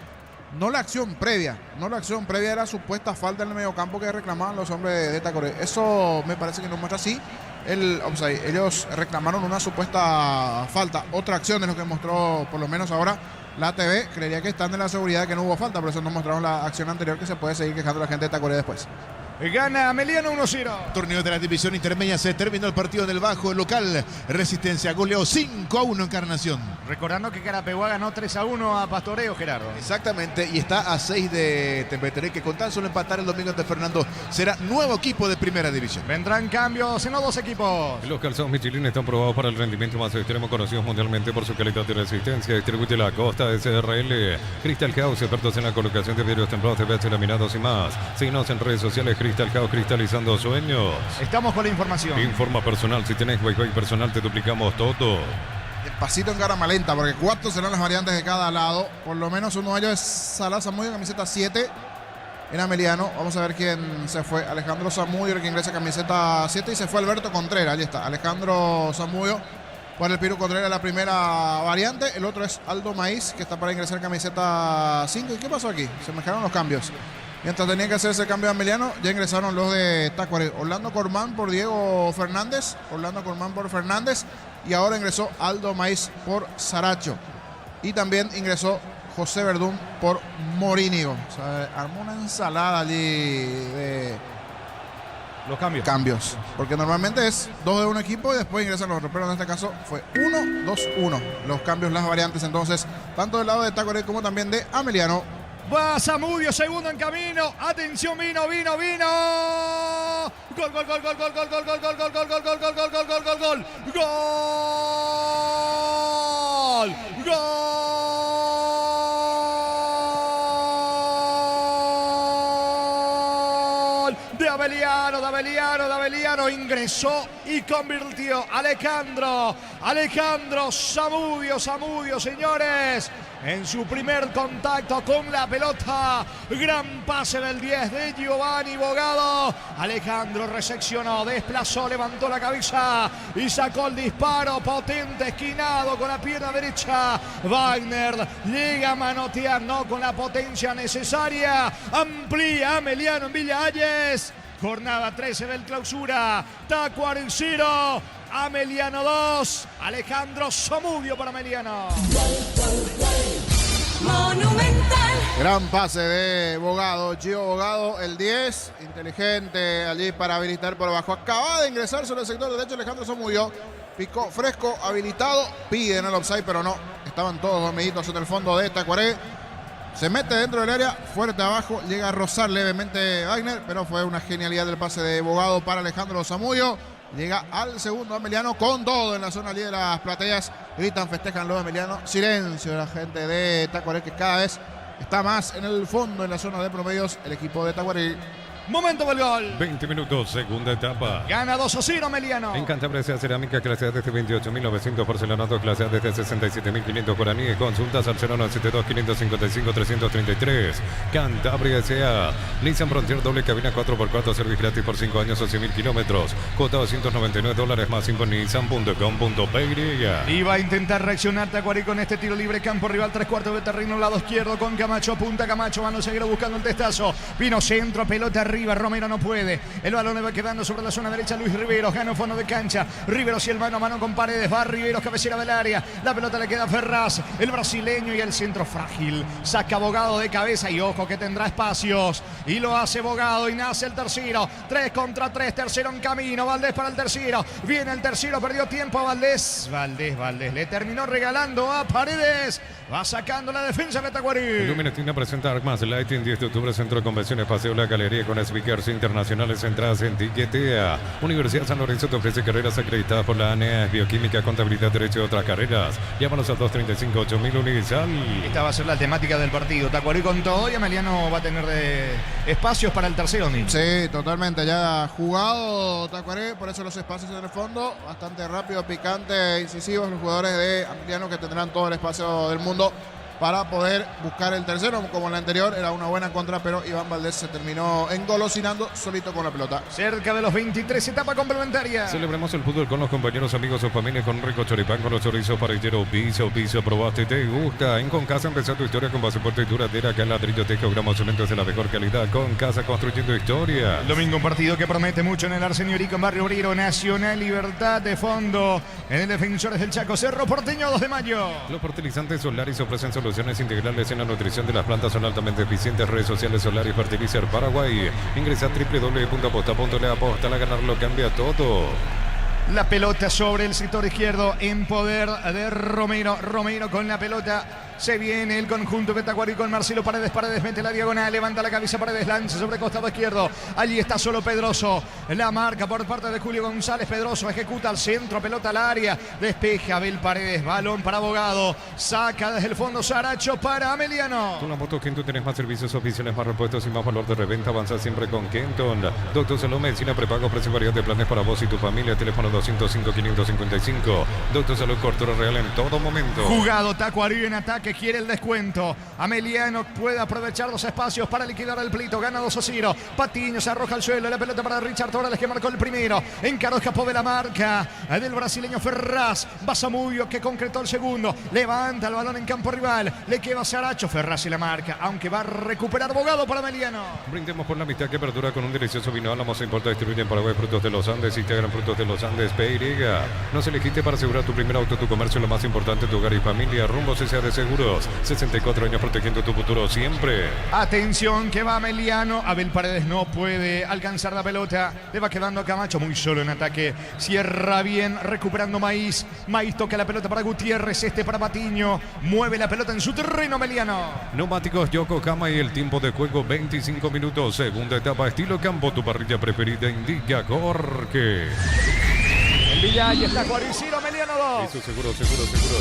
no la acción previa de la supuesta falta en el mediocampo que reclamaban los hombres de Tacuaré. Eso me parece que nos muestra así el offside. Ellos reclamaron una supuesta falta, otra acción de lo que mostró por lo menos ahora la TV. Creería que están en la seguridad de que no hubo falta, por eso nos mostraron la acción anterior, que se puede seguir quejando la gente de Tacuaré después. Gana Ameliano 1-0. Torneo de la división intermedia, se terminó el partido en el bajo, el local Resistencia goleó 5-1 Encarnación. Recordando que Carapeguá ganó 3-1 a Pastoreo, Gerardo. Exactamente, y está a 6 de Tempeteré, que con tan solo empatar el domingo ante Fernando será nuevo equipo de primera división. Vendrán cambios en los dos equipos. Los calzados Michelin están probados para el rendimiento más extremo, conocidos mundialmente por su calidad y resistencia. Distribuye la Costa SRL. Crystal House, expertos en la colocación de vidrios templados, TVH laminados y más. Síguenos en redes sociales, Crystal House, cristalizando sueños. Estamos con la información. Informa personal, si tenés Wi-Fi personal te duplicamos todo. Despacito en cámara lenta, porque 4 serán las variantes de cada lado. Por lo menos uno de ellos es Salah Zamudio, camiseta 7 en Ameliano. Vamos a ver quién se fue. Alejandro Zamudio, el que ingresa camiseta 7, y se fue Alberto Contreras. Ahí está, Alejandro Zamudio por el Piru Contreras, la primera variante. El otro es Aldo Maíz, que está para ingresar camiseta 5. ¿Y qué pasó aquí? Se mezclaron los cambios. Mientras tenían que hacer ese cambio de Ameliano, ya ingresaron los de Tacuaré. Orlando Cormán por Diego Fernández. Orlando Cormán por Fernández. Y ahora ingresó Aldo Maíz por Saracho. Y también ingresó José Verdún por Morínigo. O sea, armó una ensalada allí de los cambios. Porque normalmente es 2 de un equipo y después ingresan los otros. Pero en este caso fue 1-2-1. Los cambios, las variantes entonces, tanto del lado de Tacuaré como también de Ameliano. Va Zamudio, segundo en camino. Atención, vino. Gol. Gol. De Abeliano ingresó y convirtió Alejandro Zamudio, señores, en su primer contacto con la pelota. Gran pase del 10 de Giovanni Bogado. Alejandro reseccionó, desplazó, levantó la cabeza y sacó el disparo potente, esquinado con la pierna derecha. Wagner llega a manotear, no con la potencia necesaria. Amplía Ameliano en Villa Hayes. Jornada 13 del clausura. Tacuaré 0, Ameliano 2. Alejandro Zamudio para Ameliano. Monumental. Gran pase de Bogado, Gio Bogado, el 10, inteligente allí para habilitar por abajo. Acaba de ingresar sobre el sector derecho Alejandro Zamudio. Picó fresco, habilitado, piden el offside, pero no. Estaban todos dormiditos en el fondo de Tacuaré. Se mete dentro del área, fuerte abajo, llega a rozar levemente Wagner, pero fue una genialidad del pase de Bogado para Alejandro Zamudio. Llega al segundo Ameliano con todo en la zona allí de las plateas. Gritan, festejan los Ameliano. Silencio de la gente de Tacuaré, que cada vez está más en el fondo, en la zona de promedios, el equipo de Tacuaré. Momento del gol. 20 minutos, segunda etapa. Gana 2-0 Ameliano. En Cantabria sea cerámica, clase A desde 28.900, porcelanato, clase A desde 67.500 guaraníes. Consultas al 0972-555-333. Cantabria S.A. Nissan Frontier doble cabina 4x4, servicio gratis por 5 años o 100.000 kilómetros. Cuota $299 más info en nissan.com.py. Iba a intentar reaccionar Tacuaré con este tiro libre. Campo rival, 3/4 de terreno, lado izquierdo con Camacho. Punta Camacho, Mano Seguro buscando el testazo. Vino centro, pelota arriba. Romero no puede. El balón le va quedando sobre la zona derecha. Luis Riveros gana fondo de cancha. Riveros y el mano a mano con Paredes. Va Riveros, cabecera del área. La pelota le queda a Ferraz, el brasileño, y el centro frágil. Saca Bogado de cabeza y ojo que tendrá espacios. Y lo hace Bogado y nace el tercero. 3 contra 3. Tercero en camino. Valdés para el tercero. Viene el tercero. Perdió tiempo a Valdés. Valdés le terminó regalando a Paredes. Va sacando la defensa de Tacuaré. Luminatina presenta Armas Lighting 10 de octubre, Centro de Convenciones, Paseo La Galería con speakers internacionales, entradas en Tiquetea. Universidad San Lorenzo te ofrece carreras acreditadas por la ANEA, Bioquímica, Contabilidad, Derecho y otras carreras. Llámanos al 235-8000 Unisal. Esta va a ser la temática del partido. Tacuaré con todo y Ameliano va a tener espacios para el tercero. Sí, totalmente. Ya jugado Tacuaré, por eso los espacios en el fondo. Bastante rápido, picante, incisivos los jugadores de Ameliano, que tendrán todo el espacio del mundo para poder buscar el tercero. Como la anterior, era una buena contra, pero Iván Valdés se terminó engolosinando solito con la pelota. Cerca de los 23, etapa complementaria. Celebremos el fútbol con los compañeros, amigos o familia, con rico choripán, con los chorizos parrillero, piso, probaste, te gusta. En Concasa empezó tu historia con pasaporte y duradera, acá en Ladrillo Tejo, gramos cementos de la mejor calidad. Concasa, construyendo historia. El domingo un partido que promete mucho en el Arsenio Urico, en Barrio Obrero, Nacional Libertad de fondo. En el Defensores del Chaco, Cerro Porteño, 2 de mayo. Los fertilizantes Solaris ofrecen soluciones integrales en la nutrición de las plantas, son altamente eficientes. Redes sociales Solaris Fertilizer Paraguay. Ingresa a www.aposta.le, aposta a ganarlo, cambia todo. La pelota sobre el sector izquierdo en poder de Romero. Romero con la pelota. Se viene el conjunto de Tacuarí con Marcelo Paredes. Paredes mete la diagonal, levanta la cabeza Paredes, lanza sobre costado izquierdo. Allí está solo Pedroso. La marca por parte de Julio González. Pedroso ejecuta al centro, pelota al área. Despeja Abel Paredes, balón para Abogado. Saca desde el fondo Saracho para Ameliano. Con la moto Kenton tenés más servicios oficiales, más repuestos y más valor de reventa. Avanza siempre con Kenton. Doctor Salud, medicina prepago, precio variedad de planes para vos y tu familia. Teléfono 205-555. Doctor Salud, cobertura real en todo momento. Jugado Tacuarí en ataque. Quiere el descuento. Ameliano puede aprovechar los espacios para liquidar el plito. Gana 2-0. Patiño se arroja al suelo. La pelota para Richard Torres, que marcó el primero. Encaró, escapó de la marca del brasileño Ferraz. Va Zamudio, que concretó el segundo. Levanta el balón en campo rival. Le queda Saracho. Ferraz y la marca, aunque va a recuperar Abogado para Ameliano. Brindemos por la amistad que perdura con un delicioso vino. Álamos importa distribuye en Paraguay frutos de los Andes. Integran frutos de los Andes. Peiriga. Nos elegiste para asegurar tu primer auto, tu comercio, lo más importante, tu hogar y familia. Rumbo CCA de Seguros. 64 años protegiendo tu futuro siempre. Atención que va Ameliano. Abel Paredes no puede alcanzar la pelota. Le va quedando a Camacho muy solo en ataque. Cierra bien, recuperando Maíz. Maíz toca la pelota para Gutiérrez. Para Patiño. Mueve la pelota en su terreno Ameliano. Neumáticos Yokohama y el tiempo de juego 25 minutos. Segunda etapa, estilo campo. Tu parrilla preferida indica Jorge. En Villa y está Juariciro, Ameliano 2. Eso seguro,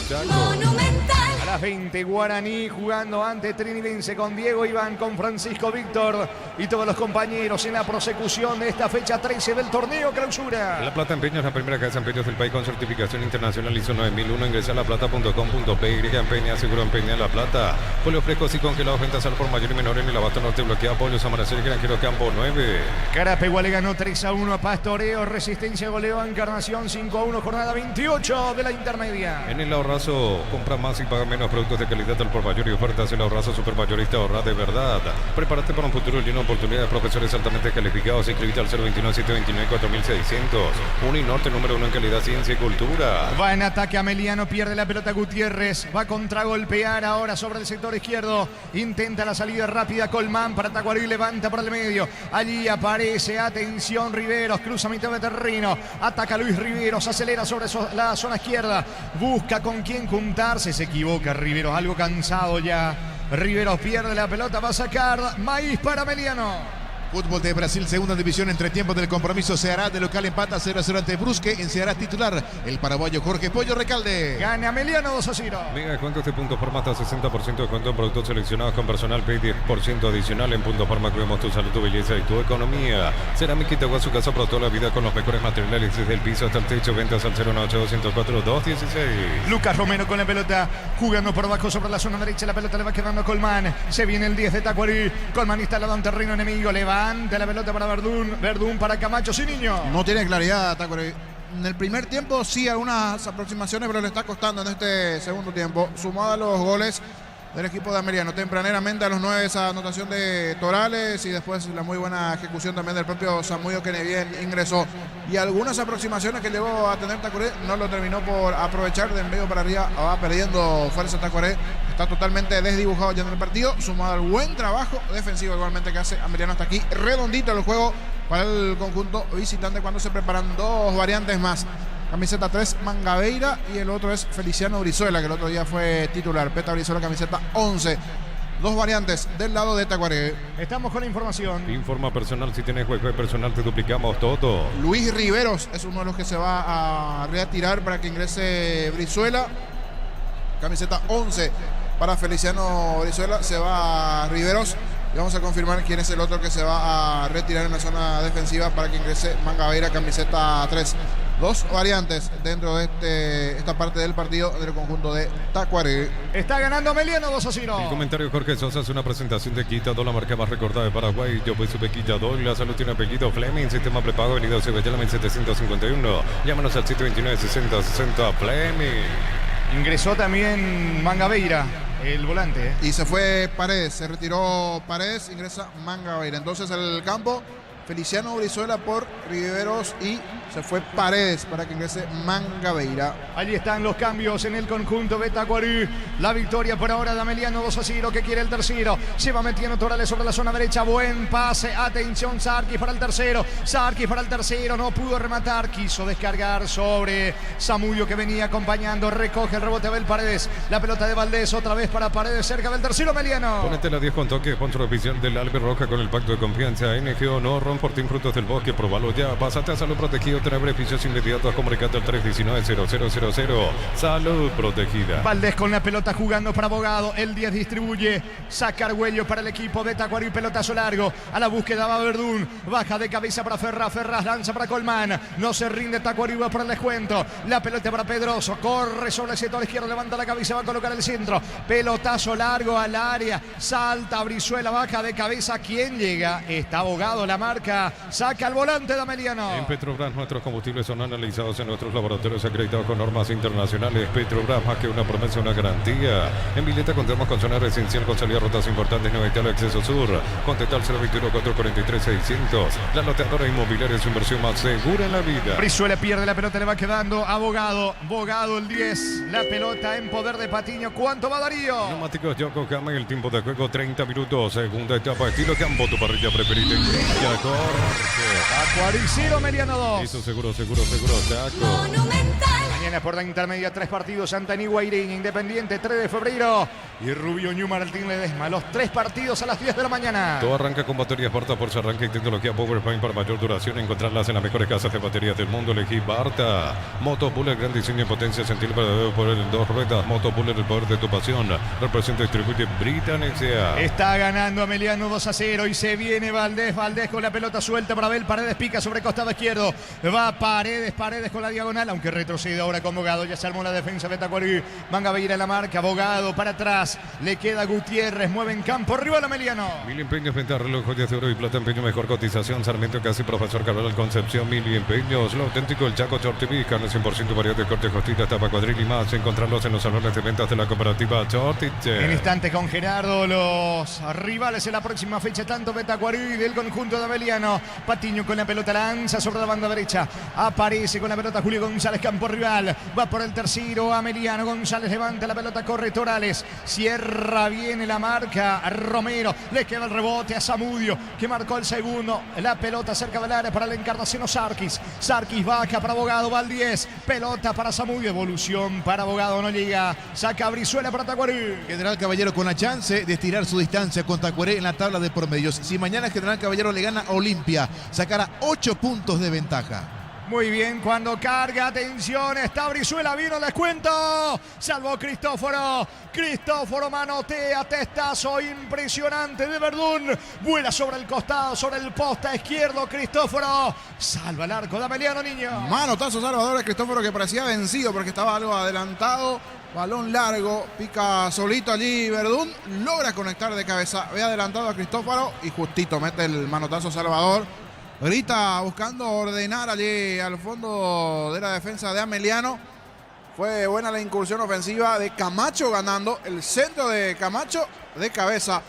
Chaco. Monumental. A las 20, Guaraní jugando ante Trinidense con Diego Iván, con Francisco Víctor y todos los compañeros en la prosecución de esta fecha 13 del torneo clausura. La Plata Empeños, la primera casa de empeños del país con certificación internacional ISO 9001. Ingresa a laplata.com.py. Empeña, seguro empeña La Plata. Pollos frescos y congelados, ventas al por mayor y menor en el abasto norte. Bloquea pollos Amanecer, Granjero Campo 9. Carapegua le ganó 3-1 a Pastoreo. Resistencia goleó a Encarnación 5-1, jornada 28 de la intermedia. En el Ahorrazo, compra más y paga menos productos de calidad al por mayor y ofertas. El Ahorrazo Supermayorista, ahorra de verdad. Prepárate para un futuro lleno de oportunidades. Profesores altamente calificados. Inscribite al 029-729-4600. Uninorte, número 1 en calidad, ciencia y cultura. Va en ataque Ameliano, pierde la pelota Gutiérrez. Va a contragolpear ahora sobre el sector izquierdo. Intenta la salida rápida Colmán para Tacuarí, levanta por el medio. Allí aparece, atención, Riveros, cruza mitad de terreno. Ataca Luis Riveros, acelera sobre la zona izquierda. Busca con quién juntarse, se equivoca Riveros, algo cansado ya. Riveros pierde la pelota, va a sacar Maíz para Ameliano. Fútbol de Brasil, segunda división, entre tiempos del compromiso. Ceará de local empata 0-0 ante Brusque. En Ceará titular el paraguayo Jorge Pollo Recalde. Gana Ameliano 2-0. Mega descuentos de Punto Farma hasta 60% de descuento en productos seleccionados con personal. Pay 10% adicional en Punto Farma. Cuidamos tu salud, tu belleza y tu economía. Cerámica Itagua, su casa para toda la vida con los mejores materiales desde el piso hasta el techo. Ventas al 098-204-216. Lucas Romero con la pelota, jugando por abajo sobre la zona derecha. La pelota le va quedando a Colmán. Se viene el 10 de Tacuarí. Colmán instalado en terreno enemigo. Levanta la pelota para Verdún para Camacho, sin niño. No tiene claridad Tacuarí. En el primer tiempo sí algunas aproximaciones, pero le está costando en este segundo tiempo. Sumado a los goles del equipo de Ameliano. Tempraneramente a los 9 esa anotación de Torales y después la muy buena ejecución también del propio Zamudio, que bien ingresó. Y algunas aproximaciones que llegó a tener Tacuaré no lo terminó por aprovechar. Del medio para arriba va perdiendo fuerza Tacuaré. Está totalmente desdibujado ya en el partido, sumado al buen trabajo defensivo igualmente que hace Ameliano hasta aquí. Redondito el juego para el conjunto visitante cuando se preparan dos variantes más. Camiseta 3, Mangabeira, y el otro es Feliciano Brizuela, que el otro día fue titular. Peta Brizuela, camiseta 11. Dos variantes del lado de Tacuaré. Estamos con la información. Informa personal, si tienes wifi personal te duplicamos todo. Luis Riveros es uno de los que se va a retirar para que ingrese Brizuela. Camiseta 11 para Feliciano Brizuela. Se va Riveros. Y vamos a confirmar quién es el otro que se va a retirar en la zona defensiva para que ingrese Mangabeira, camiseta 3. dos variantes dentro de esta parte del partido del conjunto de Tacuarí. Está ganando Meliano 2-0. El comentario Jorge Sosa es una presentación de Quitado, la marca más recordada de Paraguay. Yo pues supe Quitado, la salud tiene apellido Fleming, sistema prepago, venido Cebellame 751. Llámanos al 729-6060 Fleming. Ingresó también Mangabeira, el volante. Y se fue Paredes, se retiró Paredes, ingresa Mangabeira. Entonces el campo, Feliciano Brizuela por Riveros y se fue Paredes para que ingrese Mangabeira. Allí están los cambios en el conjunto de Tacuarí. La victoria por ahora de Ameliano 2-0, que quiere el tercero. Se va metiendo Torales sobre la zona derecha. Buen pase. Atención, Sarkis para el tercero. Sarkis para el tercero. No pudo rematar. Quiso descargar sobre Zamudio, que venía acompañando. Recoge el rebote Abel Paredes. La pelota de Valdés otra vez para Paredes cerca del tercero. Ameliano. Ponete la 10 con toque. Sponsor oficial del Albe Roja con el pacto de confianza. NGO no Ron Fortín Frutos del Bosque. Probalo ya. Pásate a Salud Protegido. Tener beneficios inmediatos. Comunicate al 319-0000. Salud Protegida. Valdés con la pelota jugando para Abogado. El 10 distribuye. Saca Argüello para el equipo de Tacuarí. Pelotazo largo. A la búsqueda va Verdún. Baja de cabeza para Ferraz. Ferraz lanza para Colmán. No se rinde Tacuarí. Va por el descuento. La pelota para Pedroso. Corre sobre el sector izquierdo. Levanta la cabeza. Va a colocar el centro. Pelotazo largo al área. Salta Brizuela. Baja de cabeza. ¿Quién llega? Está Abogado. La marca. Saca al volante de Ameliano. En Petrobras nuestros combustibles son analizados en nuestros laboratorios acreditados con normas internacionales. Petrobras, más que una promesa, una garantía. En Vileta contamos con zona residencial con salidas rutas importantes, no el acceso sur. Contacta al 021-443-600. La loteadora inmobiliaria es su inversión más segura en la vida. Brizuela pierde la pelota, le va quedando Abogado. Abogado el 10. La pelota en poder de Patiño. ¿Cuánto va Darío? Neumáticos Yokohama, el tiempo de juego 30 minutos. Segunda etapa, estilo campo, tu parrilla preferida. Tacuarí 0, Meliano 2. Eso seguro, Taco. Mañana por la intermedia, 3 partidos. Antanigua, Ireña, Independiente, 3 de febrero. Y Rubio Ñu Martín Ledesma. Los 3 partidos a las 10 de la mañana. Todo arranca con baterías Barta por su arranque y tecnología PowerPoint para mayor duración. Encontrarlas en las mejores casas de baterías del mundo. Elegí Barta. Moto Buller, gran diseño y potencia. Sentir verdadero poder en 2 ruedas. Moto Buller, el poder de tu pasión. Representa y distribuye Britanesia. Está ganando Ameliano 2-0 y se viene Valdés. Valdés con la pelota suelta para Abel Paredes. Pica sobre costado izquierdo. Va Paredes con la diagonal. Aunque retrocede ahora con Abogado. Ya se armó la defensa de Tacuarí. Mangabeira en la marca. Abogado para atrás. Le queda Gutiérrez. Mueve en campo. Rival Ameliano. Mil empeños, venta, reloj, joyas de oro y plata, empeño, mejor cotización. Sarmiento, casi Profesor Cabral Concepción. Mil empeños. Lo auténtico, el Chaco Chortibí. Carne 100% variedad de corte, costita, tapa, cuadril y más. Encontrarlos en los salones de ventas de la cooperativa Chortiche. En instante con Gerardo, los rivales en la próxima fecha, tanto de Tacuarí del conjunto de Ameliano. Patiño con la pelota, lanza sobre la banda derecha. Aparece con la pelota Julio González, campo rival. Va por el tercero Ameliano. González levanta la pelota, corre Torales. Cierra bien la marca Romero. Le queda el rebote a Zamudio, que marcó el segundo. La pelota cerca del área para la Encarnación Sarkis. Sarkis baja para Abogado, va al 10. Pelota para Zamudio, evolución para Abogado, no llega. Saca Brizuela para Tacuarí. General Caballero con la chance de estirar su distancia con Tacuarí en la tabla de promedios. Si mañana General Caballero le gana a Olimpia, sacará 8 puntos de ventaja. Muy bien, cuando carga, atención, está Brizuela, vino el descuento, salvó Cristóforo. Cristóforo manotea, testazo impresionante de Verdún, vuela sobre el costado, sobre el poste izquierdo, Cristóforo, salva el arco de Ameliano, niño. Manotazo salvador de Cristóforo, que parecía vencido porque estaba algo adelantado. Balón largo, pica solito allí Verdún, logra conectar de cabeza, ve adelantado a Cristóforo y justito mete el manotazo salvador. Grita buscando ordenar allí al fondo de la defensa de Ameliano. Fue buena la incursión ofensiva de Camacho ganando. El centro de Camacho de cabeza.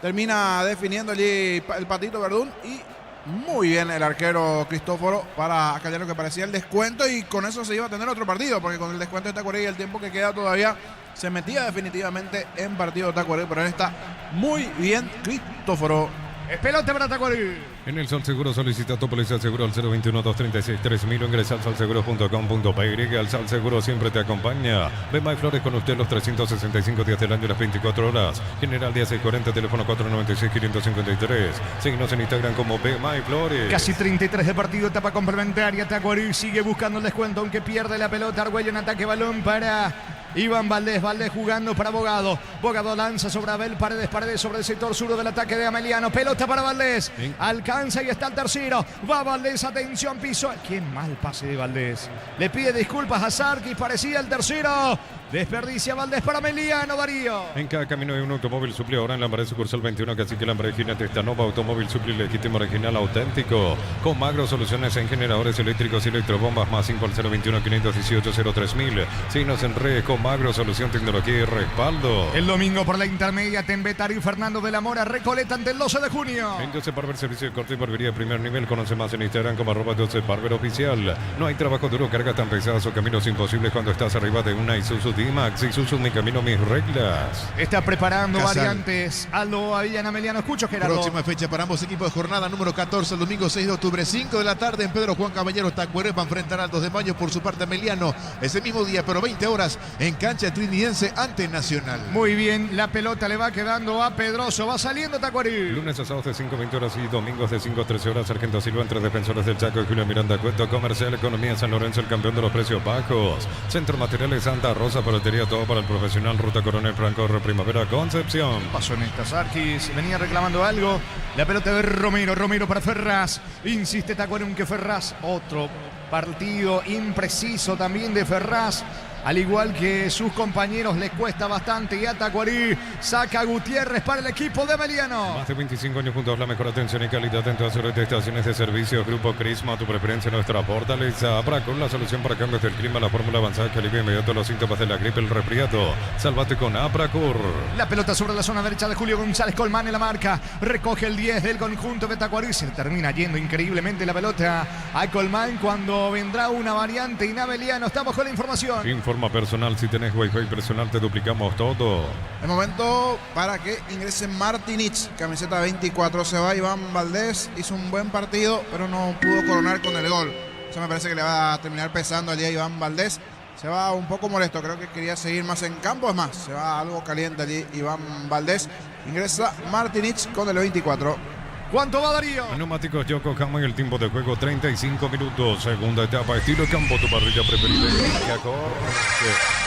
Termina definiendo allí el patito Verdún. Y muy bien el arquero Cristóforo para acallar lo que parecía el descuento. Y con eso se iba a tener otro partido. Porque con el descuento de Tacuarí y el tiempo que queda todavía se metía definitivamente en partido Tacuarí. Pero ahí está muy bien Cristóforo. Es pelota para Tacuarí. En el Sol Seguro solicita tu póliza de seguro al 021-236-3000 o ingresa al solseguro.com.py. Al Sol Seguro siempre te acompaña. Bemay Flores con usted los 365 días del año, las 24 horas. General 1640, teléfono 496-553. Síguenos en Instagram como Bemay Flores. Casi 33 de partido, etapa complementaria. Tacuarí sigue buscando el descuento, aunque pierde la pelota. Argüello en ataque, balón para Iván Valdés jugando para Bogado. Bogado lanza sobre Abel Paredes sobre el sector sur del ataque de Ameliano. Pelota para Valdés. Sí. Alcanza y está el tercero. Va Valdés, atención, piso. Qué mal pase de Valdés. Le pide disculpas a Sarkis, parecía el tercero. Desperdicia Valdés para Ameliano, Darío. En cada camino hay un automóvil Supli. Ahora en Lambaré sucursal 21, Cacique Lambaré, Ginete Estanova, automóvil Supli legítimo, original, auténtico. Con Magro Soluciones en generadores eléctricos y electrobombas. Más 5 al 021 518 03000. Signos en redes con Magro Solución, tecnología y respaldo. El domingo por la intermedia, Tembetario y Fernando de la Mora, Recoleta ante el 12 de junio. En Joseph Barber, servicio de corte y barbería de primer nivel. Conoce más en Instagram como @Joseph Barber oficial. No hay trabajo duro, cargas tan pesadas o caminos imposibles cuando estás arriba de una Isuzu D-Max. Isuzu, mi camino, mis reglas. Está preparando Casal. variantes. Aldo Avillán Ameliano, escucho, Gerardo. Próxima fecha para ambos equipos de jornada número 14, el domingo 6 de octubre, 5 de la tarde en Pedro Juan Caballero. Tacuarembó va a enfrentar al 2 de mayo por su parte Ameliano. Ese mismo día, pero 20 horas en cancha trinidense ante Nacional. Muy bien, la pelota le va quedando a Pedroso. Va saliendo Tacuarí. Lunes a sábados de 5 a 20 horas y domingos de 5 a 13 horas. Sargento Silva entre defensores del Chaco y Julio Miranda Cueto. Comercial Economía San Lorenzo, el campeón de los precios bajos. Centro Materiales Santa Rosa, paletería, todo para el profesional. Ruta Coronel Franco, Primavera, Concepción. Pasó en esta Sarkis, venía reclamando algo. La pelota de Romero para Ferraz. Insiste Tacuarí que Ferraz, otro partido impreciso también de Ferraz. Al igual que sus compañeros, les cuesta bastante. Y a Tacuarí saca a Gutiérrez para el equipo de Ameliano. Más de 25 años juntos, la mejor atención y calidad en todas sus estaciones de servicio. Grupo Crisma, tu preferencia, nuestra fortaleza. Abracol, la solución para cambios del clima, la fórmula avanzada que alivia inmediato los síntomas de la gripe, el resfriado. Sálvate con Abracur. La pelota sobre la zona derecha de Julio González. Colmán en la marca. Recoge el 10 del conjunto de Tacuarí. Se termina yendo increíblemente la pelota a Colmán cuando vendrá una variante en Ameliano. Estamos con la información. Informa personal, si tenés Wi-Fi personal te duplicamos todo. El momento para que ingrese Martinich, camiseta 24. Se va Iván Valdés, hizo un buen partido, pero no pudo coronar con el gol. Eso me parece que le va a terminar pesando el día a Iván Valdés. Se va un poco molesto, creo que quería seguir más en campo. Es más, se va algo caliente allí Iván Valdés. Ingresa Martinich con el 24. ¿Cuánto va, Darío? Neumáticos Yokohama en el tiempo de juego 35 minutos. Segunda etapa, estilo campo, tu parrilla preferida.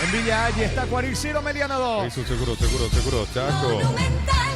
En Villa Allí está Tacuarí 0, Ameliano 2. Eso seguro, Chaco.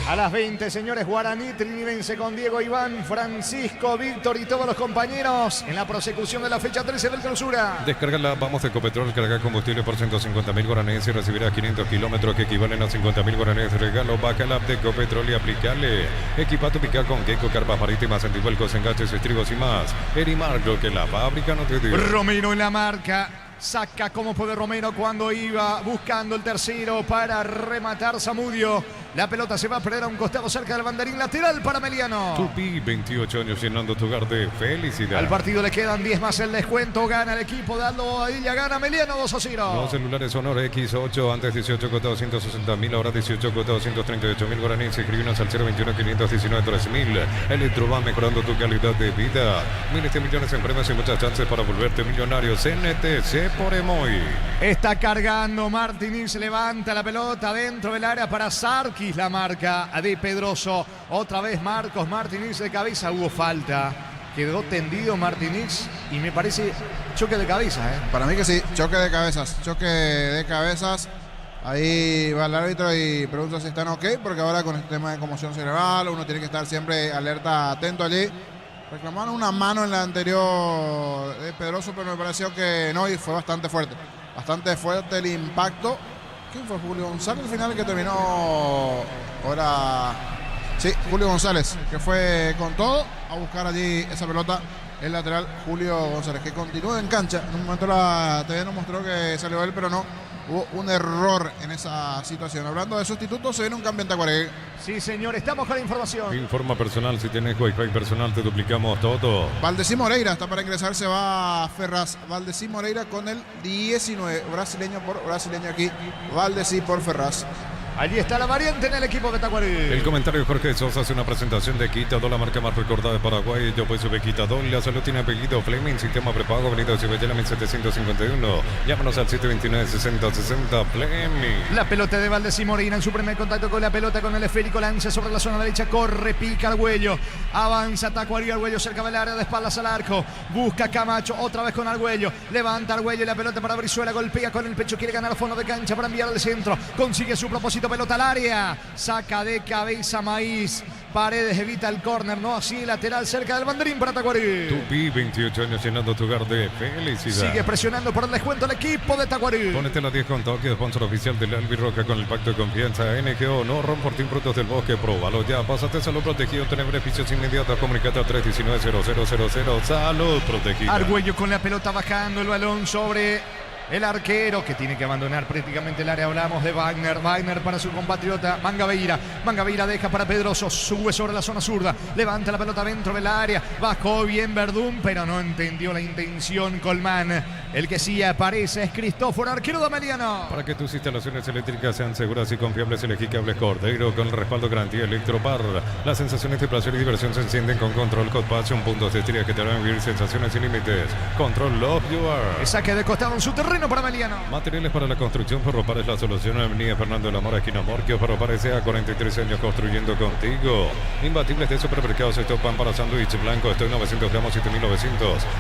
A las 20, señores, Guaraní trinidense con Diego, Iván, Francisco, Víctor y todos los compañeros en la prosecución de la fecha 13 del clausura. Descarga Vamos de Ecopetrol, carga combustible por 150.000 guaraníes y recibirás 500 kilómetros que equivalen a 50.000 guaraníes de regalo. Baja la app de Ecopetrol y aplicale. Equipa tu pica con Gecko, carpas marítimas, antivuelcos, enganches, estribos y más. Erimarco, que la fábrica no te dio. Romero en la marca. Saca como puede Romero cuando iba buscando el tercero para rematar Zamudio. La pelota se va a perder a un costado cerca del banderín lateral para Ameliano. Tupi, 28 años llenando tu hogar de felicidad. Al partido le quedan 10 más el descuento. Gana el equipo de Aldo Bobadilla. Gana Ameliano 2-0. Los celulares Honor X8, antes 18 cotados 160.000, ahora 18 cotados 138.000 guaraníes. Escribinos al 021 519 3000. Electroban, mejorando tu calidad de vida. Miles de millones en premios y muchas chances para volverte millonario. CNTC por Emoy. Está cargando Martínez, levanta la pelota dentro del área para Sarkis, la marca de Pedroso. Otra vez Marcos Martínez de cabeza, hubo falta. Quedó tendido Martínez y me parece choque de cabeza. Para mí que sí, choque de cabezas. Ahí va el árbitro y pregunta si están ok, porque ahora con este tema de conmoción cerebral uno tiene que estar siempre alerta, atento allí. Reclamaron una mano en la anterior de Pedroso, pero me pareció que no, y fue bastante fuerte. Bastante fuerte el impacto. ¿Quién fue? Julio González al final que terminó. Ahora. Sí, Julio González, que fue con todo a buscar allí esa pelota. El lateral Julio González, que continúa en cancha. En un momento la TV nos mostró que salió él, pero no. Hubo un error en esa situación. Hablando de sustitutos, se viene un cambio en Tacuarí. Sí, señor, estamos con la información. Informa personal, si tienes Wi-Fi personal te duplicamos todo. Valdesí Moreira está para ingresar, se va Ferraz. Valdesí Moreira con el 19, brasileño por brasileño aquí. Valdesí por Ferraz. Allí está la variante en el equipo de Tacuarí. El comentario de Jorge Sosa hace una presentación de Quitadol, la marca más recordada de Paraguay. Yo pues sube Quitadol. La salud tiene apellido Fleming, sistema prepago, avenida Cibellera 1751. Llámanos al 729-6060 Fleming. La pelota de Valdés y Morina en su primer contacto con la pelota, con el esférico, lanza sobre la zona derecha, corre, pica Argüello, avanza Tacuarí, Argüello cerca del área, de espaldas al arco, busca Camacho, otra vez con Argüello, levanta Argüello y la pelota para Brizuela, golpea con el pecho, quiere ganar fondo de cancha para enviar al centro, consigue su propósito, pelota al área, saca de cabeza Maíz, Paredes evita el córner, no así lateral cerca del banderín para Tacuarí. Tupi, 28 años llenando tu hogar de felicidad. Sigue presionando por el descuento el equipo de Tacuarí. Ponete la 10 con toque, sponsor oficial del Albirroja con el pacto de confianza. NGO, no Ron Frutos del Bosque, próbalo ya. Pásate Salud Protegido, tener beneficios inmediatos. Comunicate al 319-0000. Salud Protegida. Argüello con la pelota bajando el balón sobre el arquero que tiene que abandonar prácticamente el área. Hablamos de Wagner. Wagner para su compatriota Mangabeira. Mangabeira deja para Pedroso. Sube sobre la zona zurda. Levanta la pelota dentro del área. Bajó bien Verdún, pero no entendió la intención Colmán. El que sí aparece es Cristóforo, arquero de Ameliano. Para que tus instalaciones eléctricas sean seguras y confiables, elegí Cables Cordero con el respaldo garantía Electropar. Las sensaciones de placer y diversión se encienden con Control Code Passion, puntos de estrella que te harán vivir sensaciones sin límites. Control Love You Are. El saque de costado en su terreno para Ameliano. Materiales para la construcción, Ferropar es la solución. Avenida Fernando de la Mora, esquina Morquio. Ferropar S.A. 43 años construyendo contigo. Imbatibles de supermercados, stock pan para sándwich blanco, stock 900 gramos, 7.900.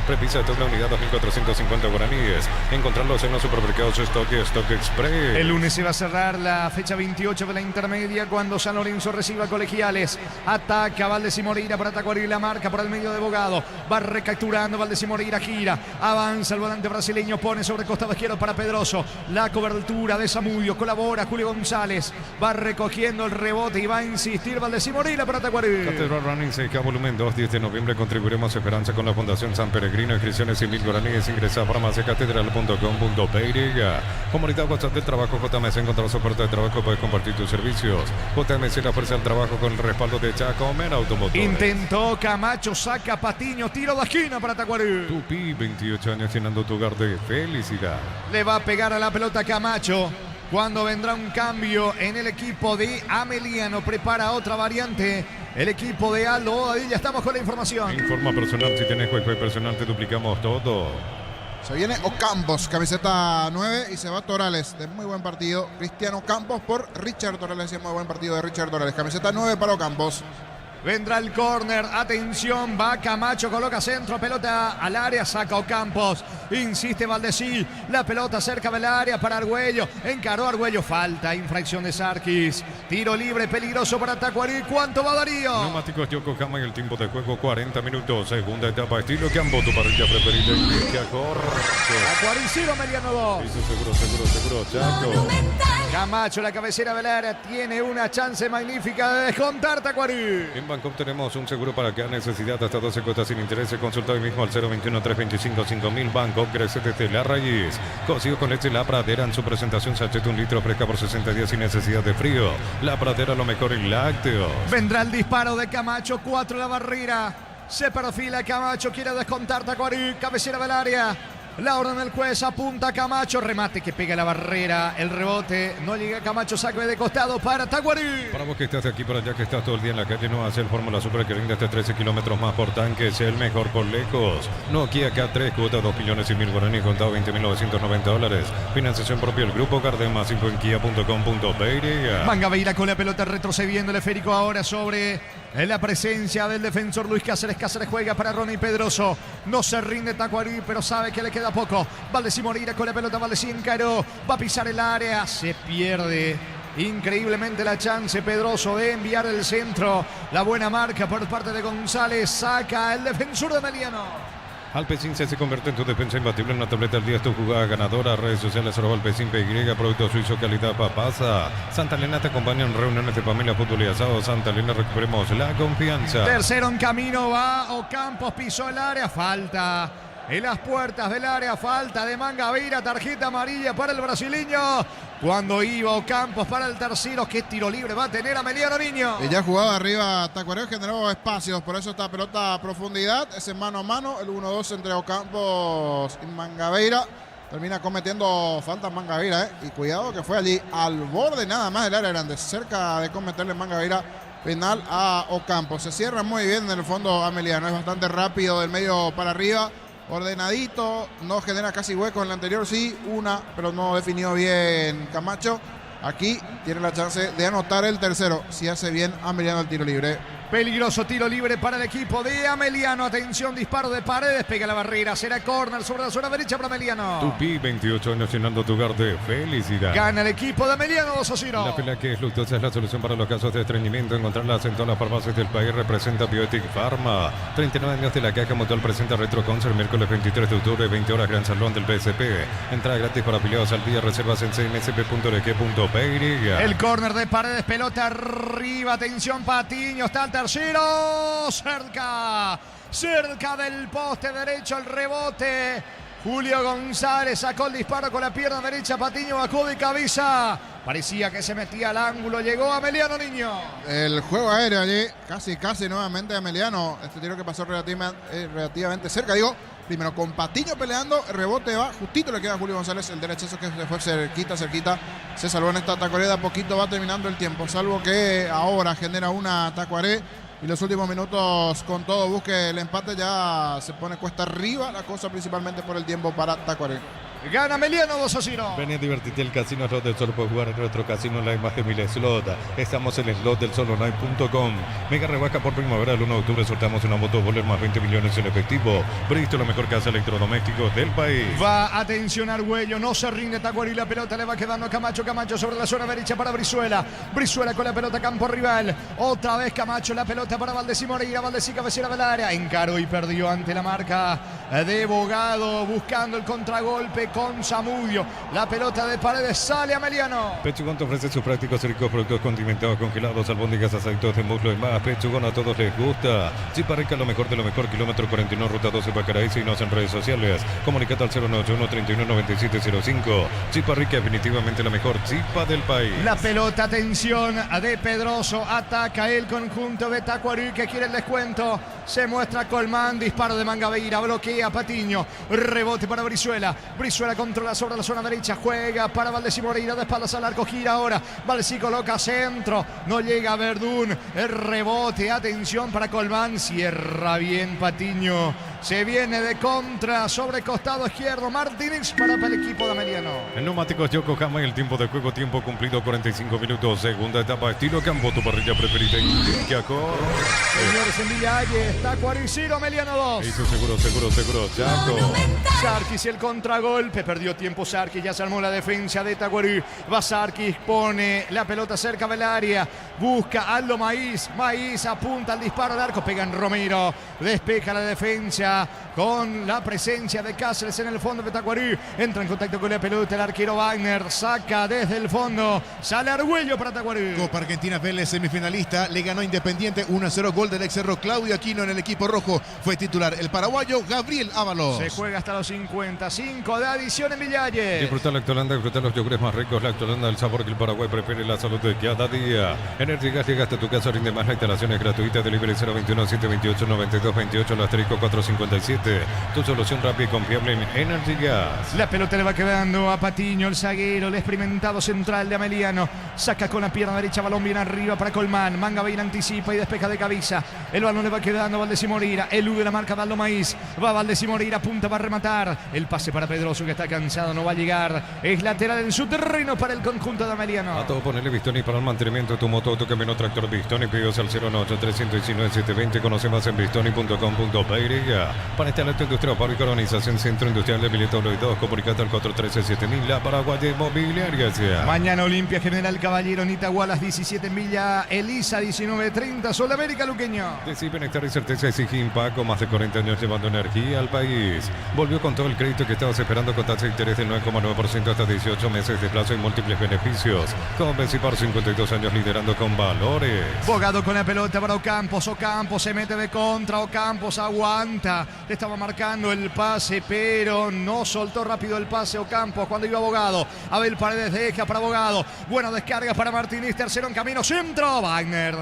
Prepisa stock la unidad 2.450 guaraníes. Encontrarlos en los supermercados Stock y Stock Express. El lunes se va a cerrar la fecha 28 de la intermedia cuando San Lorenzo reciba Colegiales. Ataca Valdés y Moreira para Tacuarí, la marca por el medio de Bogado. Va recapturando Valdés y Moreira, gira. Avanza el volante brasileño, pone sobre costado izquierdo para Pedroso. La cobertura de Zamudio, colabora Julio González. Va recogiendo el rebote y va a insistir Valdés y Moreira para Tacuarí. Catedral Running CK Volumen 2, 10 de noviembre. Contribuiremos a Esperanza con la Fundación San Peregrino. Inscripciones y 1.000 guaraníes. Ingresa a farmaciacatedral.com.py. Comunidad WhatsApp del Trabajo JMC. Encontrar soporte de trabajo, puedes compartir tus servicios. JMC, la fuerza del trabajo con el respaldo de Chacomer Automotores. Intentó Camacho, saca Patiño, tiro de esquina para Tacuarí. Tupi, 28 años llenando tu hogar de felicidad. Le va a pegar a la pelota Camacho. Cuando vendrá un cambio en el equipo de Ameliano, prepara otra variante. El equipo de Aldo Bobadilla, estamos con la información. Informa personal, si tenés Wi-Fi personal te duplicamos todo. Se viene Ocampos, camiseta 9, y se va Torales, de muy buen partido. Cristiano Campos por Richard Torales, y muy buen partido de Richard Torales. Camiseta 9 para Ocampos. Vendrá el córner, atención, va Camacho, coloca centro, pelota al área, saca Ocampos, insiste Valdesí, la pelota cerca del área para Argüello, encaró Argüello, falta, infracción de Sarkis, tiro libre, peligroso para Tacuarí, ¿cuánto va Darío? Neumáticos Yokohama en el tiempo de juego, 40 minutos, segunda etapa, estilo Campo, tu parrilla preferida, indica correcto. Tacuarí 0, Ameliano 2. Eso seguro, Chaco. Camacho, la cabecera del área, tiene una chance magnífica de descontar Tacuarí. En Bancop tenemos un seguro para cada necesidad hasta 12 cuotas sin interés. Consulta hoy mismo al 021-325-5000. Bancop crece desde la raíz. Cocido con leche La Pradera en su presentación. Sachet 1 litro fresca por 60 días sin necesidad de frío. La Pradera, lo mejor en lácteos. Vendrá el disparo de Camacho, 4 la barrera. Se perfila Camacho, quiere descontar Tacuarí, cabecera del área. La orden del juez, apunta Camacho, remate que pega la barrera, el rebote, no llega Camacho, saque de costado para Tacuarí. Para vos que estás de aquí para allá, que estás todo el día en la calle, no hace el Fórmula Super que rinde hasta 13 kilómetros más por tanque, es el mejor por lejos. Nokia K3, cuota 2.100.000 guaraníes, contado $20.990. Financiación propia el Grupo Cardema, 5 en kia.com.py. Mangabeira con la pelota retrocediendo el esférico ahora sobre la presencia del defensor Luis Cáceres. Cáceres juega para Ronnie Pedroso. No se rinde Tacuarí, pero sabe que le queda poco. Valdés y Moreira con la pelota, Valdés encaró. Va a pisar el área, se pierde increíblemente la chance Pedroso de enviar el centro. La buena marca por parte de González. Saca el defensor de Ameliano. Alpecin se convierte en tu defensa imbatible en una tableta al día. Es tu jugada ganadora. Redes sociales @Alpecin PY. Producto suizo calidad papasa. Santa Elena te acompaña en reuniones de familia, fútbol y asado. Santa Elena, recuperemos la confianza. Tercero en camino va Ocampos, pisó el área, falta. En las puertas del área, falta de Mangabeira, tarjeta amarilla para el brasileño. Cuando iba Ocampos para el tercero, ¿qué tiro libre va a tener Ameliano Niño? Y ya jugaba arriba Tacuarí, generó espacios, por eso esta pelota a profundidad, ese mano a mano, el 1-2 entre Ocampos y Mangabeira. termina cometiendo falta Mangabeira, y cuidado que fue allí al borde nada más del área grande, cerca de cometerle Mangabeira penal a Ocampo. Se cierra muy bien en el fondo Ameliano, es bastante rápido del medio para arriba, ordenadito, no genera casi huecos. En el anterior sí, pero no definió bien Camacho. Aquí tiene la chance de anotar el tercero, si hace bien Ameliano el tiro libre. Peligroso tiro libre para el equipo de Ameliano. Atención, disparo de Paredes, pega la barrera, será córner sobre la zona derecha para Ameliano. Tupi, 28 años llenando tu hogar de felicidad. Gana el equipo de Ameliano 2-0. La pela que es Luctosa es la solución para los casos de estreñimiento. Encontrarlas en todas las farmacias del país. Representa Biotic Pharma. 39 años de la caja Motor presenta Retro Concert. Miércoles 23 de octubre, 20 horas, Gran Salón del BSP. Entrada gratis para afiliados al día. Reservas en cmsp.org.py. El córner de Paredes, pelota arriba. Atención, Patiño, está el tercero. Cerca del poste derecho, el rebote. Julio González sacó el disparo con la pierna derecha. Patiño bajó de cabeza. Parecía que se metía al ángulo. Llegó Ameliano, niño. El juego aéreo allí, casi nuevamente Ameliano. Este tiro que pasó relativamente cerca, primero con Patiño peleando, el rebote va, justito le queda a Julio González, el derechazo que se fue cerquita, se salvó en esta Tacuaré, de a poquito va terminando el tiempo, salvo que ahora genera una Tacuaré y los últimos minutos con todo busque el empate, ya se pone cuesta arriba la cosa, principalmente por el tiempo para Tacuaré. Gana Ameliano 2-0. Ven y divertirte el casino Slot del Sol. Puedes jugar en nuestro casino la imagen Mil Slot. Estamos en slotdelsololine.com. Mega rebaja por primavera. El 1 de octubre sorteamos una moto Bowler más 20 millones en efectivo. Bristol, la mejor casa electrodomésticos del país. Va, atención, Argüello. No se rinde Tacuaré. La pelota le va quedando a Camacho. Camacho sobre la zona derecha para Brizuela. Brizuela con la pelota, campo rival. Otra vez Camacho. La pelota para Valdés Moreira. Valdés cabecera del área. Encaró y perdió ante la marca de Bogado. Buscando el contragolpe con Zamudio. La pelota de Paredes, sale Ameliano. Pechugón te ofrece sus prácticos y ricos productos condimentados, congelados, albóndigas, aceitos de muslo y más. Pechugón a todos les gusta. Chiparrica, lo mejor de lo mejor. Kilómetro 49, ruta 12, Pacaraí. Síguenos en redes sociales. Comunicate al 091-319705. Chiparrica, definitivamente la mejor chipa del país. La pelota, atención, de Pedroso. Ataca el conjunto de Tacuaré, que quiere el descuento. Se muestra Colmán, disparo de Mangabeira, bloquea Patiño. Rebote para Brizuela. Brizuela controla sobre la zona derecha, juega para Valdés Moreira, de espaldas al arco, gira ahora. Valdés coloca centro, no llega Verdún. El rebote, atención para Colmán, cierra bien Patiño. Se viene de contra sobre costado izquierdo. Martínez para el equipo de Ameliano. El neumáticos Yokohama, el tiempo de juego, tiempo cumplido 45 minutos. Segunda etapa, estilo campo, tu parrilla preferida. Señores, en Villalles, Tacuaré 0, Ameliano 2. Eso seguro, Chaco. Sarkis, el contragolpe, perdió tiempo Sarkis, ya se armó la defensa de Tacuaré. Va Sarkis, pone la pelota cerca del área, busca Aldo Maíz apunta al disparo al arco, pega en Romero, despeja la defensa con la presencia de Cáceres en el fondo de Tacuaré. Entra en contacto con la pelota el arquero Wagner, saca desde el fondo, sale Argüello para Tacuaré. Copa Argentina Vélez, semifinalista, le ganó Independiente 1-0, gol del ex Cerro Claudio Aquino. En el equipo rojo fue titular el paraguayo Gabriel Ábalos. Se juega hasta los 55 de adición en Villalles. Disfrutar la Lactolanda, disfrutar los yogures más ricos. La Lactolanda, el sabor que el Paraguay prefiere, la salud de cada día. Energy Gas, llega hasta tu casa, rinde más. La instalación es gratuita. Delivery 021-728-9228, el asterisco 457. Tu solución rápida y confiable en Energy Gas. La pelota le va quedando a Patiño, el zaguero, el experimentado central de Ameliano. Saca con la pierna derecha, balón bien arriba para Colmán. Mangabeira anticipa y despeja de cabeza. El balón le va quedando a Valdés Moreira. Elude la marca de Aldo Maíz. Va Valdés Moreira, punta para rematar. El pase para Pedroso, que está cansado, no va a llegar. Es lateral en su terreno para el conjunto de Ameliano. A todo ponerle Bistoni para el mantenimiento de tu moto, tu camino, tractor Bistoni. Pedidos al 098-319-720. Conoce más en bistoni.com.py. Para este acto industrial, fábrica, organización, Centro Industrial de Billetes 2. Comunicate al 413-7000. La Paraguaya Inmobiliaria. Mañana Olimpia, General Caballero, Nitagua, las 17 en Villa Elisa, 19:30. Sol América Luqueño. Decir bienestar y certeza exige Impaco, más de 40 años llevando energía al país. Volvió con todo el crédito que estabas esperando, con tasa de interés del 9,9% hasta 18 meses de plazo y múltiples beneficios. Convencí por 52 años liderando con valores. Bogado con la pelota para Ocampos. Ocampos se mete de contra. Ocampos aguanta. Le estaba marcando el pase, pero no soltó rápido el pase Ocampos cuando iba Bogado. Abel Paredes deja para Bogado. Buena descarga para Martínez. Tercero en camino. Centro. Wagner.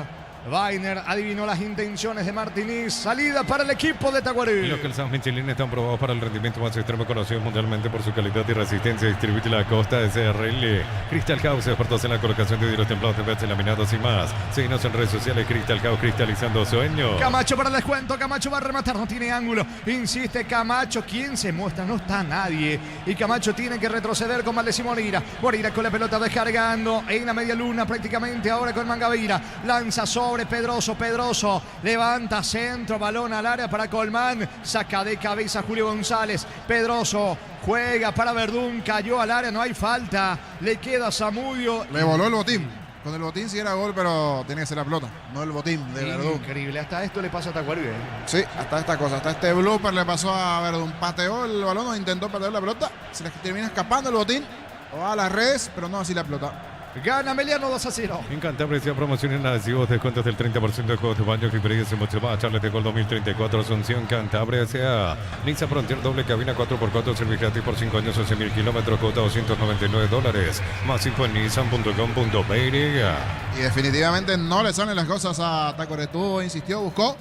Wagner adivinó las intenciones de Martínez. Salida para el equipo de Tacuarí. Los que el San Michelin están probados para el rendimiento más extremo, conocido mundialmente por su calidad y resistencia. Distribuye la costa SRL. Crystal House, expertos en la colocación de vidrios templados, templados, laminados y más. Síguenos en redes sociales. Crystal House, cristalizando sueños. Camacho para el descuento. Camacho va a rematar, no tiene ángulo. Insiste Camacho. ¿Quién se muestra? No está nadie. Y Camacho tiene que retroceder con Valdeci Moreira. Moreira con la pelota descargando en la media luna prácticamente ahora con Mangabeira. Lanza sobre Pedroso. Pedroso levanta centro, balón al área para Colmán. Saca de cabeza Julio González. Pedroso juega para Verdún. Cayó al área, no hay falta. Le queda a Zamudio. Le voló el botín. Con el botín sí era gol, pero tenía que ser la pelota, no el botín de Verdún. Increíble, hasta esto le pasa a Tacuarí. Sí, hasta esta cosa, hasta este blooper le pasó a Verdún. Pateó el balón o intentó patear la pelota. Se le termina escapando el botín. O a las redes, pero no así la pelota. Gana Emiliano 2-0. En Cantabria se promocionan adhesivos, descuentos del 30% de juegos de baños y perillas y mucho más. Charles de Gol 2034, Asunción, Cantabria S.A. Nissan Frontier doble cabina 4x4, servicio gratis por 5 años, 11.000 kilómetros, cuota $299. Más info en nissan.com.py. Y definitivamente no le salen las cosas a Tacuarí. Insistió, buscó.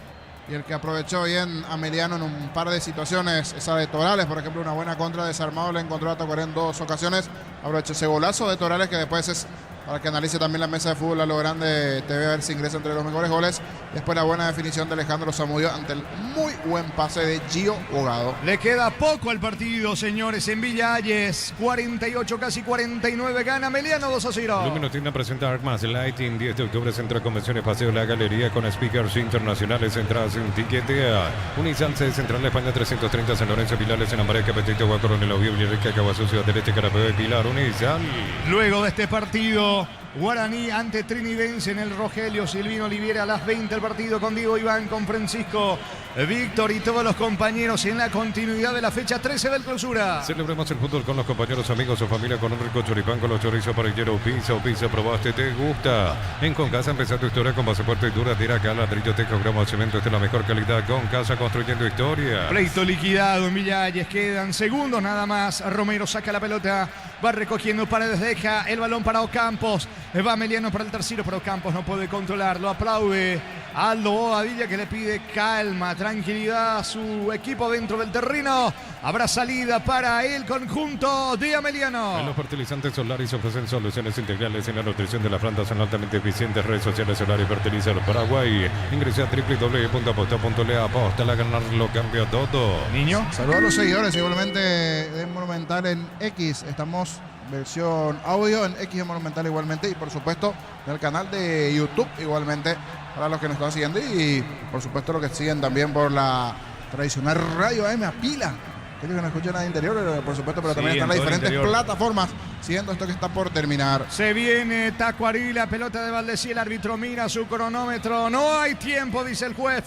Y el que aprovechó bien a Emiliano en un par de situaciones, esas de Torales, por ejemplo, una buena contra desarmado, le encontró a Tacuarí en 2 ocasiones. Aprovechó ese golazo de Torales, que después es para que analice también la mesa de fútbol a lo grande TV, a ver si ingresa entre los mejores goles. Después la buena definición de Alejandro Zamudio ante el muy buen pase de Gio Bogado. Le queda poco al partido, señores, en Villa Hayes. 48, casi 49, gana Emiliano 2-0. Lumino tiene presenta Armas Lighting, 10 de octubre, Centro de Convenciones, Paseo La Galería, con speakers internacionales, entradas en Tiquetea. Unizal, sede Central España 330, San Lorenzo, Pilales, en Ambareque, Apetito, Guacoronel, Oviedo, Villarrica, Caguazú, Ciudad Derecha, Carapeo y Pilar. Unizal. Luego de este partido, Guaraní ante Trinidense en el Rogelio Silvino Oliviera a las 20 el partido con Diego Iván, con Francisco Víctor y todos los compañeros en la continuidad de la fecha 13 del clausura. Celebremos el fútbol con los compañeros, amigos o familia, con un rico choripán, con los chorizos parrilleros Pizza. Probaste, te gusta. En Concasa empezá tu historia con pasaporte y dura, tira acá, ladrillo, teco, gramo, cemento, esta es la mejor calidad. Concasa, construyendo historia. Pleito liquidado en Villa Hayes, quedan segundos nada más. Romero saca la pelota, va recogiendo Paredes, deja el balón para Ocampos. Va Emiliano para el tercero, pero Ocampos no puede controlarlo. Aplaude Aldo Bobadilla, que le pide calma, tranquilidad a su equipo dentro del terreno. Habrá salida para el conjunto de Emiliano. En los fertilizantes Solaris ofrecen soluciones integrales en la nutrición de las plantas, son altamente eficientes. Redes sociales Solaris Fertilizar Paraguay. Ingresa a www.aposta.le. Aposta, la ganar lo cambia todo. Niño. Saludos a los seguidores, igualmente de Monumental en X. Estamos versión audio en X de Monumental igualmente, y por supuesto en el canal de YouTube igualmente para los que nos están siguiendo, y por supuesto los que siguen también por la tradicional Radio AM a pila, aquellos que no escuchan nada de interior, por supuesto, pero también están las diferentes plataformas siguiendo esto que está por terminar. Se viene Tacuarí, la pelota de Valdeci, el árbitro mira su cronómetro, no hay tiempo, dice el juez.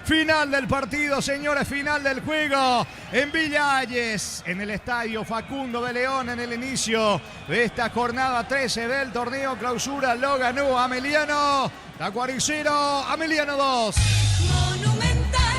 Final del partido, señores, final del juego en Villa Hayes, en el estadio Facundo de León, en el inicio de esta jornada 13 del torneo clausura. Lo ganó Emiliano. Tacuarí 0, Emiliano 2.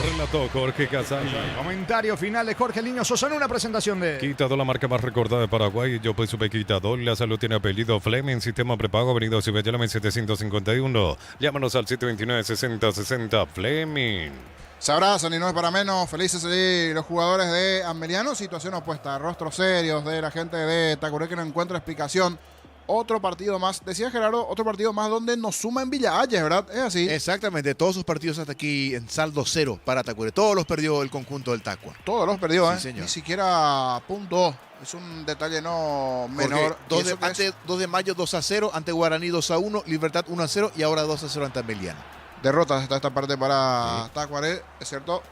Relató Jorge Casal. Comentario final de Jorge Liño Sosano, una presentación de Quitador, la marca más recordada de Paraguay. Yo pues supe Quitador. La salud tiene apellido Fleming. Sistema prepago, Avenida Cibellame 751. Llámanos al 729-6060. Fleming. Se abrazan y no es para menos. Felices los jugadores de Emiliano. Situación opuesta. Rostros serios de la gente de Tacuarí, que no encuentra explicación. Otro partido más, decía Gerardo, otro partido más donde nos suma en Villa Hayes, ¿verdad? Es así. Exactamente, todos sus partidos hasta aquí en saldo 0 para Tacuarí. Todos los perdió el conjunto del Tacua. Todos los perdió, sí, señor. Ni siquiera punto. Es un detalle no menor. 2 de mayo 2-0, ante Guaraní 2-1, Libertad 1-0 y ahora 2-0 ante Emiliano. Derrotas hasta esta parte para Tacuarí, es cierto.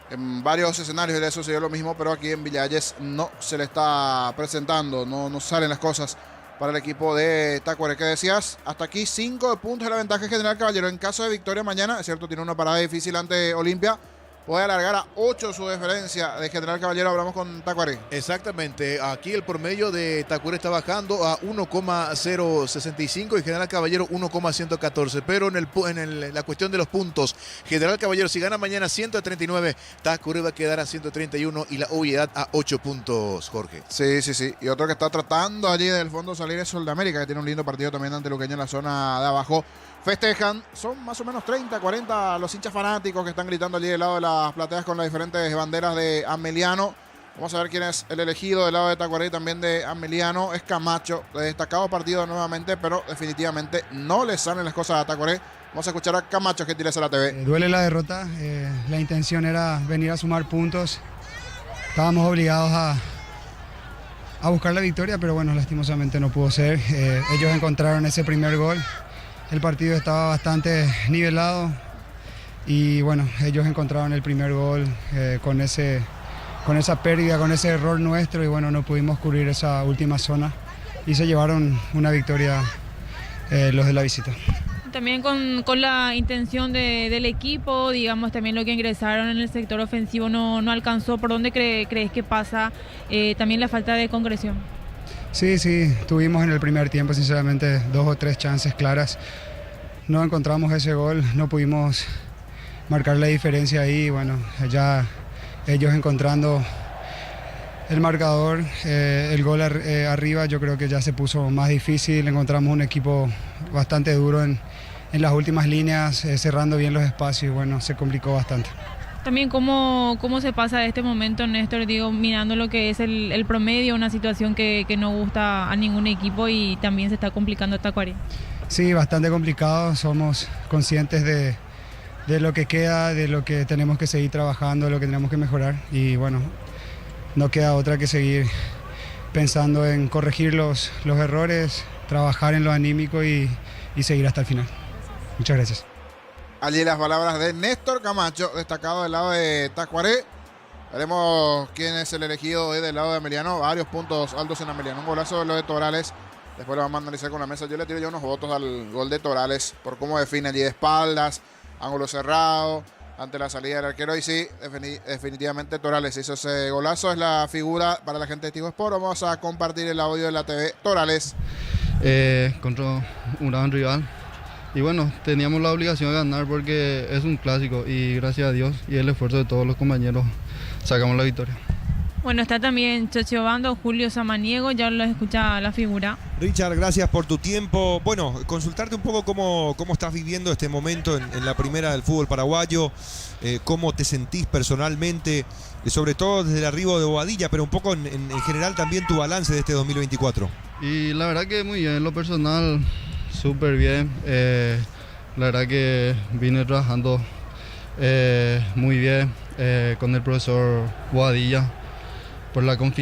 En varios escenarios de eso se dio lo mismo, pero aquí en Villa Hayes no se le está presentando, no salen las cosas para el equipo de Tacuarí. ¿Qué decías? Hasta aquí 5 puntos de la ventaja general, caballero. En caso de victoria mañana, es cierto, tiene una parada difícil ante Olimpia, puede alargar a 8 su diferencia de General Caballero. Hablamos con Tacuarí. Exactamente, aquí el promedio de Tacuarí está bajando a 1,065 y General Caballero 1,114, pero en la cuestión de los puntos, General Caballero si gana mañana 139, Tacuarí va a quedar a 131 y la obviedad a 8 puntos, Jorge. Sí, y otro que está tratando allí del fondo salir es Soldamérica, que tiene un lindo partido también ante Luqueño en la zona de abajo. Festejan, son más o menos 30, 40 los hinchas fanáticos que están gritando allí del lado de las plateas con las diferentes banderas de Ameliano. Vamos a ver quién es el elegido del lado de Tacuarí, también de Ameliano. Es Camacho, destacado partido nuevamente, pero definitivamente no le salen las cosas a Tacuarí. Vamos a escuchar a Camacho que tira a la TV. Duele la derrota, la intención era venir a sumar puntos. Estábamos obligados a buscar la victoria, pero bueno, lastimosamente no pudo ser. Ellos encontraron ese primer gol. El partido estaba bastante nivelado y bueno, ellos encontraron el primer gol con esa pérdida, con ese error nuestro y bueno, no pudimos cubrir esa última zona y se llevaron una victoria los de la visita. También con la intención del equipo, digamos, también lo que ingresaron en el sector ofensivo no alcanzó. ¿Por dónde crees que pasa también la falta de concreción? Sí, tuvimos en el primer tiempo sinceramente 2 o 3 chances claras. No encontramos ese gol, no pudimos marcar la diferencia ahí. Bueno, ya ellos encontrando el marcador, el gol arriba, yo creo que ya se puso más difícil. Encontramos un equipo bastante duro en las últimas líneas, cerrando bien los espacios y bueno, se complicó bastante. También cómo se pasa de este momento, Néstor, digo, mirando lo que es el promedio, una situación que no gusta a ningún equipo y también se está complicando Tacuarí. Sí, bastante complicado, somos conscientes de lo que queda, de lo que tenemos que seguir trabajando, de lo que tenemos que mejorar y bueno, no queda otra que seguir pensando en corregir los errores, trabajar en lo anímico y seguir hasta el final. Muchas gracias. Allí las palabras de Néstor Camacho, destacado del lado de Tacuarí. Veremos quién es el elegido hoy del lado de Ameliano. Varios puntos altos en Ameliano. Un golazo de lo de Torales. Después lo vamos a analizar con la mesa. Yo le tiro ya unos votos al gol de Torales por cómo define allí de espaldas, ángulo cerrado, ante la salida del arquero. Y sí, definitivamente Torales hizo ese golazo. Es la figura para la gente de Tigo Sport. Vamos a compartir el audio de la TV. Torales. Contra un gran rival. Y bueno, teníamos la obligación de ganar porque es un clásico y gracias a Dios y el esfuerzo de todos los compañeros sacamos la victoria. Bueno, está también Chocho Bando, Julio Samaniego, ya lo escucha la figura. Richard, gracias por tu tiempo. Bueno, consultarte un poco cómo estás viviendo este momento en la primera del fútbol paraguayo, cómo te sentís personalmente, sobre todo desde el arribo de Bobadilla, pero un poco en general también tu balance de este 2024. Y la verdad que muy bien, en lo personal súper bien. La verdad que vine trabajando muy bien con el profesor Bobadilla por la confianza.